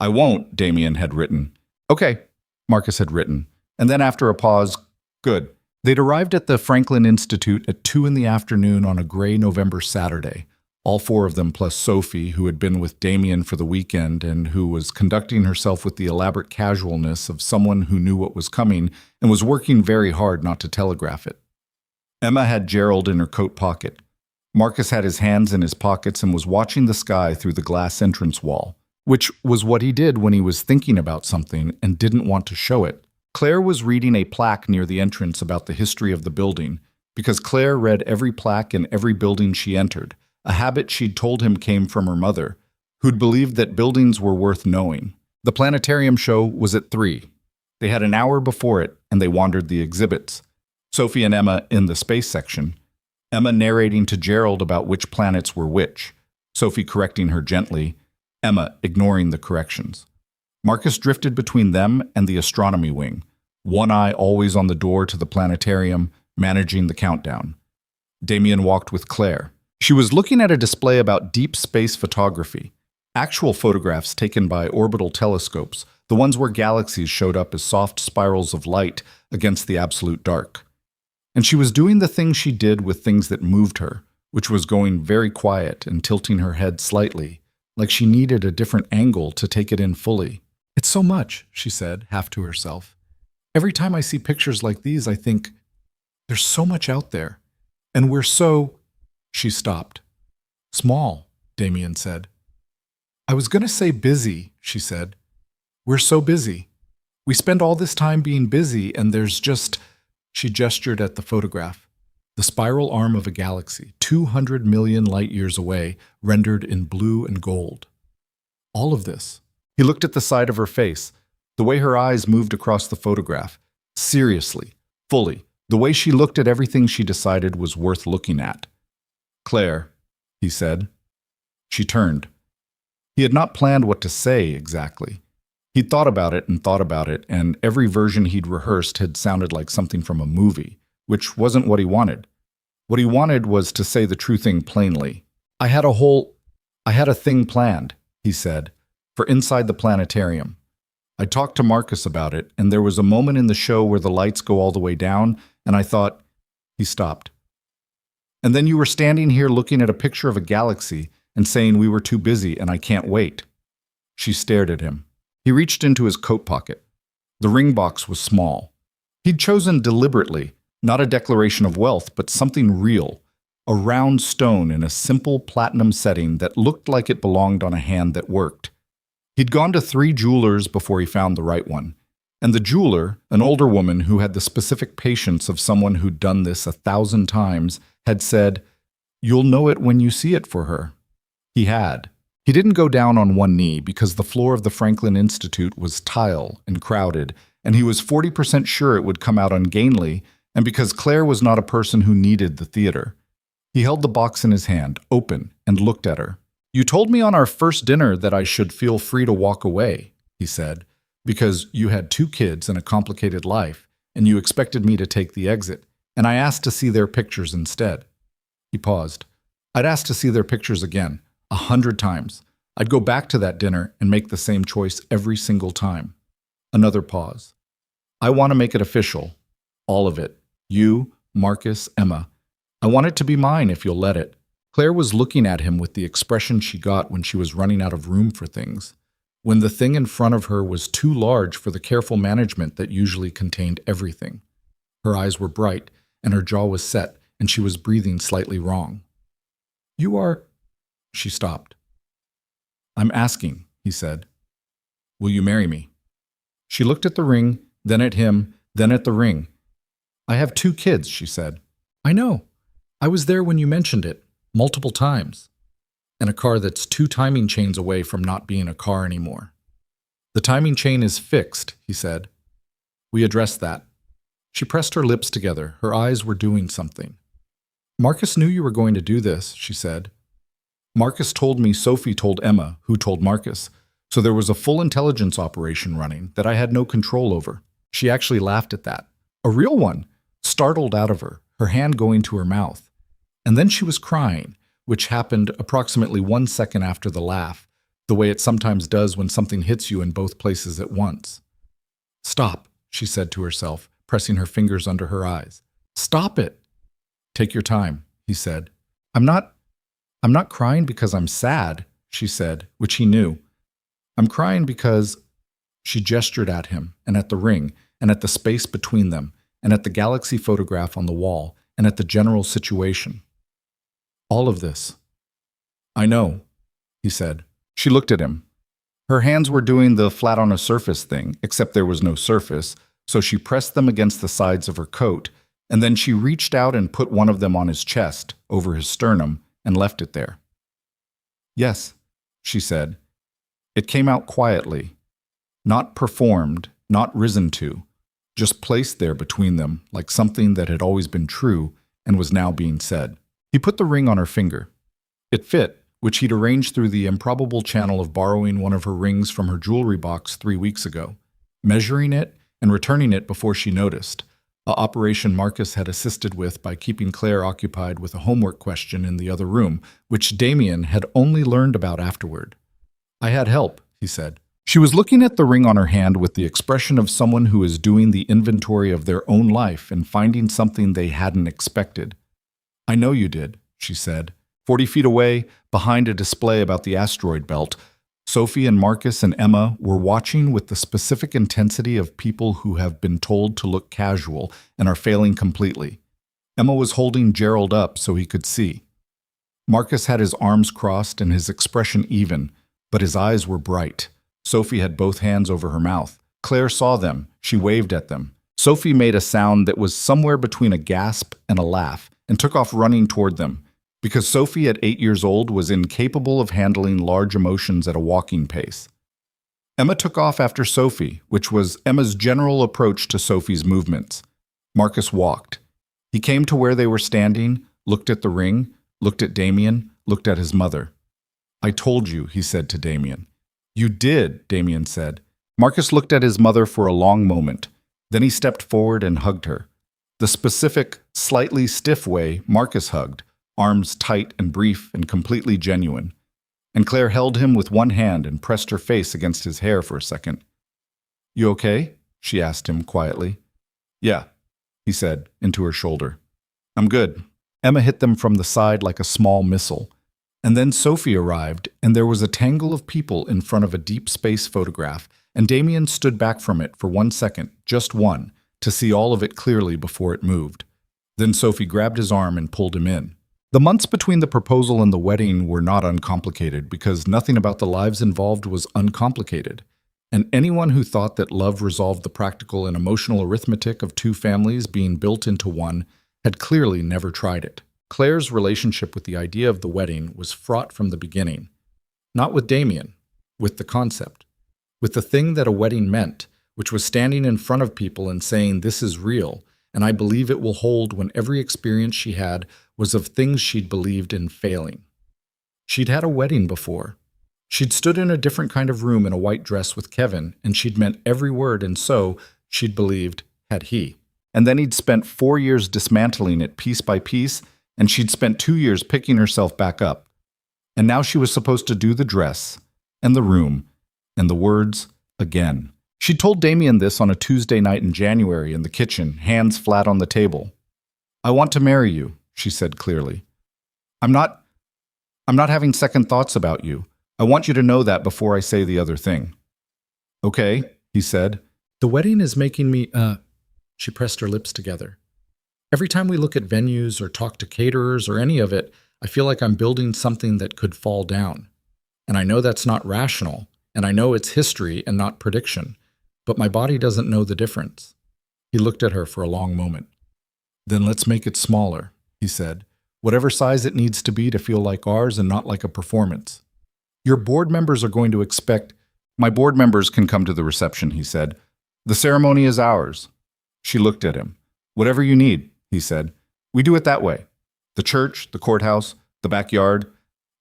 I won't, Damien had written. Okay, Marcus had written. And then after a pause, good. They'd arrived at the Franklin Institute at 2 in the afternoon on a gray November Saturday. All 4 of them plus Sophie, who had been with Damien for the weekend and who was conducting herself with the elaborate casualness of someone who knew what was coming and was working very hard not to telegraph it. Emma had Gerald in her coat pocket. Marcus had his hands in his pockets and was watching the sky through the glass entrance wall, which was what he did when he was thinking about something and didn't want to show it. Claire was reading a plaque near the entrance about the history of the building, because Claire read every plaque in every building she entered, a habit she'd told him came from her mother, who'd believed that buildings were worth knowing. The planetarium show was at 3. They had an hour before it, and they wandered the exhibits. Sophie and Emma in the space section, Emma narrating to Gerald about which planets were which, Sophie correcting her gently, Emma ignoring the corrections. Marcus drifted between them and the astronomy wing, one eye always on the door to the planetarium, managing the countdown. Damien walked with Claire. She was looking at a display about deep space photography, actual photographs taken by orbital telescopes, the ones where galaxies showed up as soft spirals of light against the absolute dark. And she was doing the thing she did with things that moved her, which was going very quiet and tilting her head slightly, like she needed a different angle to take it in fully. It's so much, she said, half to herself. Every time I see pictures like these, I think, there's so much out there. And we're so... She stopped. Small, Damien said. I was going to say busy, she said. We're so busy. We spend all this time being busy, and there's just... She gestured at the photograph. The spiral arm of a galaxy, 200 million light years away, rendered in blue and gold. All of this. He looked at the side of her face, the way her eyes moved across the photograph. Seriously, fully, the way she looked at everything she decided was worth looking at. Claire, he said. She turned. He had not planned what to say exactly. He'd thought about it, and every version he'd rehearsed had sounded like something from a movie, which wasn't what he wanted. What he wanted was to say the true thing plainly. I had a thing planned, he said, for inside the planetarium. I talked to Marcus about it, and there was a moment in the show where the lights go all the way down, and I thought... He stopped. And then you were standing here looking at a picture of a galaxy and saying we were too busy and I can't wait. She stared at him. He reached into his coat pocket. The ring box was small. He'd chosen deliberately, not a declaration of wealth, but something real, a round stone in a simple platinum setting that looked like it belonged on a hand that worked. He'd gone to 3 jewelers before he found the right one, and the jeweler, an older woman who had the specific patience of someone who'd done this 1,000 times, had said, "You'll know it when you see it for her." He had. He didn't go down on one knee because the floor of the Franklin Institute was tile and crowded, and he was 40% sure it would come out ungainly, and because Claire was not a person who needed the theater. He held the box in his hand, open, and looked at her. "You told me on our first dinner that I should feel free to walk away," he said, "because you had 2 kids and a complicated life, and you expected me to take the exit, and I asked to see their pictures instead." He paused. "I'd ask to see their pictures again. 100 times. I'd go back to that dinner and make the same choice every single time." Another pause. "I want to make it official. All of it. You, Marcus, Emma. I want it to be mine if you'll let it." Claire was looking at him with the expression she got when she was running out of room for things, when the thing in front of her was too large for the careful management that usually contained everything. Her eyes were bright, and her jaw was set, and she was breathing slightly wrong. "You are..." She stopped. "I'm asking," he said. "Will you marry me?" She looked at the ring, then at him, then at the ring. "I have 2 kids," she said. "I know. I was there when you mentioned it. multiple times, and a car that's 2 timing chains away from not being a car anymore. The timing chain is fixed, he said. We addressed that. She pressed her lips together. Her eyes were doing something. Marcus knew you were going to do this, she said. Marcus told me Sophie told Emma, who told Marcus, so there was a full intelligence operation running that I had no control over. She actually laughed at that. A real one, startled out of her, her hand going to her mouth. And then she was crying, which happened approximately 1 second after the laugh, the way it sometimes does when something hits you in both places at once. Stop, she said to herself, pressing her fingers under her eyes. Stop it. Take your time, he said. I'm not crying because I'm sad, she said, which he knew. I'm crying because... She gestured at him, and at the ring, and at the space between them, and at the galaxy photograph on the wall, and at the general situation. All of this. I know, he said. She looked at him. Her hands were doing the flat on a surface thing, except there was no surface, so she pressed them against the sides of her coat, and then she reached out and put one of them on his chest, over his sternum, and left it there. Yes, she said. It came out quietly. Not performed, not risen to, just placed there between them like something that had always been true and was now being said. He put the ring on her finger. It fit, which he'd arranged through the improbable channel of borrowing one of her rings from her jewelry box 3 weeks ago, measuring it and returning it before she noticed, a operation Marcus had assisted with by keeping Claire occupied with a homework question in the other room, which Damien had only learned about afterward. I had help, he said. She was looking at the ring on her hand with the expression of someone who is doing the inventory of their own life and finding something they hadn't expected. I know you did, she said. 40 feet away, behind a display about the asteroid belt, Sophie and Marcus and Emma were watching with the specific intensity of people who have been told to look casual and are failing completely. Emma was holding Gerald up so he could see. Marcus had his arms crossed and his expression even, but his eyes were bright. Sophie had both hands over her mouth. Claire saw them. She waved at them. Sophie made a sound that was somewhere between a gasp and a laugh and took off running toward them, because Sophie at 8 years old was incapable of handling large emotions at a walking pace. Emma took off after Sophie, which was Emma's general approach to Sophie's movements. Marcus walked. He came to where they were standing, looked at the ring, looked at Damien, looked at his mother. I told you, he said to Damien. You did, Damien said. Marcus looked at his mother for a long moment. Then he stepped forward and hugged her. The specific, slightly stiff way Marcus hugged, arms tight and brief and completely genuine. And Claire held him with one hand and pressed her face against his hair for a second. You okay? She asked him quietly. Yeah, he said, into her shoulder. I'm good. Emma hit them from the side like a small missile. And then Sophie arrived, and there was a tangle of people in front of a deep space photograph, and Damien stood back from it for 1 second, just one, to see all of it clearly before it moved. Then Sophie grabbed his arm and pulled him in. The months between the proposal and the wedding were not uncomplicated because nothing about the lives involved was uncomplicated. And anyone who thought that love resolved the practical and emotional arithmetic of 2 families being built into one had clearly never tried it. Claire's relationship with the idea of the wedding was fraught from the beginning. Not with Damien, with the concept. With the thing that a wedding meant, which was standing in front of people and saying, this is real, and I believe it will hold when every experience she had was of things she'd believed in failing. She'd had a wedding before. She'd stood in a different kind of room in a white dress with Kevin, and she'd meant every word, and so, she'd believed, had he. And then he'd spent 4 years dismantling it piece by piece, and she'd spent 2 years picking herself back up. And now she was supposed to do the dress, and the room, and the words again. She told Damien this on a Tuesday night in January in the kitchen, hands flat on the table. I want to marry you, she said clearly. I'm not having second thoughts about you. I want you to know that before I say the other thing. Okay, he said. The wedding is making me, She pressed her lips together. Every time we look at venues or talk to caterers or any of it, I feel like I'm building something that could fall down. And I know that's not rational, and I know it's history and not prediction, but my body doesn't know the difference. He looked at her for a long moment. Then let's make it smaller, he said. whatever size it needs to be feel like ours and not like a performance. Your board members are going to expect. My board members can come to the reception, he said. The ceremony is ours. She looked at him. Whatever you need, he said. We do it that way. The church, the courthouse, the backyard.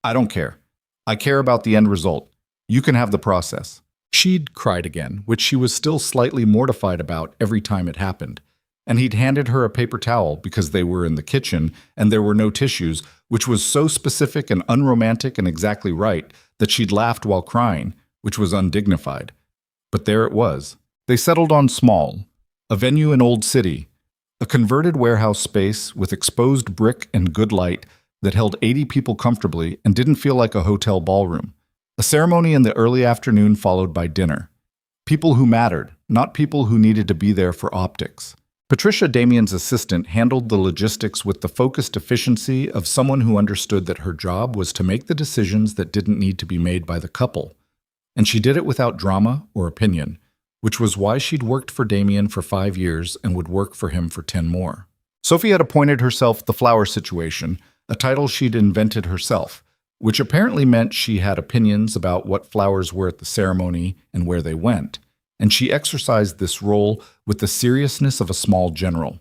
I don't care. I care about the end result. You can have the process. She'd cried again, which she was still slightly mortified about every time it happened. And he'd handed her a paper towel because they were in the kitchen and there were no tissues, which was so specific and unromantic and exactly right that she'd laughed while crying, which was undignified. But there it was. They settled on small, a venue in Old City, a converted warehouse space with exposed brick and good light that held 80 people comfortably and didn't feel like a hotel ballroom. A ceremony in the early afternoon followed by dinner. People who mattered, not people who needed to be there for optics. Patricia, Damien's assistant, handled the logistics with the focused efficiency of someone who understood that her job was to make the decisions that didn't need to be made by the couple. And she did it without drama or opinion, which was why she'd worked for Damien for 5 years and would work for him for 10 more. Sophie had appointed herself the flower situation, a title she'd invented herself, which apparently meant she had opinions about what flowers were at the ceremony and where they went, and she exercised this role with the seriousness of a small general.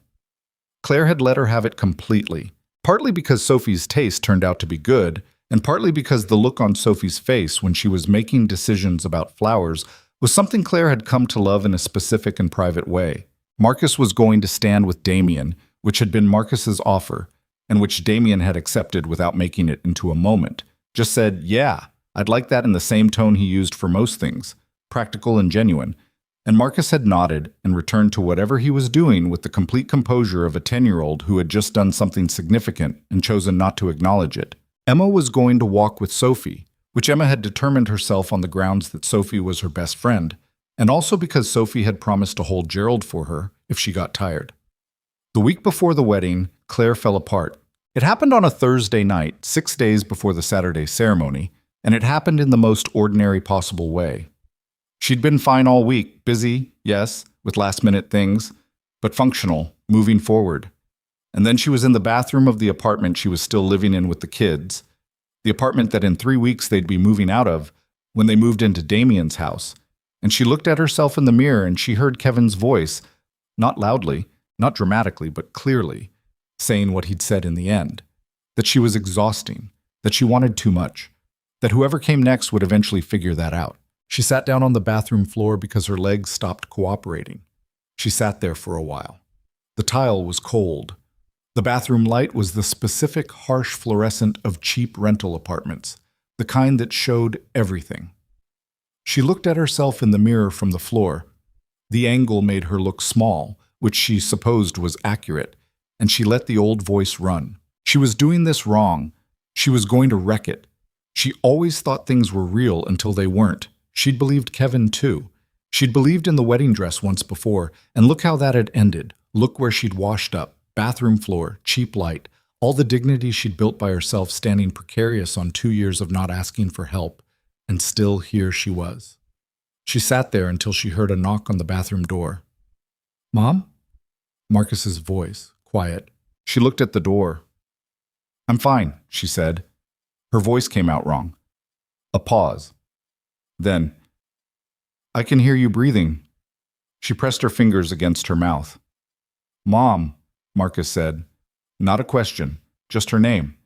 Claire had let her have it completely, partly because Sophie's taste turned out to be good, and partly because the look on Sophie's face when she was making decisions about flowers was something Claire had come to love in a specific and private way. Marcus was going to stand with Damien, which had been Marcus's offer, and which Damien had accepted without making it into a moment. Just said, yeah, I'd like that in the same tone he used for most things, practical and genuine. And Marcus had nodded and returned to whatever he was doing with the complete composure of a 10-year-old who had just done something significant and chosen not to acknowledge it. Emma was going to walk with Sophie, which Emma had determined herself on the grounds that Sophie was her best friend, and also because Sophie had promised to hold Gerald for her if she got tired. The week before the wedding, Claire fell apart. It happened on a Thursday night, 6 days before the Saturday ceremony, and it happened in the most ordinary possible way. She'd been fine all week, busy, yes, with last-minute things, but functional, moving forward. And then she was in the bathroom of the apartment she was still living in with the kids, the apartment that in 3 weeks they'd be moving out of when they moved into Damien's house. And she looked at herself in the mirror and she heard Kevin's voice, not loudly, not dramatically, but clearly, saying what he'd said in the end, that she was exhausting, that she wanted too much, that whoever came next would eventually figure that out. She sat down on the bathroom floor because her legs stopped cooperating. She sat there for a while. The tile was cold. The bathroom light was the specific harsh fluorescent of cheap rental apartments, the kind that showed everything. She looked at herself in the mirror from the floor. The angle made her look small, which she supposed was accurate, and she let the old voice run. She was doing this wrong. She was going to wreck it. She always thought things were real until they weren't. She'd believed Kevin, too. She'd believed in the wedding dress once before, and look how that had ended. Look where she'd washed up. Bathroom floor, cheap light, all the dignity she'd built by herself standing precarious on 2 years of not asking for help, and still here she was. She sat there until she heard a knock on the bathroom door. "Mom?" Marcus's voice, quiet. She looked at the door. "I'm fine," she said. Her voice came out wrong. A pause. Then, "I can hear you breathing." She pressed her fingers against her mouth. "Mom," Marcus said. Not a question, just her name.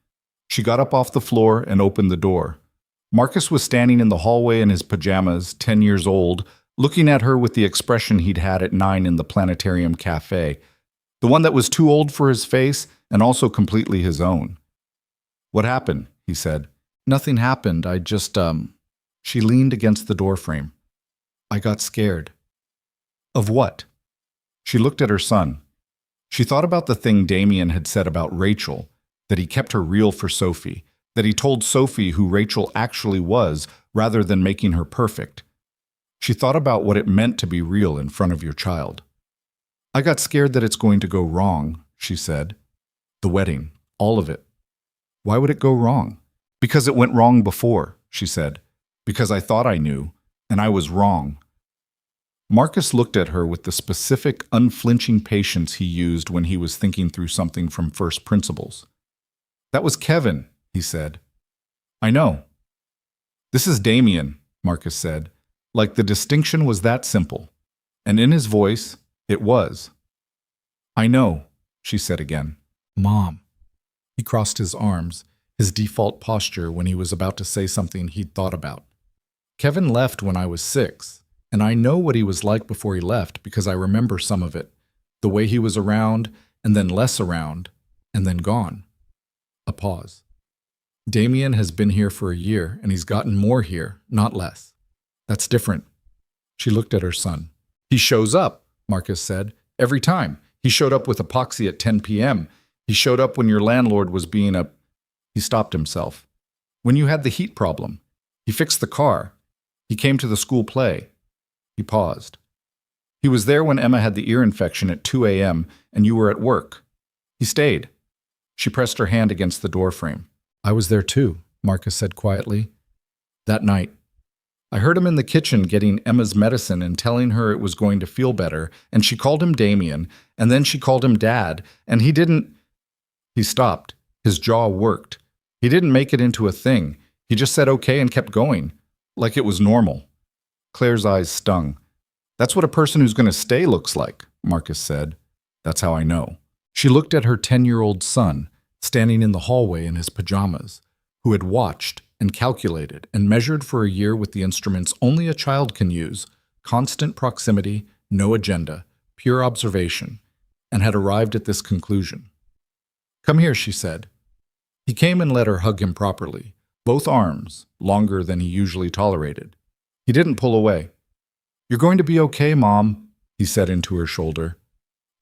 She got up off the floor and opened the door. Marcus was standing in the hallway in his pajamas, 10 years old, looking at her with the expression he'd had at 9 in the planetarium cafe, the one that was too old for his face and also completely his own. "What happened?" he said. "Nothing happened. I just, She leaned against the doorframe. "I got scared." "Of what?" She looked at her son. She thought about the thing Damien had said about Rachel, that he kept her real for Sophie, that he told Sophie who Rachel actually was rather than making her perfect. She thought about what it meant to be real in front of your child. "I got scared that it's going to go wrong," she said. "The wedding, all of it." "Why would it go wrong?" "Because it went wrong before," she said. "Because I thought I knew, and I was wrong." Marcus looked at her with the specific, unflinching patience he used when he was thinking through something from first principles. That was Kevin, he said. I know. This is Damien, Marcus said, like the distinction was that simple. And in his voice, it was. I know, she said again. Mom. He crossed his arms, his default posture when he was about to say something he'd thought about. Kevin left when I was 6, and I know what he was like before he left because I remember some of it. The way he was around, and then less around, and then gone. A pause. Damien has been here for a year, and he's gotten more here, not less. That's different. She looked at her son. He shows up, Marcus said, every time. He showed up with epoxy at 10 p.m. He showed up when your landlord was being a... He stopped himself. When you had the heat problem. He fixed the car. He came to the school play. He paused. He was there when Emma had the ear infection at 2 a.m. and you were at work. He stayed. She pressed her hand against the doorframe. I was there too, Marcus said quietly. That night. I heard him in the kitchen getting Emma's medicine and telling her it was going to feel better, and she called him Damien, and then she called him Dad, and he didn't... He stopped. His jaw worked. He didn't make it into a thing. He just said okay and kept going, like it was normal. Claire's eyes stung. That's what a person who's going to stay looks like, Marcus said. That's how I know. She looked at her 10-year-old son, standing in the hallway in his pajamas, who had watched and calculated and measured for a year with the instruments only a child can use, constant proximity, no agenda, pure observation, and had arrived at this conclusion. Come here, she said. He came and let her hug him properly, both arms, longer than he usually tolerated. He didn't pull away. You're going to be okay, Mom, he said into her shoulder.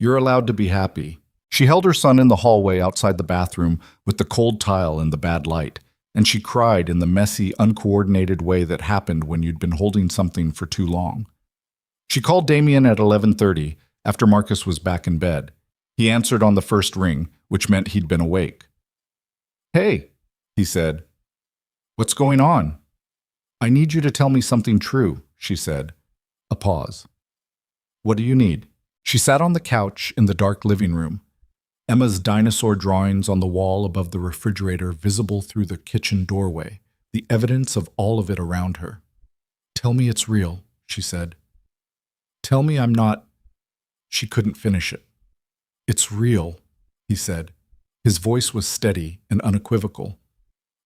You're allowed to be happy. She held her son in the hallway outside the bathroom with the cold tile and the bad light, and she cried in the messy, uncoordinated way that happened when you'd been holding something for too long. She called Damien at 11:30 after Marcus was back in bed. He answered on the first ring, which meant he'd been awake. Hey, he said. What's going on? I need you to tell me something true, she said. A pause. What do you need? She sat on the couch in the dark living room, Emma's dinosaur drawings on the wall above the refrigerator visible through the kitchen doorway, the evidence of all of it around her. Tell me it's real, she said. Tell me I'm not... She couldn't finish it. It's real, he said. His voice was steady and unequivocal.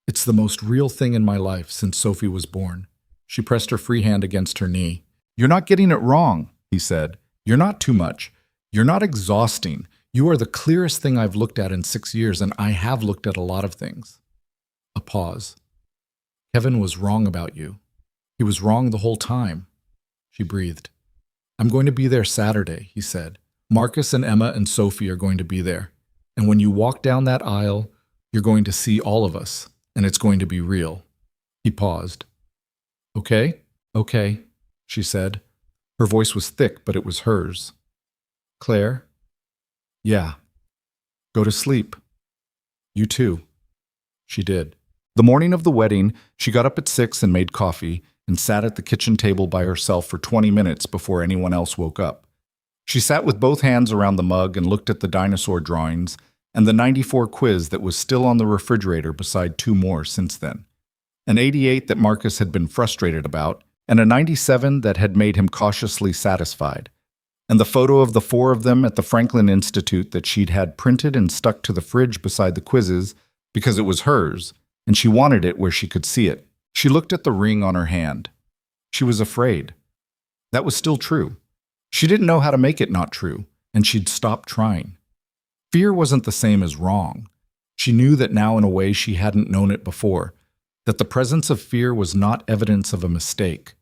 It's the most real thing in my life since Sophie was born. She pressed her free hand against her knee. You're not getting it wrong, he said. You're not too much. You're not exhausting. You are the clearest thing I've looked at in 6 years, and I have looked at a lot of things. A pause. Kevin was wrong about you. He was wrong the whole time. She breathed. I'm going to be there Saturday, he said. Marcus and Emma and Sophie are going to be there. And when you walk down that aisle, you're going to see all of us, and it's going to be real. He paused. Okay, she said. Her voice was thick, but it was hers. Claire? Yeah. Go to sleep. You too. She did. The morning of the wedding, she got up at 6 and made coffee and sat at the kitchen table by herself for 20 minutes before anyone else woke up. She sat with both hands around the mug and looked at the dinosaur drawings and the 94 quiz that was still on the refrigerator beside 2 more since then. An 88 that Marcus had been frustrated about, and a 97 that had made him cautiously satisfied. And the photo of the 4 of them at the Franklin Institute that she'd had printed and stuck to the fridge beside the quizzes because it was hers, and she wanted it where she could see it. She looked at the ring on her hand. She was afraid. That was still true. She didn't know how to make it not true, and she'd stopped trying. Fear wasn't the same as wrong. She knew that now in a way she hadn't known it before, that the presence of fear was not evidence of a mistake.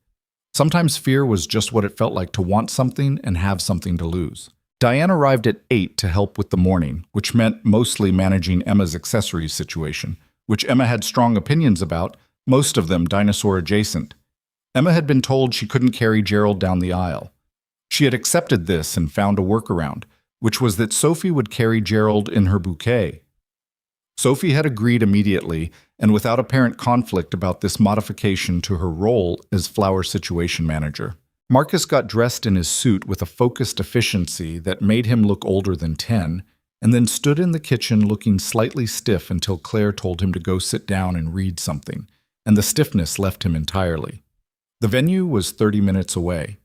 Sometimes fear was just what it felt like to want something and have something to lose. Diane arrived at 8 to help with the morning, which meant mostly managing Emma's accessories situation, which Emma had strong opinions about, most of them dinosaur adjacent. Emma had been told she couldn't carry Gerald down the aisle. She had accepted this and found a workaround, which was that Sophie would carry Gerald in her bouquet. Sophie had agreed immediately and without apparent conflict about this modification to her role as flower situation manager. Marcus got dressed in his suit with a focused efficiency that made him look older than 10, and then stood in the kitchen looking slightly stiff until Claire told him to go sit down and read something, and the stiffness left him entirely. The venue was 30 minutes away.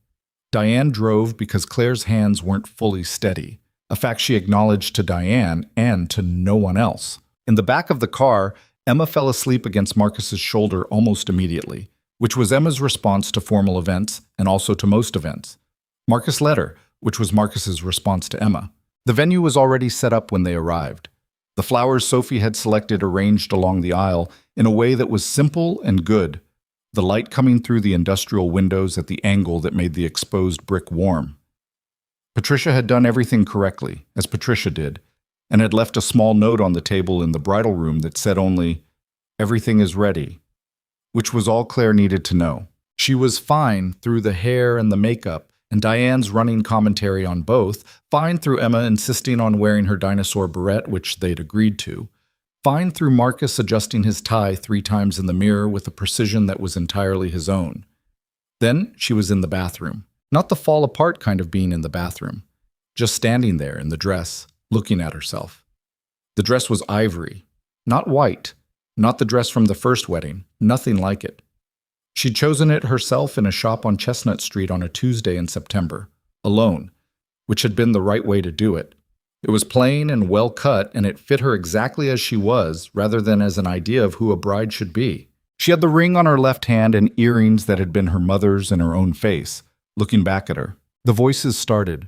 Diane drove because Claire's hands weren't fully steady, a fact she acknowledged to Diane and to no one else. In the back of the car, Emma fell asleep against Marcus's shoulder almost immediately, which was Emma's response to formal events and also to most events. Marcus led her, which was Marcus's response to Emma. The venue was already set up when they arrived. The flowers Sophie had selected arranged along the aisle in a way that was simple and good, the light coming through the industrial windows at the angle that made the exposed brick warm. Patricia had done everything correctly, as Patricia did, and had left a small note on the table in the bridal room that said only, "Everything is ready," which was all Claire needed to know. She was fine through the hair and the makeup, and Diane's running commentary on both, fine through Emma insisting on wearing her dinosaur beret, which they'd agreed to, fine through Marcus adjusting his tie 3 times in the mirror with a precision that was entirely his own. Then she was in the bathroom. Not the fall-apart kind of being in the bathroom, just standing there in the dress, looking at herself. The dress was ivory, not white, not the dress from the first wedding, nothing like it. She'd chosen it herself in a shop on Chestnut Street on a Tuesday in September, alone, which had been the right way to do it. It was plain and well cut, and it fit her exactly as she was, rather than as an idea of who a bride should be. She had the ring on her left hand and earrings that had been her mother's in her own face, looking back at her. The voices started.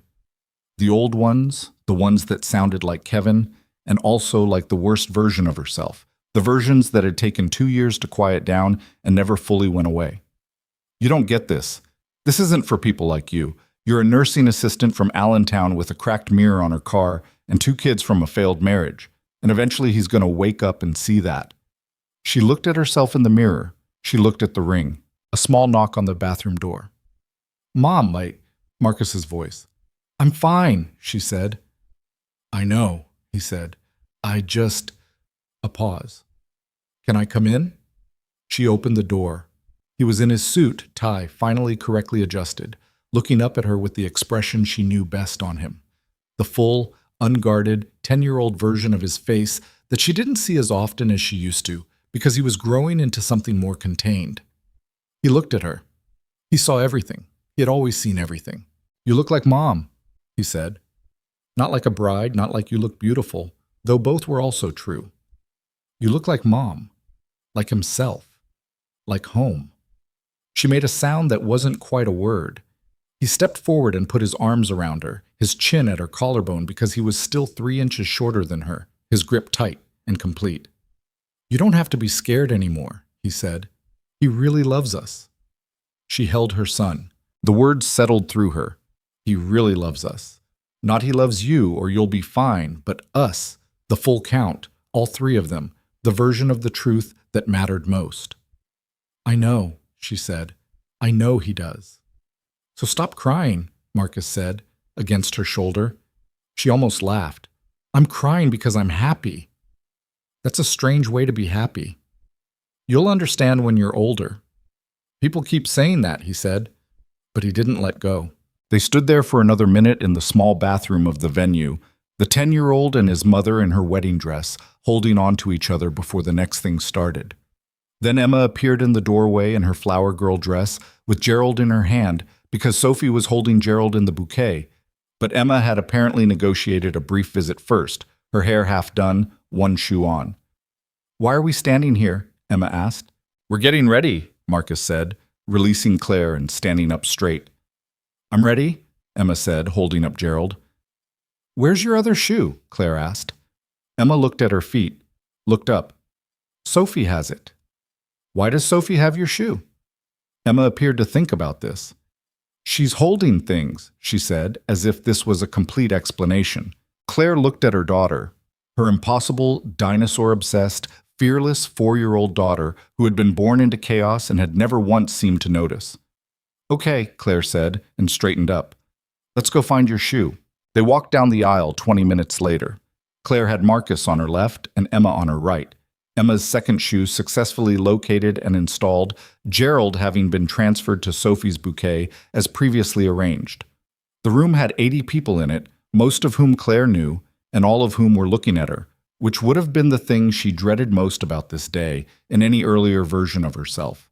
The old ones, the ones that sounded like Kevin, and also like the worst version of herself. The versions that had taken 2 years to quiet down and never fully went away. "You don't get this. This isn't for people like you. You're a nursing assistant from Allentown with a cracked mirror on her car and 2 kids from a failed marriage. And eventually he's going to wake up and see that." She looked at herself in the mirror. She looked at the ring. A small knock on the bathroom door. "Mom, Marcus's voice. "I'm fine," she said. "I know," he said. "I just..." A pause. "Can I come in?" She opened the door. He was in his suit, tie finally correctly adjusted, looking up at her with the expression she knew best on him. The full, unguarded, 10-year-old version of his face that she didn't see as often as she used to, because he was growing into something more contained. He looked at her. He saw everything. He had always seen everything. "You look like Mom," he said. "Not like a bride, not like you look beautiful, though both were also true. You look like Mom, like himself, like home." She made a sound that wasn't quite a word. He stepped forward and put his arms around her, his chin at her collarbone because he was still 3 inches shorter than her, his grip tight and complete. "You don't have to be scared anymore," he said. "He really loves us." She held her son. The words settled through her. He really loves us. Not he loves you or you'll be fine, but us, the full count, all 3 of them, the version of the truth that mattered most. "I know," she said. "I know he does." "So stop crying," Marcus said, against her shoulder. She almost laughed. "I'm crying because I'm happy." "That's a strange way to be happy." "You'll understand when you're older." "People keep saying that," he said, but he didn't let go. They stood there for another minute in the small bathroom of the venue, the 10-year-old and his mother in her wedding dress, holding on to each other before the next thing started. Then Emma appeared in the doorway in her flower girl dress, with Gerald in her hand, because Sophie was holding Gerald in the bouquet. But Emma had apparently negotiated a brief visit first, her hair half done, one shoe on. "Why are we standing here?" Emma asked. "We're getting ready," Marcus said, releasing Claire and standing up straight. "I'm ready," Emma said, holding up Gerald. "Where's your other shoe?" Claire asked. Emma looked at her feet, looked up. "Sophie has it." "Why does Sophie have your shoe?" Emma appeared to think about this. "She's holding things," she said, as if this was a complete explanation. Claire looked at her daughter, her impossible, dinosaur-obsessed, fearless 4-year-old daughter who had been born into chaos and had never once seemed to notice. "Okay," Claire said, and straightened up. "Let's go find your shoe." They walked down the aisle 20 minutes later. Claire had Marcus on her left and Emma on her right. Emma's second shoe successfully located and installed, Gerald having been transferred to Sophie's bouquet as previously arranged. The room had 80 people in it, most of whom Claire knew, and all of whom were looking at her, which would have been the thing she dreaded most about this day in any earlier version of herself.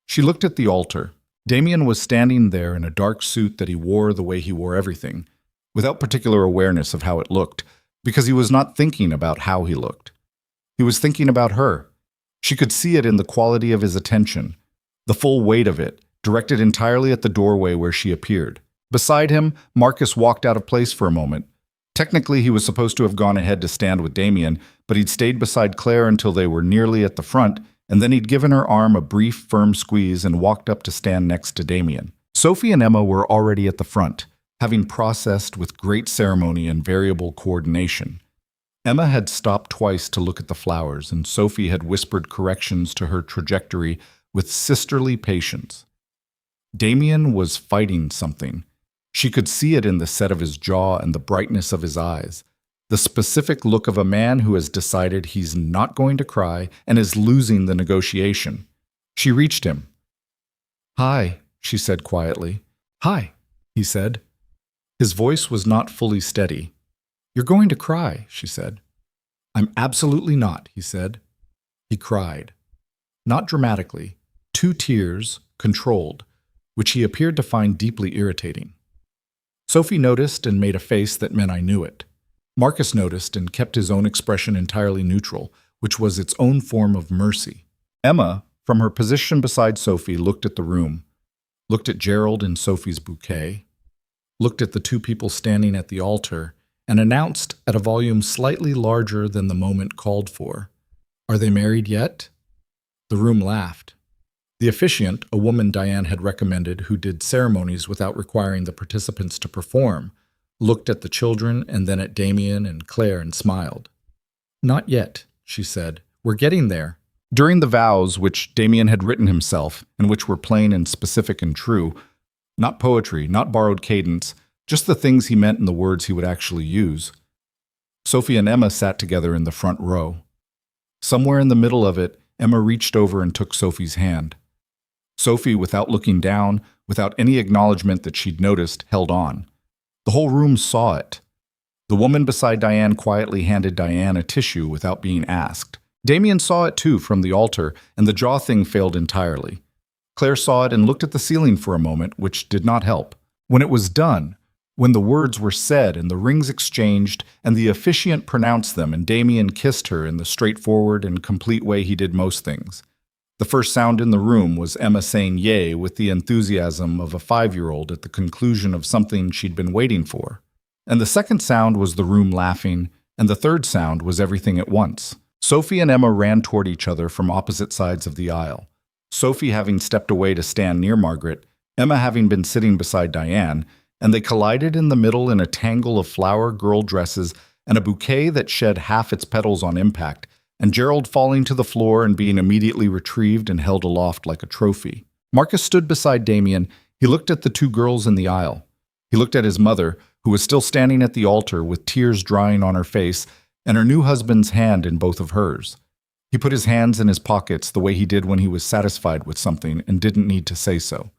She looked at the altar. Damien was standing there in a dark suit that he wore the way he wore everything, without particular awareness of how it looked, because he was not thinking about how he looked. He was thinking about her. She could see it in the quality of his attention, the full weight of it, directed entirely at the doorway where she appeared. Beside him, Marcus walked out of place for a moment. Technically, he was supposed to have gone ahead to stand with Damien, but he'd stayed beside Claire until they were nearly at the front, and then he'd given her arm a brief, firm squeeze and walked up to stand next to Damien. Sophie and Emma were already at the front, having processed with great ceremony and variable coordination. Emma had stopped twice to look at the flowers, and Sophie had whispered corrections to her trajectory with sisterly patience. Damien was fighting something. She could see it in the set of his jaw and the brightness of his eyes, the specific look of a man who has decided he's not going to cry and is losing the negotiation. She reached him. "Hi," she said quietly. "Hi," he said. His voice was not fully steady. "You're going to cry," she said. "I'm absolutely not," he said. He cried. Not dramatically. 2 tears, controlled, which he appeared to find deeply irritating. Sophie noticed and made a face that meant I knew it. Marcus noticed and kept his own expression entirely neutral, which was its own form of mercy. Emma, from her position beside Sophie, looked at the room, looked at Gerald and Sophie's bouquet, looked at the 2 people standing at the altar, and announced at a volume slightly larger than the moment called for, "Are they married yet?" The room laughed. The officiant, a woman Diane had recommended who did ceremonies without requiring the participants to perform, looked at the children and then at Damien and Claire and smiled. "Not yet," she said. "We're getting there." During the vows, which Damien had written himself, and which were plain and specific and true, not poetry, not borrowed cadence, just the things he meant in the words he would actually use, Sophie and Emma sat together in the front row. Somewhere in the middle of it, Emma reached over and took Sophie's hand. Sophie, without looking down, without any acknowledgement that she'd noticed, held on. The whole room saw it. The woman beside Diane quietly handed Diane a tissue without being asked. Damien saw it too from the altar, and the jaw thing failed entirely. Claire saw it and looked at the ceiling for a moment, which did not help. When it was done, when the words were said and the rings exchanged and the officiant pronounced them and Damien kissed her in the straightforward and complete way he did most things, the first sound in the room was Emma saying yay with the enthusiasm of a 5-year-old at the conclusion of something she'd been waiting for. And the second sound was the room laughing, and the third sound was everything at once. Sophie and Emma ran toward each other from opposite sides of the aisle. Sophie having stepped away to stand near Margaret, Emma having been sitting beside Diane, and they collided in the middle in a tangle of flower girl dresses and a bouquet that shed half its petals on impact, and Gerald falling to the floor and being immediately retrieved and held aloft like a trophy. Marcus stood beside Damien. He looked at the 2 girls in the aisle. He looked at his mother, who was still standing at the altar with tears drying on her face and her new husband's hand in both of hers. He put his hands in his pockets the way he did when he was satisfied with something and didn't need to say so.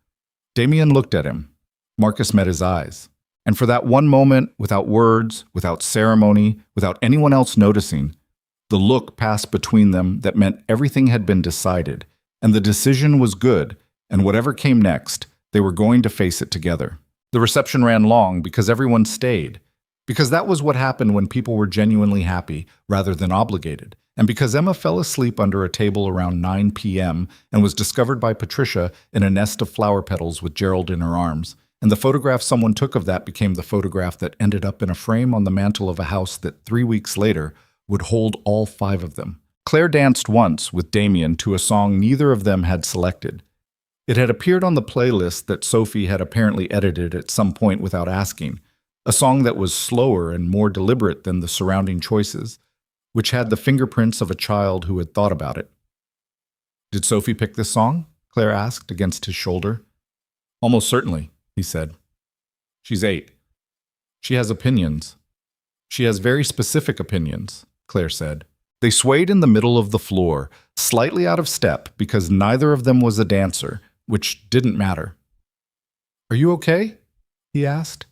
Damien looked at him. Marcus met his eyes. And for that one moment, without words, without ceremony, without anyone else noticing, the look passed between them that meant everything had been decided, and the decision was good, and whatever came next, they were going to face it together. The reception ran long because everyone stayed, because that was what happened when people were genuinely happy rather than obligated, and because Emma fell asleep under a table around 9 p.m. and was discovered by Patricia in a nest of flower petals with Gerald in her arms, and the photograph someone took of that became the photograph that ended up in a frame on the mantel of a house that 3 weeks later would hold all 5 of them. Claire danced once with Damien to a song neither of them had selected. It had appeared on the playlist that Sophie had apparently edited at some point without asking, a song that was slower and more deliberate than the surrounding choices, which had the fingerprints of a child who had thought about it. "Did Sophie pick this song?" Claire asked against his shoulder. "Almost certainly," he said. "She's 8. She has opinions. She has very specific opinions," Claire said. They swayed in the middle of the floor, slightly out of step because neither of them was a dancer, which didn't matter. "Are you okay?" he asked.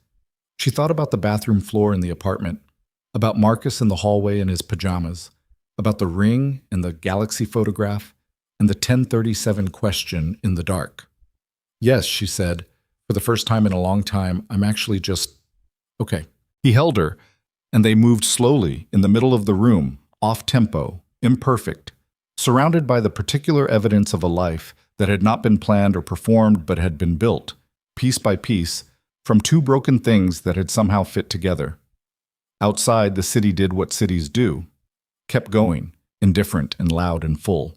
She thought about the bathroom floor in the apartment. about Marcus in the hallway in his pajamas, about the ring and the galaxy photograph, and the 1037 question in the dark. Yes, she said, for the first time in a long time, I'm actually just okay. He held her, and they moved slowly in the middle of the room, off-tempo, imperfect, surrounded by the particular evidence of a life that had not been planned or performed but had been built, piece by piece, from two broken things that had somehow fit together. Outside, the city did what cities do, kept going, indifferent and loud and full.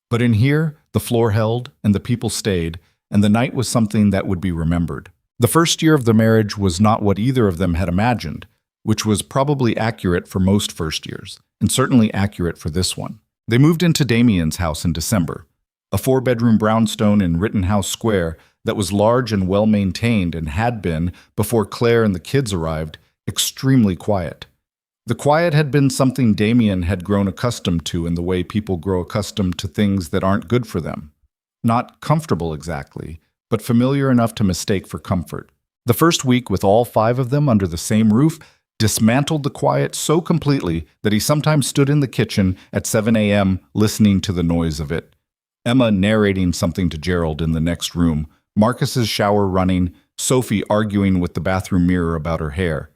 But in here, the floor held, and the people stayed, and the night was something that would be remembered. The first year of the marriage was not what either of them had imagined, which was probably accurate for most first years, and certainly accurate for this one. They moved into Damien's house in December, a 4-bedroom brownstone in Rittenhouse Square that was large and well-maintained and had been, before Claire and the kids arrived, extremely quiet. The quiet had been something Damien had grown accustomed to in the way people grow accustomed to things that aren't good for them. Not comfortable exactly, but familiar enough to mistake for comfort. The first week with all 5 of them under the same roof dismantled the quiet so completely that he sometimes stood in the kitchen at 7 a.m. listening to the noise of it. Emma narrating something to Gerald in the next room, Marcus's shower running, Sophie arguing with the bathroom mirror about her hair,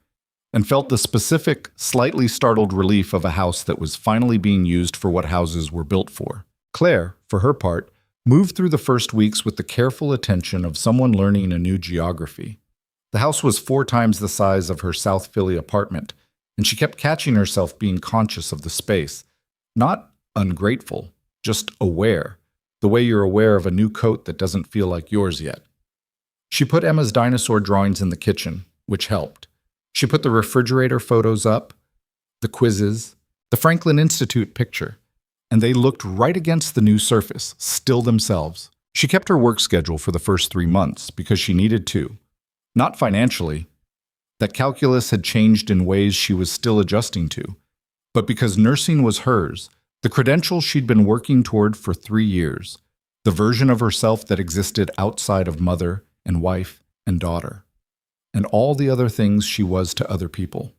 and felt the specific, slightly startled relief of a house that was finally being used for what houses were built for. Claire, for her part, moved through the first weeks with the careful attention of someone learning a new geography. The house was 4 times the size of her South Philly apartment, and she kept catching herself being conscious of the space. Not ungrateful, just aware, the way you're aware of a new coat that doesn't feel like yours yet. She put Emma's dinosaur drawings in the kitchen, which helped. She put the refrigerator photos up, the quizzes, the Franklin Institute picture, and they looked right against the new surface, still themselves. She kept her work schedule for the first 3 months because she needed to. Not financially. That calculus had changed in ways she was still adjusting to, but because nursing was hers, the credential she'd been working toward for 3 years, the version of herself that existed outside of mother and wife and daughter, and all the other things she was to other people.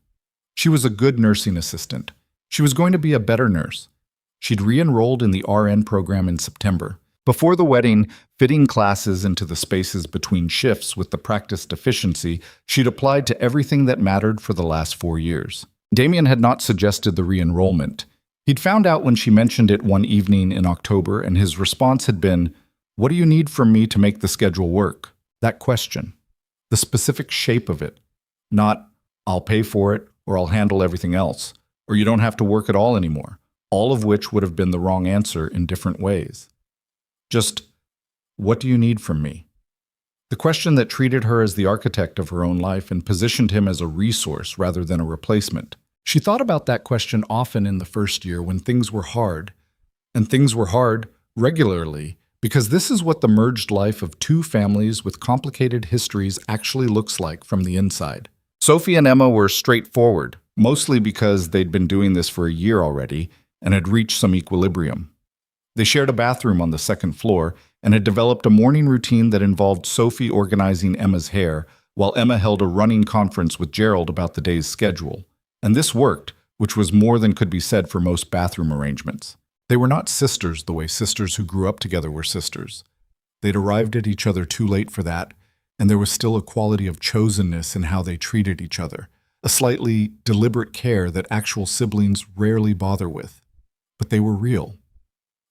She was a good nursing assistant. She was going to be a better nurse. She'd re-enrolled in the RN program in September. Before the wedding, fitting classes into the spaces between shifts with the practiced efficiency, she'd applied to everything that mattered for the last 4 years. Damien had not suggested the re-enrollment. He'd found out when she mentioned it one evening in October, and his response had been, "What do you need from me to make the schedule work?" That question. The specific shape of it. Not, "I'll pay for it," or "I'll handle everything else," or "You don't have to work at all anymore," all of which would have been the wrong answer in different ways. Just, "What do you need from me?" The question that treated her as the architect of her own life and positioned him as a resource rather than a replacement. She thought about that question often in the first year when things were hard, and things were hard regularly, because this is what the merged life of 2 families with complicated histories actually looks like from the inside. Sophie and Emma were straightforward, mostly because they'd been doing this for a year already and had reached some equilibrium. They shared a bathroom on the 2nd floor and had developed a morning routine that involved Sophie organizing Emma's hair while Emma held a running conference with Gerald about the day's schedule. And this worked, which was more than could be said for most bathroom arrangements. They were not sisters the way sisters who grew up together were sisters. They'd arrived at each other too late for that, and there was still a quality of chosenness in how they treated each other, a slightly deliberate care that actual siblings rarely bother with. But they were real.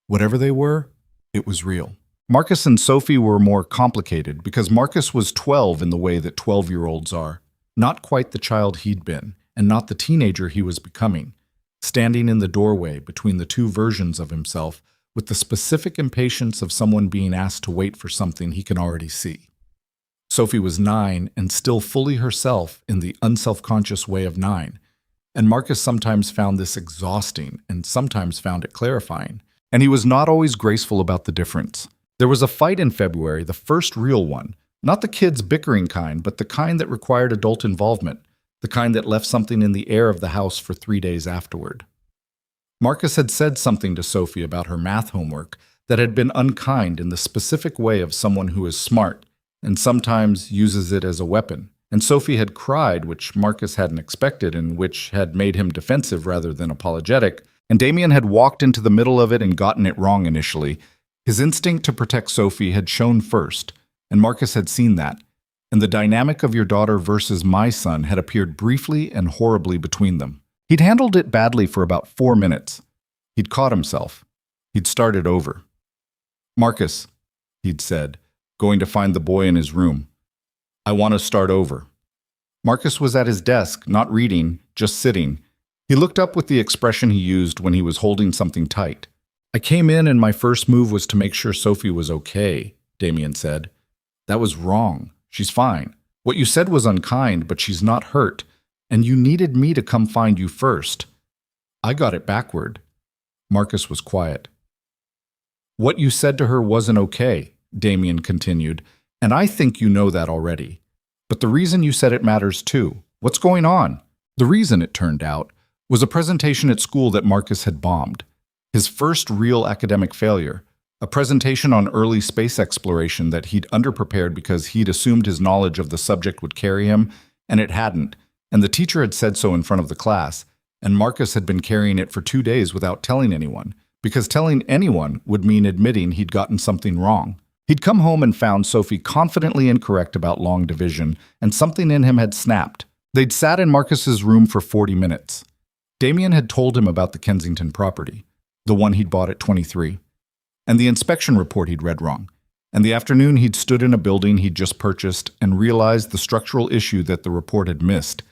Whatever they were, it was real. Marcus and Sophie were more complicated because Marcus was 12 in the way that 12-year-olds are. Not quite the child he'd been, and not the teenager he was becoming, standing in the doorway between the 2 versions of himself with the specific impatience of someone being asked to wait for something he can already see. Sophie was 9 and still fully herself in the unselfconscious way of 9, and Marcus sometimes found this exhausting and sometimes found it clarifying. And he was not always graceful about the difference. There was a fight in February, the first real one, not the kids bickering kind, but the kind that required adult involvement, the kind that left something in the air of the house for 3 days afterward. Marcus had said something to Sophie about her math homework that had been unkind in the specific way of someone who is smart and sometimes uses it as a weapon, and Sophie had cried, which Marcus hadn't expected and which had made him defensive rather than apologetic, and Damien had walked into the middle of it and gotten it wrong initially. His instinct to protect Sophie had shown first, and Marcus had seen that, and the dynamic of your daughter versus my son had appeared briefly and horribly between them. He'd handled it badly for about 4 minutes. He'd caught himself. He'd started over. "Marcus," he'd said, going to find the boy in his room. "I want to start over." Marcus was at his desk, not reading, just sitting. He looked up with the expression he used when he was holding something tight. "I came in and my first move was to make sure Sophie was okay," Damien said. "That was wrong. She's fine. What you said was unkind, but she's not hurt, and you needed me to come find you first. I got it backward." Marcus was quiet. "What you said to her wasn't okay," Damien continued, "and I think you know that already. But the reason you said it matters too. What's going on?" The reason, it turned out, was a presentation at school that Marcus had bombed. His first real academic failure. A presentation on early space exploration that he'd underprepared because he'd assumed his knowledge of the subject would carry him, and it hadn't, and the teacher had said so in front of the class, and Marcus had been carrying it for 2 days without telling anyone, because telling anyone would mean admitting he'd gotten something wrong. He'd come home and found Sophie confidently incorrect about long division, and something in him had snapped. They'd sat in Marcus's room for 40 minutes. Damien had told him about the Kensington property, the one he'd bought at 23, and the inspection report he'd read wrong. And the afternoon he'd stood in a building he'd just purchased and realized the structural issue that the report had missed,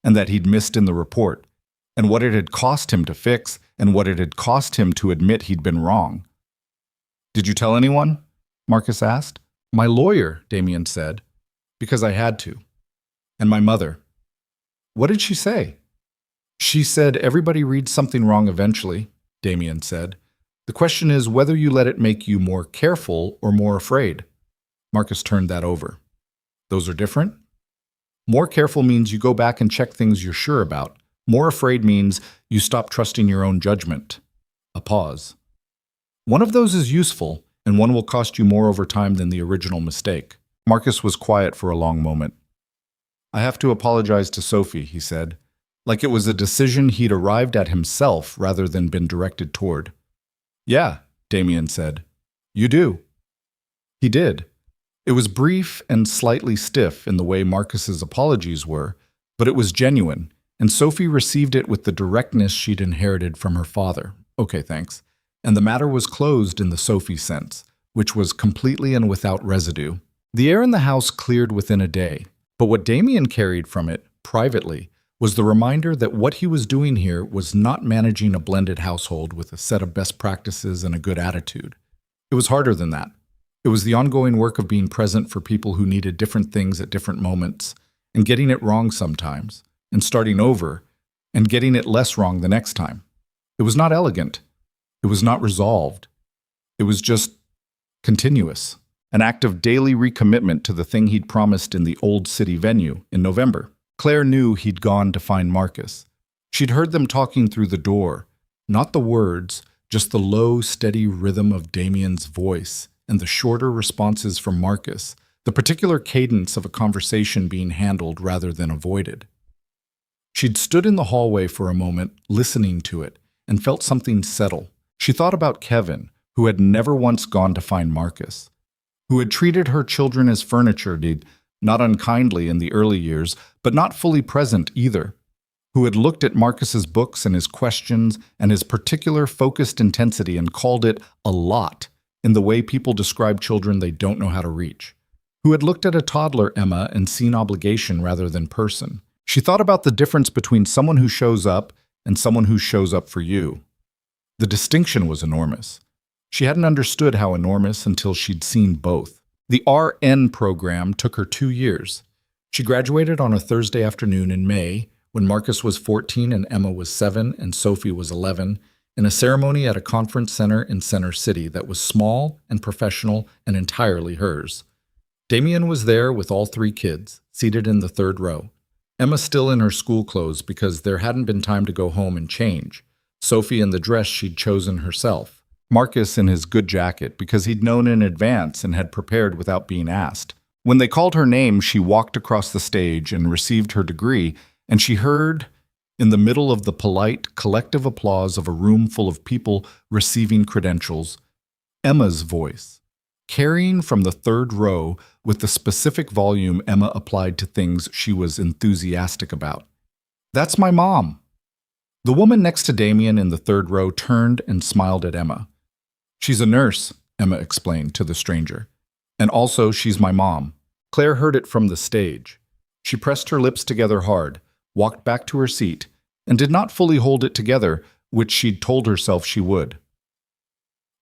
and that he'd missed in the report, and what it had cost him to fix, and what it had cost him to admit he'd been wrong. "Did you tell anyone?" Marcus asked. "My lawyer," Damien said, "because I had to. And my mother." "What did she say?" "She said everybody reads something wrong eventually," Damien said. "The question is whether you let it make you more careful or more afraid." Marcus turned that over. "Those are different?" "More careful means you go back and check things you're sure about. More afraid means you stop trusting your own judgment." A pause. "One of those is useful, and one will cost you more over time than the original mistake." Marcus was quiet for a long moment. "I have to apologize to Sophie," he said, like it was a decision he'd arrived at himself rather than been directed toward. "Yeah," Damien said. "You do." He did. It was brief and slightly stiff in the way Marcus's apologies were, but it was genuine, and Sophie received it with the directness she'd inherited from her father. "Okay, thanks." And the matter was closed in the Sophie sense, which was completely and without residue. The air in the house cleared within a day, but what Damien carried from it, privately, was the reminder that what he was doing here was not managing a blended household with a set of best practices and a good attitude. It was harder than that. It was the ongoing work of being present for people who needed different things at different moments, and getting it wrong sometimes, and starting over, and getting it less wrong the next time. It was not elegant. It was not resolved. It was just continuous, an act of daily recommitment to the thing he'd promised in the old city venue in November. Claire knew he'd gone to find Marcus. She'd heard them talking through the door, not the words, just the low, steady rhythm of Damien's voice and the shorter responses from Marcus, the particular cadence of a conversation being handled rather than avoided. She'd stood in the hallway for a moment, listening to it, and felt something settle. She thought about Kevin, who had never once gone to find Marcus, who had treated her children as furniture, not unkindly in the early years, but not fully present either, who had looked at Marcus's books and his questions and his particular focused intensity and called it a lot in the way people describe children they don't know how to reach, who had looked at a toddler Emma and seen obligation rather than person. She thought about the difference between someone who shows up and someone who shows up for you. The distinction was enormous. She hadn't understood how enormous until she'd seen both. The RN program took her 2 years. She graduated on a Thursday afternoon in May, when Marcus was 14 and Emma was 7 and Sophie was 11, in a ceremony at a conference center in Center City that was small and professional and entirely hers. Damien was there with all 3 kids, seated in the 3rd row. Emma still in her school clothes because there hadn't been time to go home and change. Sophie in the dress she'd chosen herself. Marcus in his good jacket because he'd known in advance and had prepared without being asked. When they called her name, she walked across the stage and received her degree, and she heard, in the middle of the polite, collective applause of a room full of people receiving credentials, Emma's voice, carrying from the third row with the specific volume Emma applied to things she was enthusiastic about. "That's my mom." The woman next to Damien in the third row turned and smiled at Emma. "She's a nurse," Emma explained to the stranger. "And also, she's my mom." Claire heard it from the stage. She pressed her lips together hard, walked back to her seat, and did not fully hold it together, which she'd told herself she would.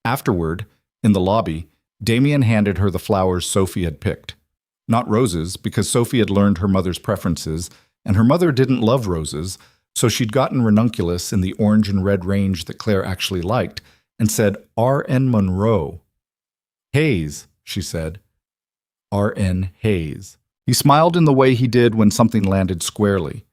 Afterward, in the lobby, Damien handed her the flowers Sophie had picked. Not roses, because Sophie had learned her mother's preferences, and her mother didn't love roses, so she'd gotten ranunculus in the orange and red range that Claire actually liked, and said R.N. Monroe. "Hayes," she said. R.N. Hayes. He smiled in the way he did when something landed squarely.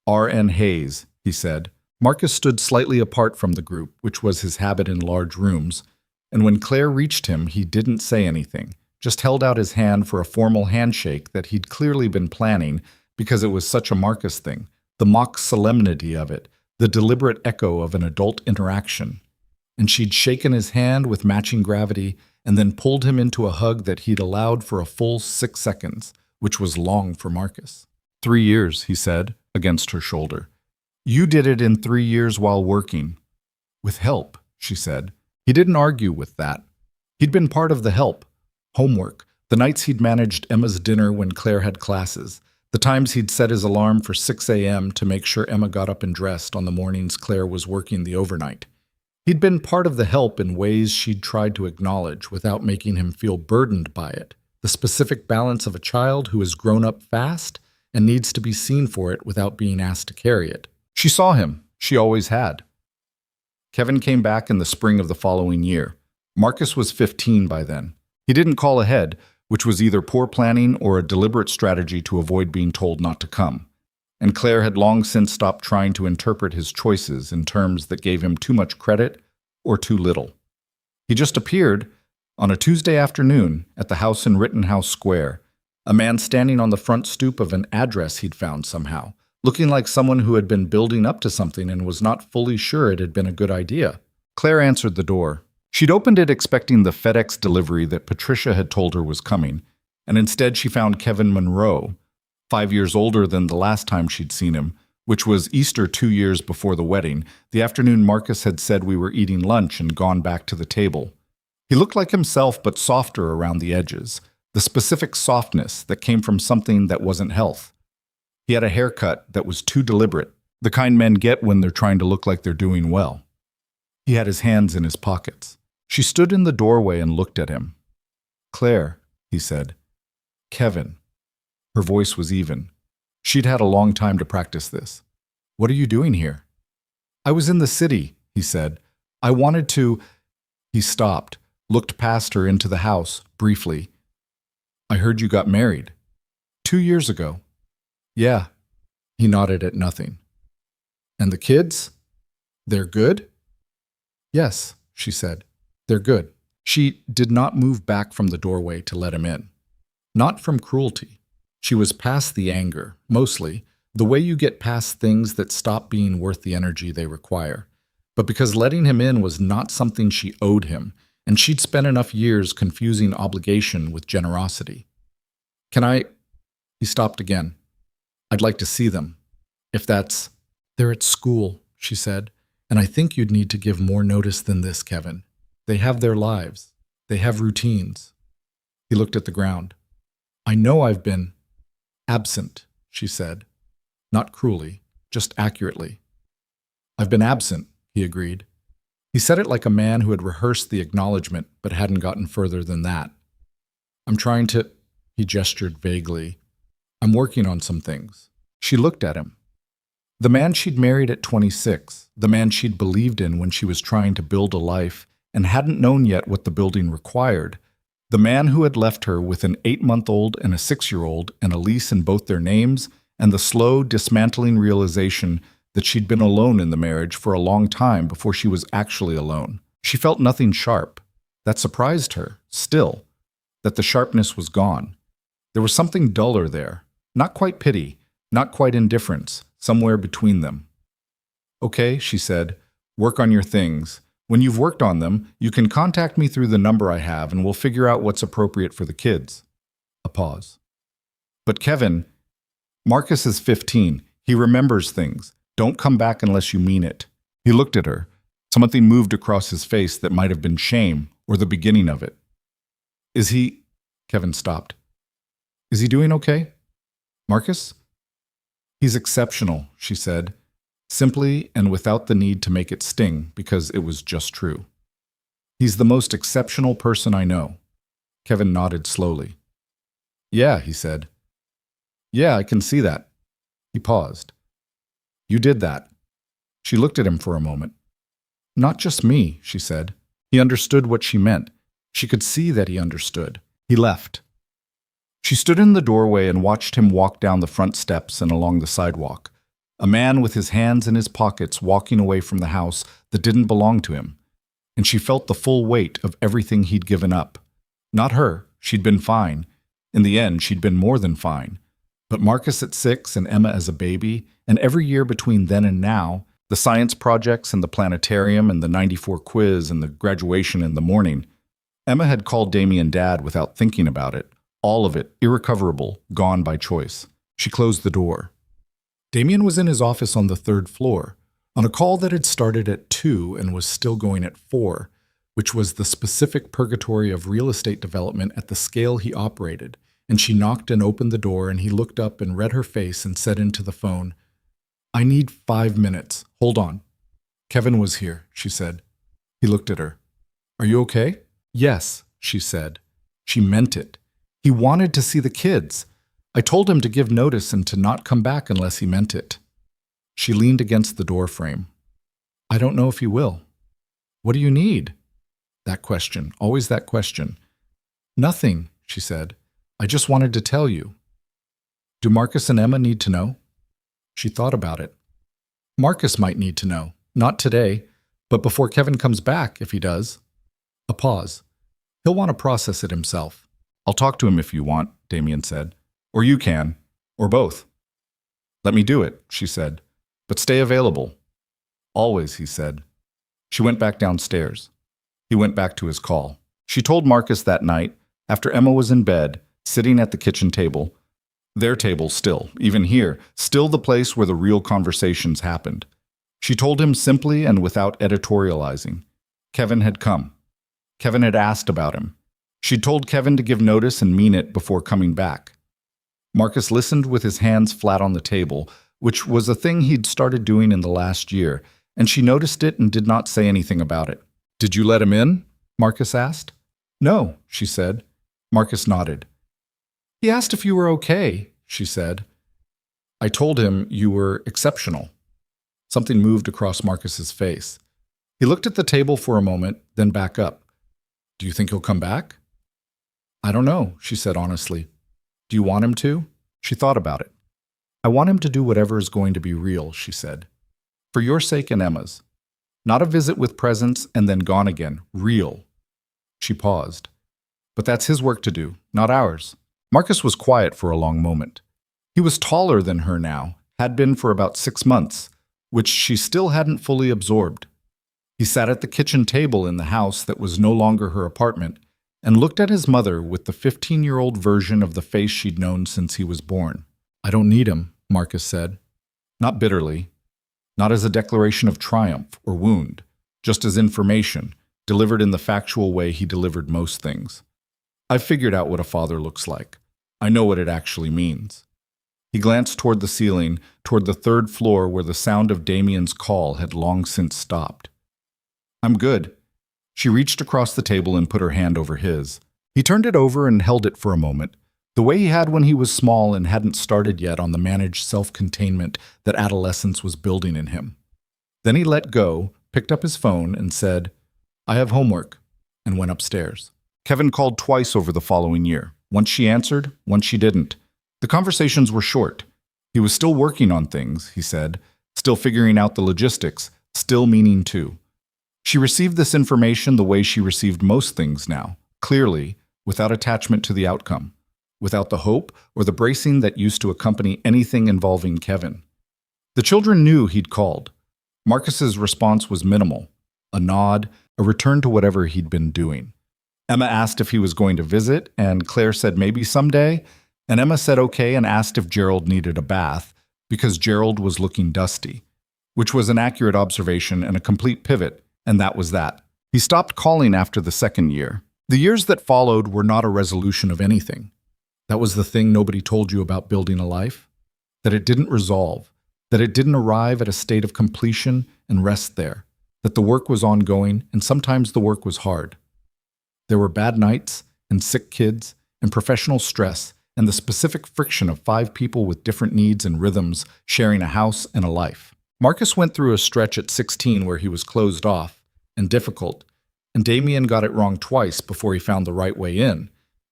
R.N. Hayes, he said. Marcus stood slightly apart from the group, which was his habit in large rooms, and when Claire reached him, he didn't say anything, just held out his hand for a formal handshake that he'd clearly been planning because it was such a Marcus thing, the mock solemnity of it, the deliberate echo of an adult interaction. And she'd shaken his hand with matching gravity and then pulled him into a hug that he'd allowed for a full 6 seconds, which was long for Marcus. 3 years, he said, against her shoulder. "You did it in 3 years while working." "With help," she said. He didn't argue with that. He'd been part of the help. Homework, the nights he'd managed Emma's dinner when Claire had classes, the times he'd set his alarm for 6 a.m. to make sure Emma got up and dressed on the mornings Claire was working the overnight. He'd been part of the help in ways she'd tried to acknowledge without making him feel burdened by it, the specific balance of a child who has grown up fast and needs to be seen for it without being asked to carry it. She saw him. She always had. Kevin came back in the spring of the following year. Marcus was 15 by then. He didn't call ahead, which was either poor planning or a deliberate strategy to avoid being told not to come. And Claire had long since stopped trying to interpret his choices in terms that gave him too much credit or too little. He just appeared on a Tuesday afternoon at the house in Rittenhouse Square, a man standing on the front stoop of an address he'd found somehow, looking like someone who had been building up to something and was not fully sure it had been a good idea. Claire answered the door. She'd opened it expecting the FedEx delivery that Patricia had told her was coming, and instead she found Kevin Monroe, 5 years older than the last time she'd seen him, which was Easter 2 years before the wedding, the afternoon Marcus had said we were eating lunch and gone back to the table. He looked like himself but softer around the edges, the specific softness that came from something that wasn't health. He had a haircut that was too deliberate, the kind men get when they're trying to look like they're doing well. He had his hands in his pockets. She stood in the doorway and looked at him. "Claire," he said. "Kevin." Her voice was even. She'd had a long time to practice this. "What are you doing here?" "I was in the city," he said. "I wanted to—" He stopped, looked past her into the house, briefly. "I heard you got married." 2 years ago. "Yeah." He nodded at nothing. "And the kids? They're good?" "Yes," she said. "They're good." She did not move back from the doorway to let him in. Not from cruelty. She was past the anger, mostly, the way you get past things that stop being worth the energy they require. But because letting him in was not something she owed him, and she'd spent enough years confusing obligation with generosity. "Can I—" He stopped again. "I'd like to see them. If that's—" "They're at school," she said, "and I think you'd need to give more notice than this, Kevin. They have their lives. They have routines." He looked at the ground. "I know I've been absent," she said. Not cruelly, just accurately. "I've been absent," he agreed. He said it like a man who had rehearsed the acknowledgement but hadn't gotten further than that. "I'm trying to—" He gestured vaguely. "I'm working on some things." She looked at him. The man she'd married at 26, the man she'd believed in when she was trying to build a life and hadn't known yet what the building required, the man who had left her with an 8-month-old and a 6-year-old and a lease in both their names, and the slow, dismantling realization that she'd been alone in the marriage for a long time before she was actually alone. She felt nothing sharp. That surprised her, still, that the sharpness was gone. There was something duller there. Not quite pity, not quite indifference, somewhere between them. Okay, she said, work on your things. When you've worked on them, you can contact me through the number I have and we'll figure out what's appropriate for the kids. A pause. But Kevin, Marcus is 15. He remembers things. Don't come back unless you mean it. He looked at her. Something moved across his face that might have been shame or the beginning of it. Is he... Kevin stopped. Is he doing okay? Marcus? He's exceptional, she said, simply and without the need to make it sting because it was just true. He's the most exceptional person I know. Kevin nodded slowly. Yeah, he said. Yeah, I can see that. He paused. You did that. She looked at him for a moment. Not just me, she said. He understood what she meant. She could see that he understood. He left. She stood in the doorway and watched him walk down the front steps and along the sidewalk. A man with his hands in his pockets walking away from the house that didn't belong to him. And she felt the full weight of everything he'd given up. Not her. She'd been fine. In the end, she'd been more than fine. But Marcus at 6 and Emma as a baby, and every year between then and now, the science projects and the planetarium and the 94 quiz and the graduation in the morning. Emma had called Damien Dad without thinking about it. All of it, irrecoverable, gone by choice. She closed the door. Damien was in his office on the 3rd floor, on a call that had started at 2 and was still going at 4, which was the specific purgatory of real estate development at the scale he operated. And she knocked and opened the door, and he looked up and read her face and said into the phone, I need 5 minutes. Hold on. Kevin was here, she said. He looked at her. Are you okay? Yes, she said. She meant it. He wanted to see the kids. I told him to give notice and to not come back unless he meant it. She leaned against the door frame. I don't know if he will. What do you need? That question, always that question. Nothing, she said. I just wanted to tell you. Do Marcus and Emma need to know? She thought about it. Marcus might need to know. Not today, but before Kevin comes back, if he does. A pause. He'll want to process it himself. I'll talk to him if you want, Damien said. Or you can. Or both. Let me do it, she said. But stay available. Always, he said. She went back downstairs. He went back to his call. She told Marcus that night, after Emma was in bed, sitting at the kitchen table, their table still, even here, still the place where the real conversations happened. She told him simply and without editorializing. Kevin had come. Kevin had asked about him. She'd told Kevin to give notice and mean it before coming back. Marcus listened with his hands flat on the table, which was a thing he'd started doing in the last year, and she noticed it and did not say anything about it. Did you let him in? Marcus asked. No, she said. Marcus nodded. He asked if you were okay, she said. I told him you were exceptional. Something moved across Marcus's face. He looked at the table for a moment, then back up. Do you think he'll come back? I don't know, she said honestly. Do you want him to? She thought about it. I want him to do whatever is going to be real, she said. For your sake and Emma's. Not a visit with presents and then gone again. Real. She paused. But that's his work to do, not ours. Marcus was quiet for a long moment. He was taller than her now, had been for about 6 months, which she still hadn't fully absorbed. He sat at the kitchen table in the house that was no longer her apartment and looked at his mother with the 15-year-old version of the face she'd known since he was born. I don't need him, Marcus said. Not bitterly. Not as a declaration of triumph or wound, just as information, delivered in the factual way he delivered most things. I've figured out what a father looks like. I know what it actually means. He glanced toward the ceiling, toward the 3rd floor where the sound of Damien's call had long since stopped. I'm good. She reached across the table and put her hand over his. He turned it over and held it for a moment, the way he had when he was small and hadn't started yet on the managed self-containment that adolescence was building in him. Then he let go, picked up his phone, and said, I have homework, and went upstairs. Kevin called twice over the following year. Once she answered, once she didn't. The conversations were short. He was still working on things, he said, still figuring out the logistics, still meaning to. She received this information the way she received most things now, clearly, without attachment to the outcome. without the hope or the bracing that used to accompany anything involving Kevin. The children knew he'd called. Marcus's response was minimal, a nod, a return to whatever he'd been doing. Emma asked if he was going to visit, and Claire said maybe someday, and Emma said okay and asked if Gerald needed a bath, because Gerald was looking dusty, which was an accurate observation and a complete pivot, and that was that. He stopped calling after the second year. The years that followed were not a resolution of anything. That was the thing nobody told you about building a life, that it didn't resolve, that it didn't arrive at a state of completion and rest there, that the work was ongoing and sometimes the work was hard. There were bad nights and sick kids and professional stress and the specific friction of 5 people with different needs and rhythms sharing a house and a life. Marcus went through a stretch at 16 where he was closed off and difficult, and Damien got it wrong twice before he found the right way in.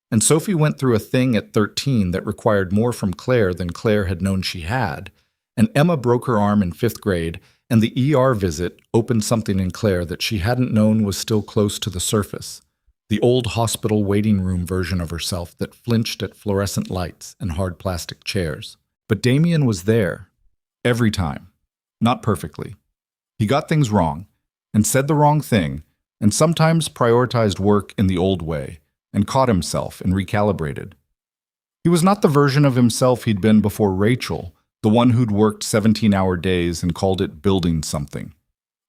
And Sophie went through a thing at 13 that required more from Claire than Claire had known she had, and Emma broke her arm in 5th grade, and the ER visit opened something in Claire that she hadn't known was still close to the surface. The old hospital waiting room version of herself that flinched at fluorescent lights and hard plastic chairs. But Damien was there, every time. Not perfectly. He got things wrong, and said the wrong thing, and sometimes prioritized work in the old way, and caught himself and recalibrated. He was not the version of himself he'd been before Rachel, the one who'd worked 17-hour days and called it building something.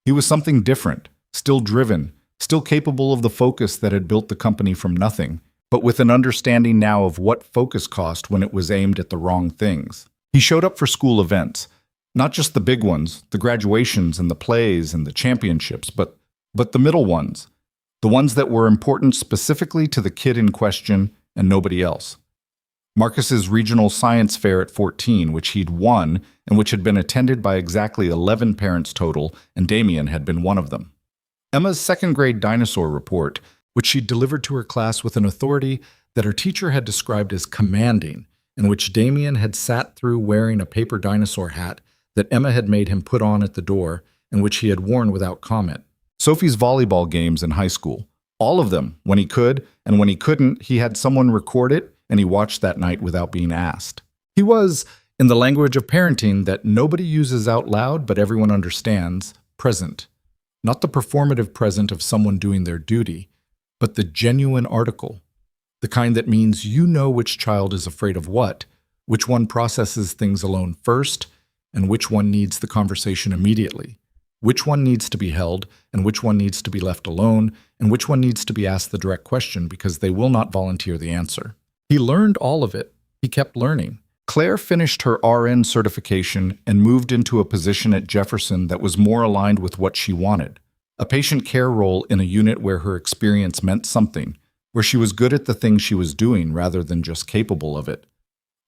He was something different, still driven, still capable of the focus that had built the company from nothing, but with an understanding now of what focus cost when it was aimed at the wrong things. He showed up for school events, not just the big ones, the graduations and the plays and the championships, but the middle ones, the ones that were important specifically to the kid in question and nobody else. Marcus's regional science fair at 14, which he'd won and which had been attended by exactly 11 parents total, and Damien had been one of them. Emma's 2nd grade dinosaur report, which she delivered to her class with an authority that her teacher had described as commanding, and which Damien had sat through wearing a paper dinosaur hat that Emma had made him put on at the door and which he had worn without comment. Sophie's volleyball games in high school, all of them, when he could, and when he couldn't, he had someone record it, and he watched that night without being asked. He was, in the language of parenting that nobody uses out loud but everyone understands, present. Not the performative present of someone doing their duty, but the genuine article, the kind that means you know which child is afraid of what, which one processes things alone first, and which one needs the conversation immediately, which one needs to be held, and which one needs to be left alone, and which one needs to be asked the direct question because they will not volunteer the answer. He learned all of it. He kept learning. Claire finished her RN certification and moved into a position at Jefferson that was more aligned with what she wanted, a patient care role in a unit where her experience meant something, where she was good at the thing she was doing rather than just capable of it.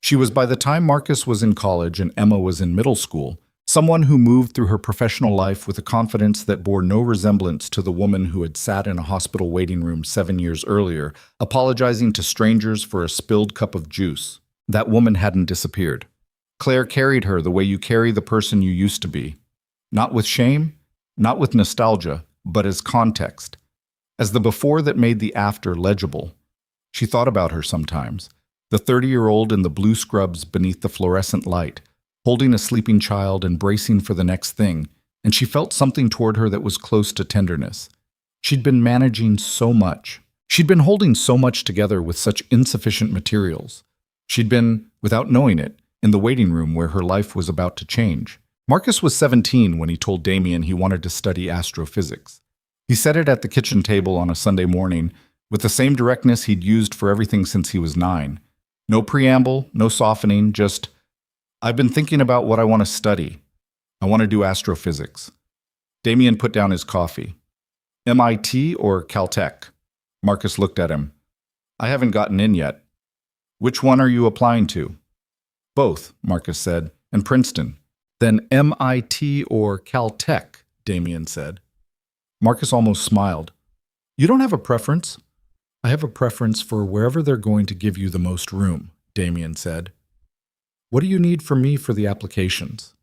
She was, by the time Marcus was in college and Emma was in middle school, someone who moved through her professional life with a confidence that bore no resemblance to the woman who had sat in a hospital waiting room 7 years earlier, apologizing to strangers for a spilled cup of juice. That woman hadn't disappeared. Claire carried her the way you carry the person you used to be. Not with shame, not with nostalgia, but as context. As the before that made the after legible. She thought about her sometimes, the 30-year-old in the blue scrubs beneath the fluorescent light, holding a sleeping child and bracing for the next thing, and she felt something toward her that was close to tenderness. She'd been managing so much. She'd been holding so much together with such insufficient materials. She'd been, without knowing it, in the waiting room where her life was about to change. Marcus was 17 when he told Damien he wanted to study astrophysics. He said it at the kitchen table on a Sunday morning, with the same directness he'd used for everything since he was 9. No preamble, no softening, just, I've been thinking about what I want to study. I want to do astrophysics. Damien put down his coffee. MIT or Caltech? Marcus looked at him. I haven't gotten in yet. Which one are you applying to? Both, Marcus said, and Princeton. Then MIT or Caltech, Damien said. Marcus almost smiled. You don't have a preference? I have a preference for wherever they're going to give you the most room, Damien said. What do you need from me for the applications?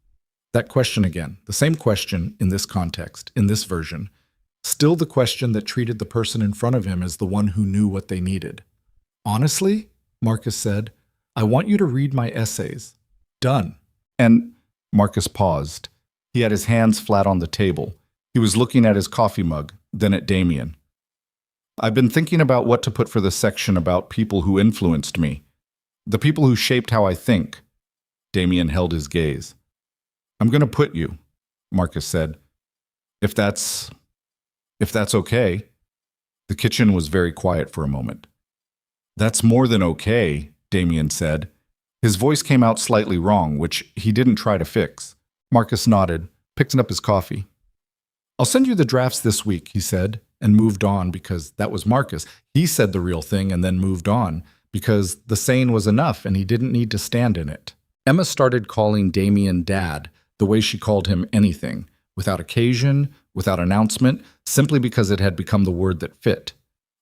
That question again, the same question in this context, in this version. Still the question that treated the person in front of him as the one who knew what they needed. Honestly? Marcus said. "I want you to read my essays." "Done." And Marcus paused. He had his hands flat on the table. He was looking at his coffee mug, then at Damien. "I've been thinking about what to put for the section about people who influenced me. The people who shaped how I think." Damien held his gaze. "I'm going to put you," Marcus said. If that's okay." The kitchen was very quiet for a moment. "That's more than okay," Damien said. His voice came out slightly wrong, which he didn't try to fix. Marcus nodded, picking up his coffee. "I'll send you the drafts this week," he said, and moved on because that was Marcus. He said the real thing and then moved on because the saying was enough and he didn't need to stand in it. Emma started calling Damien Dad, the way she called him anything, without occasion, without announcement, simply because it had become the word that fit.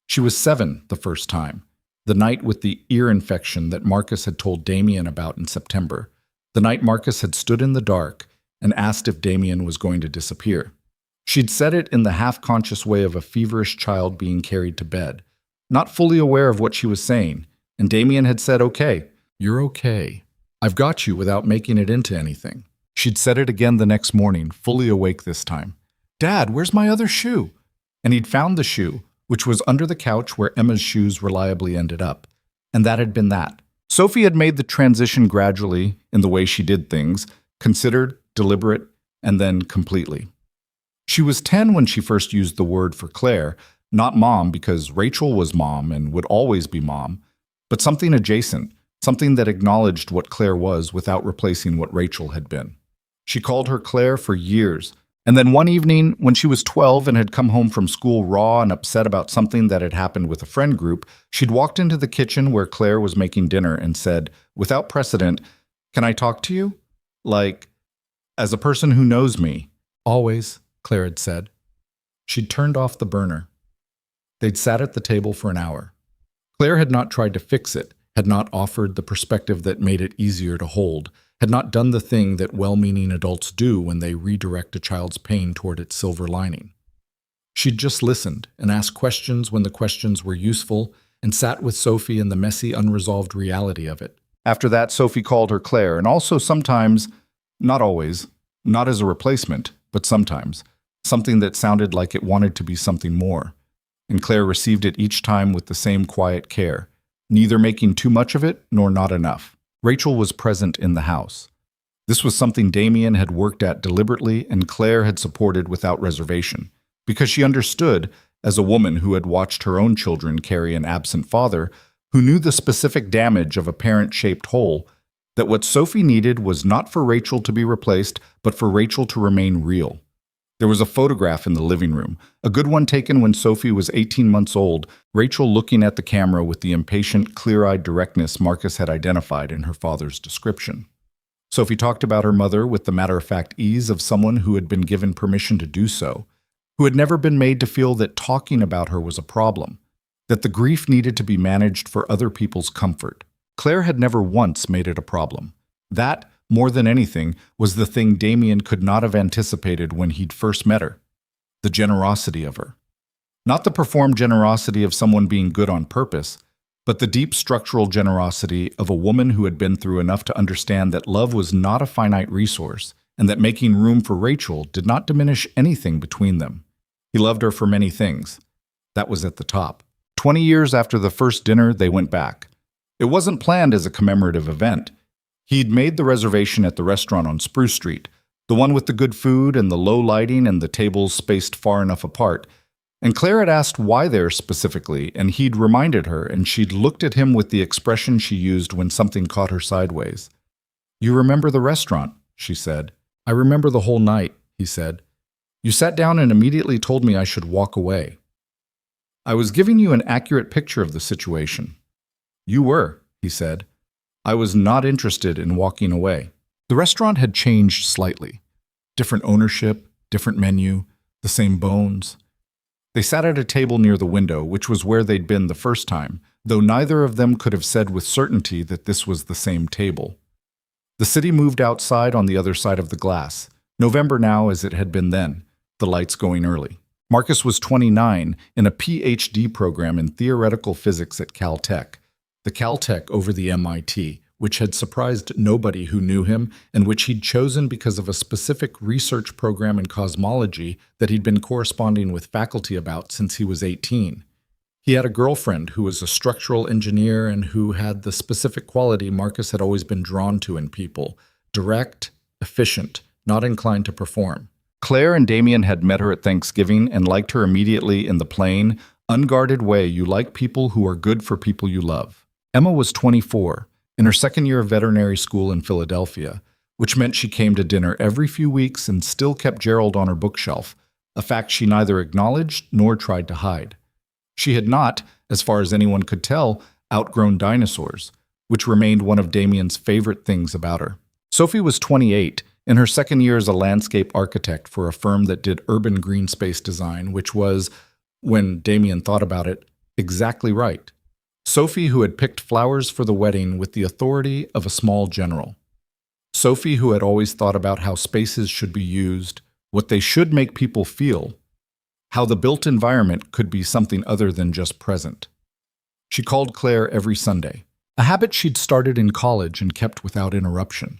She was 7 the first time, the night with the ear infection that Marcus had told Damien about in September, the night Marcus had stood in the dark and asked if Damien was going to disappear. She'd said it in the half-conscious way of a feverish child being carried to bed, not fully aware of what she was saying, and Damien had said, "Okay, you're okay. I've got you," without making it into anything. She'd said it again the next morning, fully awake this time. "Dad, where's my other shoe?" And he'd found the shoe, which was under the couch where Emma's shoes reliably ended up. And that had been that. Sophie had made the transition gradually in the way she did things, considered, deliberate, and then completely. She was 10 when she first used the word for Claire, not mom because Rachel was mom and would always be mom, but something adjacent, something that acknowledged what Claire was without replacing what Rachel had been. She called her Claire for years, and then one evening when she was 12 and had come home from school raw and upset about something that had happened with a friend group, she'd walked into the kitchen where Claire was making dinner and said, without precedent, "Can I talk to you? Like, as a person who knows me." "Always," Claire had said. She'd turned off the burner. They'd sat at the table for an hour. Claire had not tried to fix it, had not offered the perspective that made it easier to hold, had not done the thing that well-meaning adults do when they redirect a child's pain toward its silver lining. She'd just listened and asked questions when the questions were useful and sat with Sophie in the messy, unresolved reality of it. After that, Sophie called her Claire, and also sometimes, not always, not as a replacement, but sometimes, something that sounded like it wanted to be something more. And Claire received it each time with the same quiet care, neither making too much of it nor not enough. Rachel was present in the house. This was something Damien had worked at deliberately and Claire had supported without reservation, because she understood, as a woman who had watched her own children carry an absent father, who knew the specific damage of a parent-shaped hole, that what Sophie needed was not for Rachel to be replaced, but for Rachel to remain real. There was a photograph in the living room, a good one taken when Sophie was 18 months old, Rachel looking at the camera with the impatient, clear-eyed directness Marcus had identified in her father's description. Sophie talked about her mother with the matter-of-fact ease of someone who had been given permission to do so, who had never been made to feel that talking about her was a problem, that the grief needed to be managed for other people's comfort. Claire had never once made it a problem. That, more than anything, was the thing Damien could not have anticipated when he'd first met her. The generosity of her. Not the performed generosity of someone being good on purpose, but the deep structural generosity of a woman who had been through enough to understand that love was not a finite resource, and that making room for Rachel did not diminish anything between them. He loved her for many things. That was at the top. 20 years after the first dinner, they went back. It wasn't planned as a commemorative event. He'd made the reservation at the restaurant on Spruce Street, the one with the good food and the low lighting and the tables spaced far enough apart. And Claire had asked why there specifically, and he'd reminded her, and she'd looked at him with the expression she used when something caught her sideways. "You remember the restaurant," she said. "I remember the whole night," he said. "You sat down and immediately told me I should walk away. I was giving you an accurate picture of the situation." "You were," he said. "I was not interested in walking away." The restaurant had changed slightly. Different ownership, different menu, the same bones. They sat at a table near the window, which was where they'd been the first time, though neither of them could have said with certainty that this was the same table. The city moved outside on the other side of the glass, November now as it had been then, the lights going early. Marcus was 29 in a PhD program in theoretical physics at Caltech. the Caltech over the MIT, which had surprised nobody who knew him and which he'd chosen because of a specific research program in cosmology that he'd been corresponding with faculty about since he was 18. He had a girlfriend who was a structural engineer and who had the specific quality Marcus had always been drawn to in people: direct, efficient, not inclined to perform. Claire and Damien had met her at Thanksgiving and liked her immediately in the plain, unguarded way you like people who are good for people you love. Emma was 24, in her second year of veterinary school in Philadelphia, which meant she came to dinner every few weeks and still kept Gerald on her bookshelf, a fact she neither acknowledged nor tried to hide. She had not, as far as anyone could tell, outgrown dinosaurs, which remained one of Damien's favorite things about her. Sophie was 28, in her second year as a landscape architect for a firm that did urban green space design, which was, when Damien thought about it, exactly right. Sophie, who had picked flowers for the wedding with the authority of a small general. Sophie, who had always thought about how spaces should be used, what they should make people feel, how the built environment could be something other than just present. She called Claire every Sunday, a habit she'd started in college and kept without interruption.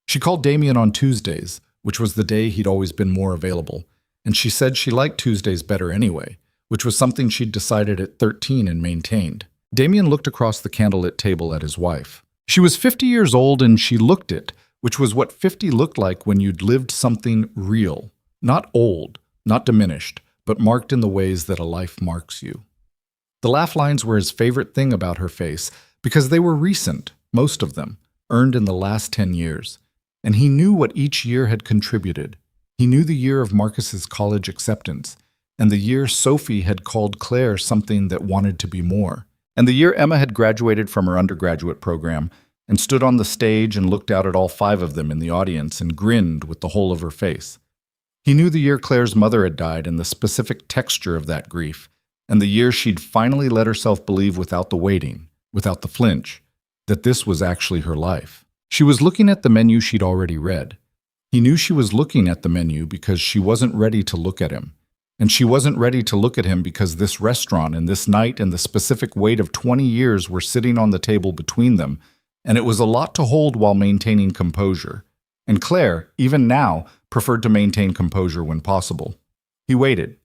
She called Damien on Tuesdays, which was the day he'd always been more available, and she said she liked Tuesdays better anyway, which was something she'd decided at 13 and maintained. Damien looked across the candlelit table at his wife. She was 50 years old and she looked it, which was what 50 looked like when you'd lived something real. Not old, not diminished, but marked in the ways that a life marks you. The laugh lines were his favorite thing about her face because they were recent, most of them, earned in the last 10 years. And he knew what each year had contributed. He knew the year of Marcus's college acceptance, and the year Sophie had called Claire something that wanted to be more. And the year Emma had graduated from her undergraduate program and stood on the stage and looked out at all 5 of them in the audience and grinned with the whole of her face. He knew the year Claire's mother had died and the specific texture of that grief, and the year she'd finally let herself believe without the waiting, without the flinch, that this was actually her life. She was looking at the menu she'd already read. He knew she was looking at the menu because she wasn't ready to look at him. And she wasn't ready to look at him because this restaurant and this night and the specific weight of 20 years were sitting on the table between them, and it was a lot to hold while maintaining composure. And Claire, even now, preferred to maintain composure when possible. He waited.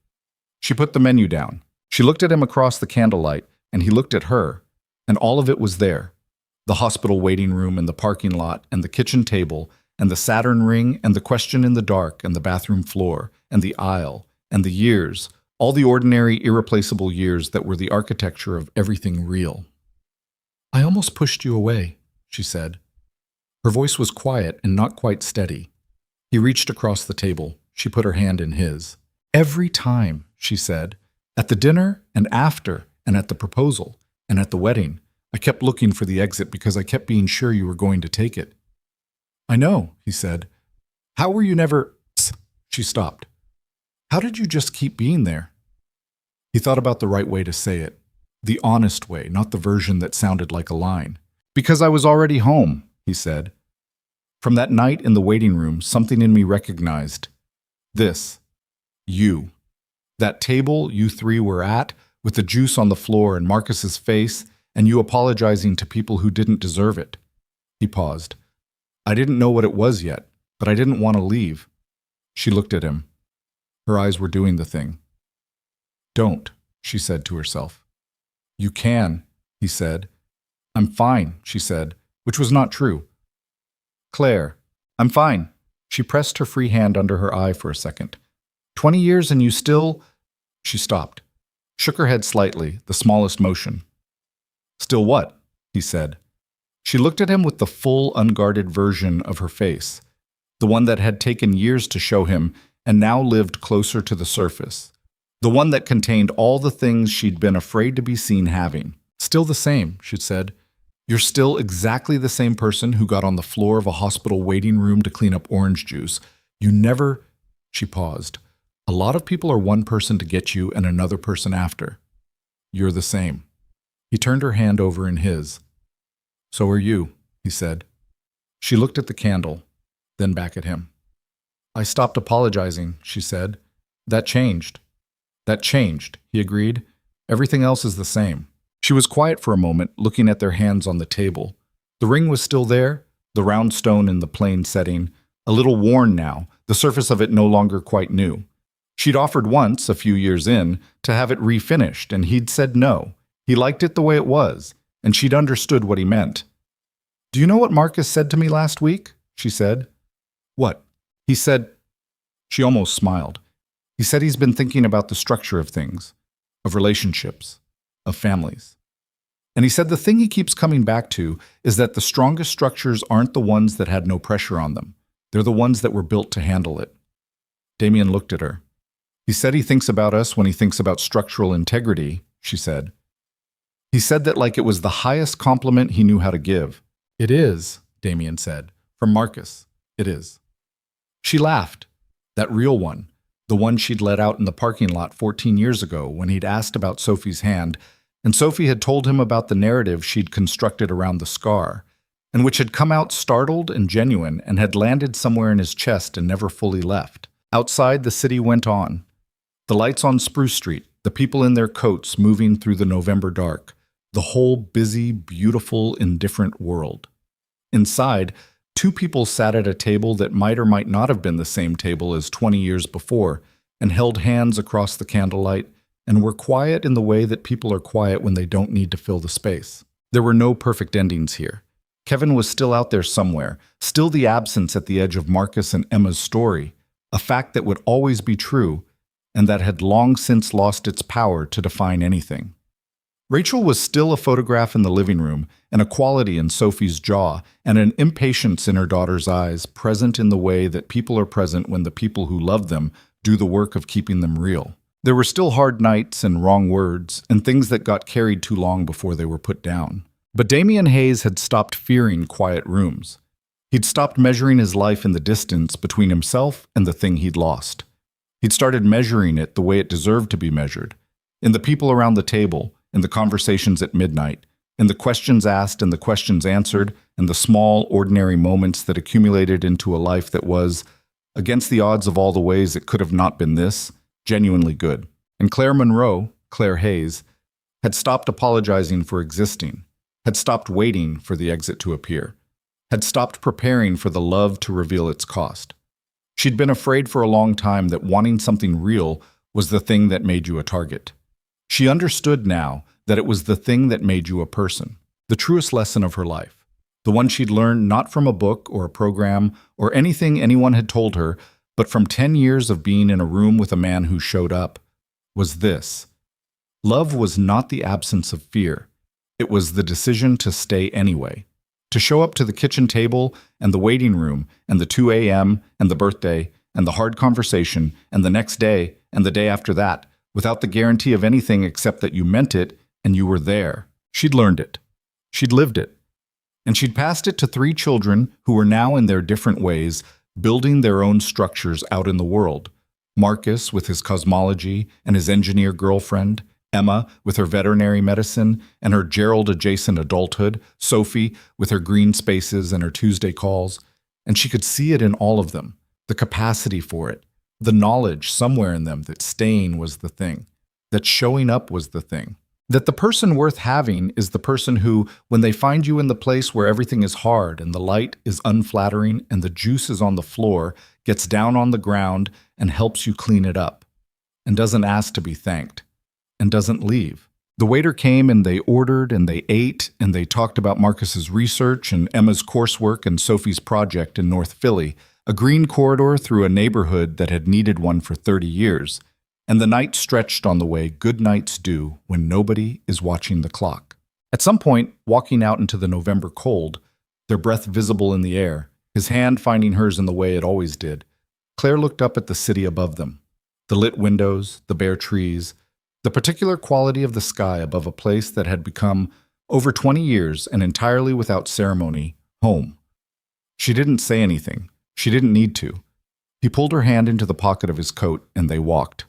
She put the menu down. She looked at him across the candlelight, and he looked at her, and all of it was there. The hospital waiting room and the parking lot and the kitchen table and the Saturn ring and the question in the dark and the bathroom floor and the aisle and the years, all the ordinary, irreplaceable years that were the architecture of everything real. "I almost pushed you away," she said. Her voice was quiet and not quite steady. He reached across the table. She put her hand in his. "Every time," she said, "at the dinner and after and at the proposal and at the wedding, I kept looking for the exit because I kept being sure you were going to take it." "I know," he said. "How were you never—" She stopped. "How did you just keep being there?" He thought about the right way to say it. The honest way, not the version that sounded like a line. "Because I was already home," he said. From that night in the waiting room, something in me recognized this. You. That table you 3 were at, with the juice on the floor and Marcus's face, and you apologizing to people who didn't deserve it. He paused. "I didn't know what it was yet, but I didn't want to leave." She looked at him. Her eyes were doing the thing. "Don't," she said to herself. "You can," he said. "I'm fine," she said, which was not true. "Claire, I'm fine." She pressed her free hand under her eye for a second. 20 years and you still—" She stopped, shook her head slightly, the smallest motion. "Still what?" he said. She looked at him with the full, unguarded version of her face, the one that had taken years to show him and now lived closer to the surface, the one that contained all the things she'd been afraid to be seen having. "Still the same," she said. "You're still exactly the same person who got on the floor of a hospital waiting room to clean up orange juice. You never—" She paused. "A lot of people are one person to get you and another person after. You're the same." He turned her hand over in his. "So are you," he said. She looked at the candle, then back at him. "I stopped apologizing," she said. "That changed." "That changed," he agreed. "Everything else is the same." She was quiet for a moment, looking at their hands on the table. The ring was still there, the round stone in the plain setting, a little worn now, the surface of it no longer quite new. She'd offered once, a few years in, to have it refinished, and he'd said no. He liked it the way it was, and she'd understood what he meant. "Do you know what Marcus said to me last week?" she said. "What?" He said. She almost smiled. He said he's been thinking about the structure of things, of relationships, of families. And he said the thing he keeps coming back to is that the strongest structures aren't the ones that had no pressure on them. They're the ones that were built to handle it. Damien looked at her. "He said he thinks about us when he thinks about structural integrity," she said. He said that like it was the highest compliment he knew how to give. "It is," Damien said. "From Marcus. It is." She laughed. That real one. The one she'd let out in the parking lot 14 years ago when he'd asked about Sophie's hand, and Sophie had told him about the narrative she'd constructed around the scar, and which had come out startled and genuine and had landed somewhere in his chest and never fully left. Outside, the city went on. The lights on Spruce Street, the people in their coats moving through the November dark, the whole busy, beautiful, indifferent world. Inside, two people sat at a table that might or might not have been the same table as 20 years before, and held hands across the candlelight, and were quiet in the way that people are quiet when they don't need to fill the space. There were no perfect endings here. Kevin was still out there somewhere, still the absence at the edge of Marcus and Emma's story, a fact that would always be true, and that had long since lost its power to define anything. Rachel was still a photograph in the living room, and a quality in Sophie's jaw, and an impatience in her daughter's eyes, present in the way that people are present when the people who love them do the work of keeping them real. There were still hard nights and wrong words, and things that got carried too long before they were put down. But Damien Hayes had stopped fearing quiet rooms. He'd stopped measuring his life in the distance between himself and the thing he'd lost. He'd started measuring it the way it deserved to be measured, in the people around the table, in the conversations at midnight, in the questions asked and the questions answered, and the small, ordinary moments that accumulated into a life that was, against the odds of all the ways it could have not been this, genuinely good. And Claire Monroe, Claire Hayes, had stopped apologizing for existing, had stopped waiting for the exit to appear, had stopped preparing for the love to reveal its cost. She'd been afraid for a long time that wanting something real was the thing that made you a target. She understood now that it was the thing that made you a person, the truest lesson of her life, the one she'd learned not from a book or a program or anything anyone had told her, but from 10 years of being in a room with a man who showed up, was this. Love was not the absence of fear. It was the decision to stay anyway, to show up to the kitchen table and the waiting room and the 2 a.m. and the birthday and the hard conversation and the next day and the day after that, without the guarantee of anything except that you meant it and you were there. She'd learned it. She'd lived it. And she'd passed it to 3 children who were now in their different ways building their own structures out in the world. Marcus with his cosmology and his engineer girlfriend, Emma with her veterinary medicine and her Gerald-adjacent adulthood, Sophie with her green spaces and her Tuesday calls. And she could see it in all of them, the capacity for it, the knowledge somewhere in them that staying was the thing, that showing up was the thing, that the person worth having is the person who, when they find you in the place where everything is hard and the light is unflattering and the juice is on the floor, gets down on the ground and helps you clean it up, and doesn't ask to be thanked, and doesn't leave. The waiter came and they ordered and they ate and they talked about Marcus's research and Emma's coursework and Sophie's project in North Philly, a green corridor through a neighborhood that had needed one for 30 years, and the night stretched on the way good nights do when nobody is watching the clock. At some point, walking out into the November cold, their breath visible in the air, his hand finding hers in the way it always did, Claire looked up at the city above them, the lit windows, the bare trees, the particular quality of the sky above a place that had become, over 20 years and entirely without ceremony, home. She didn't say anything. She didn't need to. He pulled her hand into the pocket of his coat, and they walked.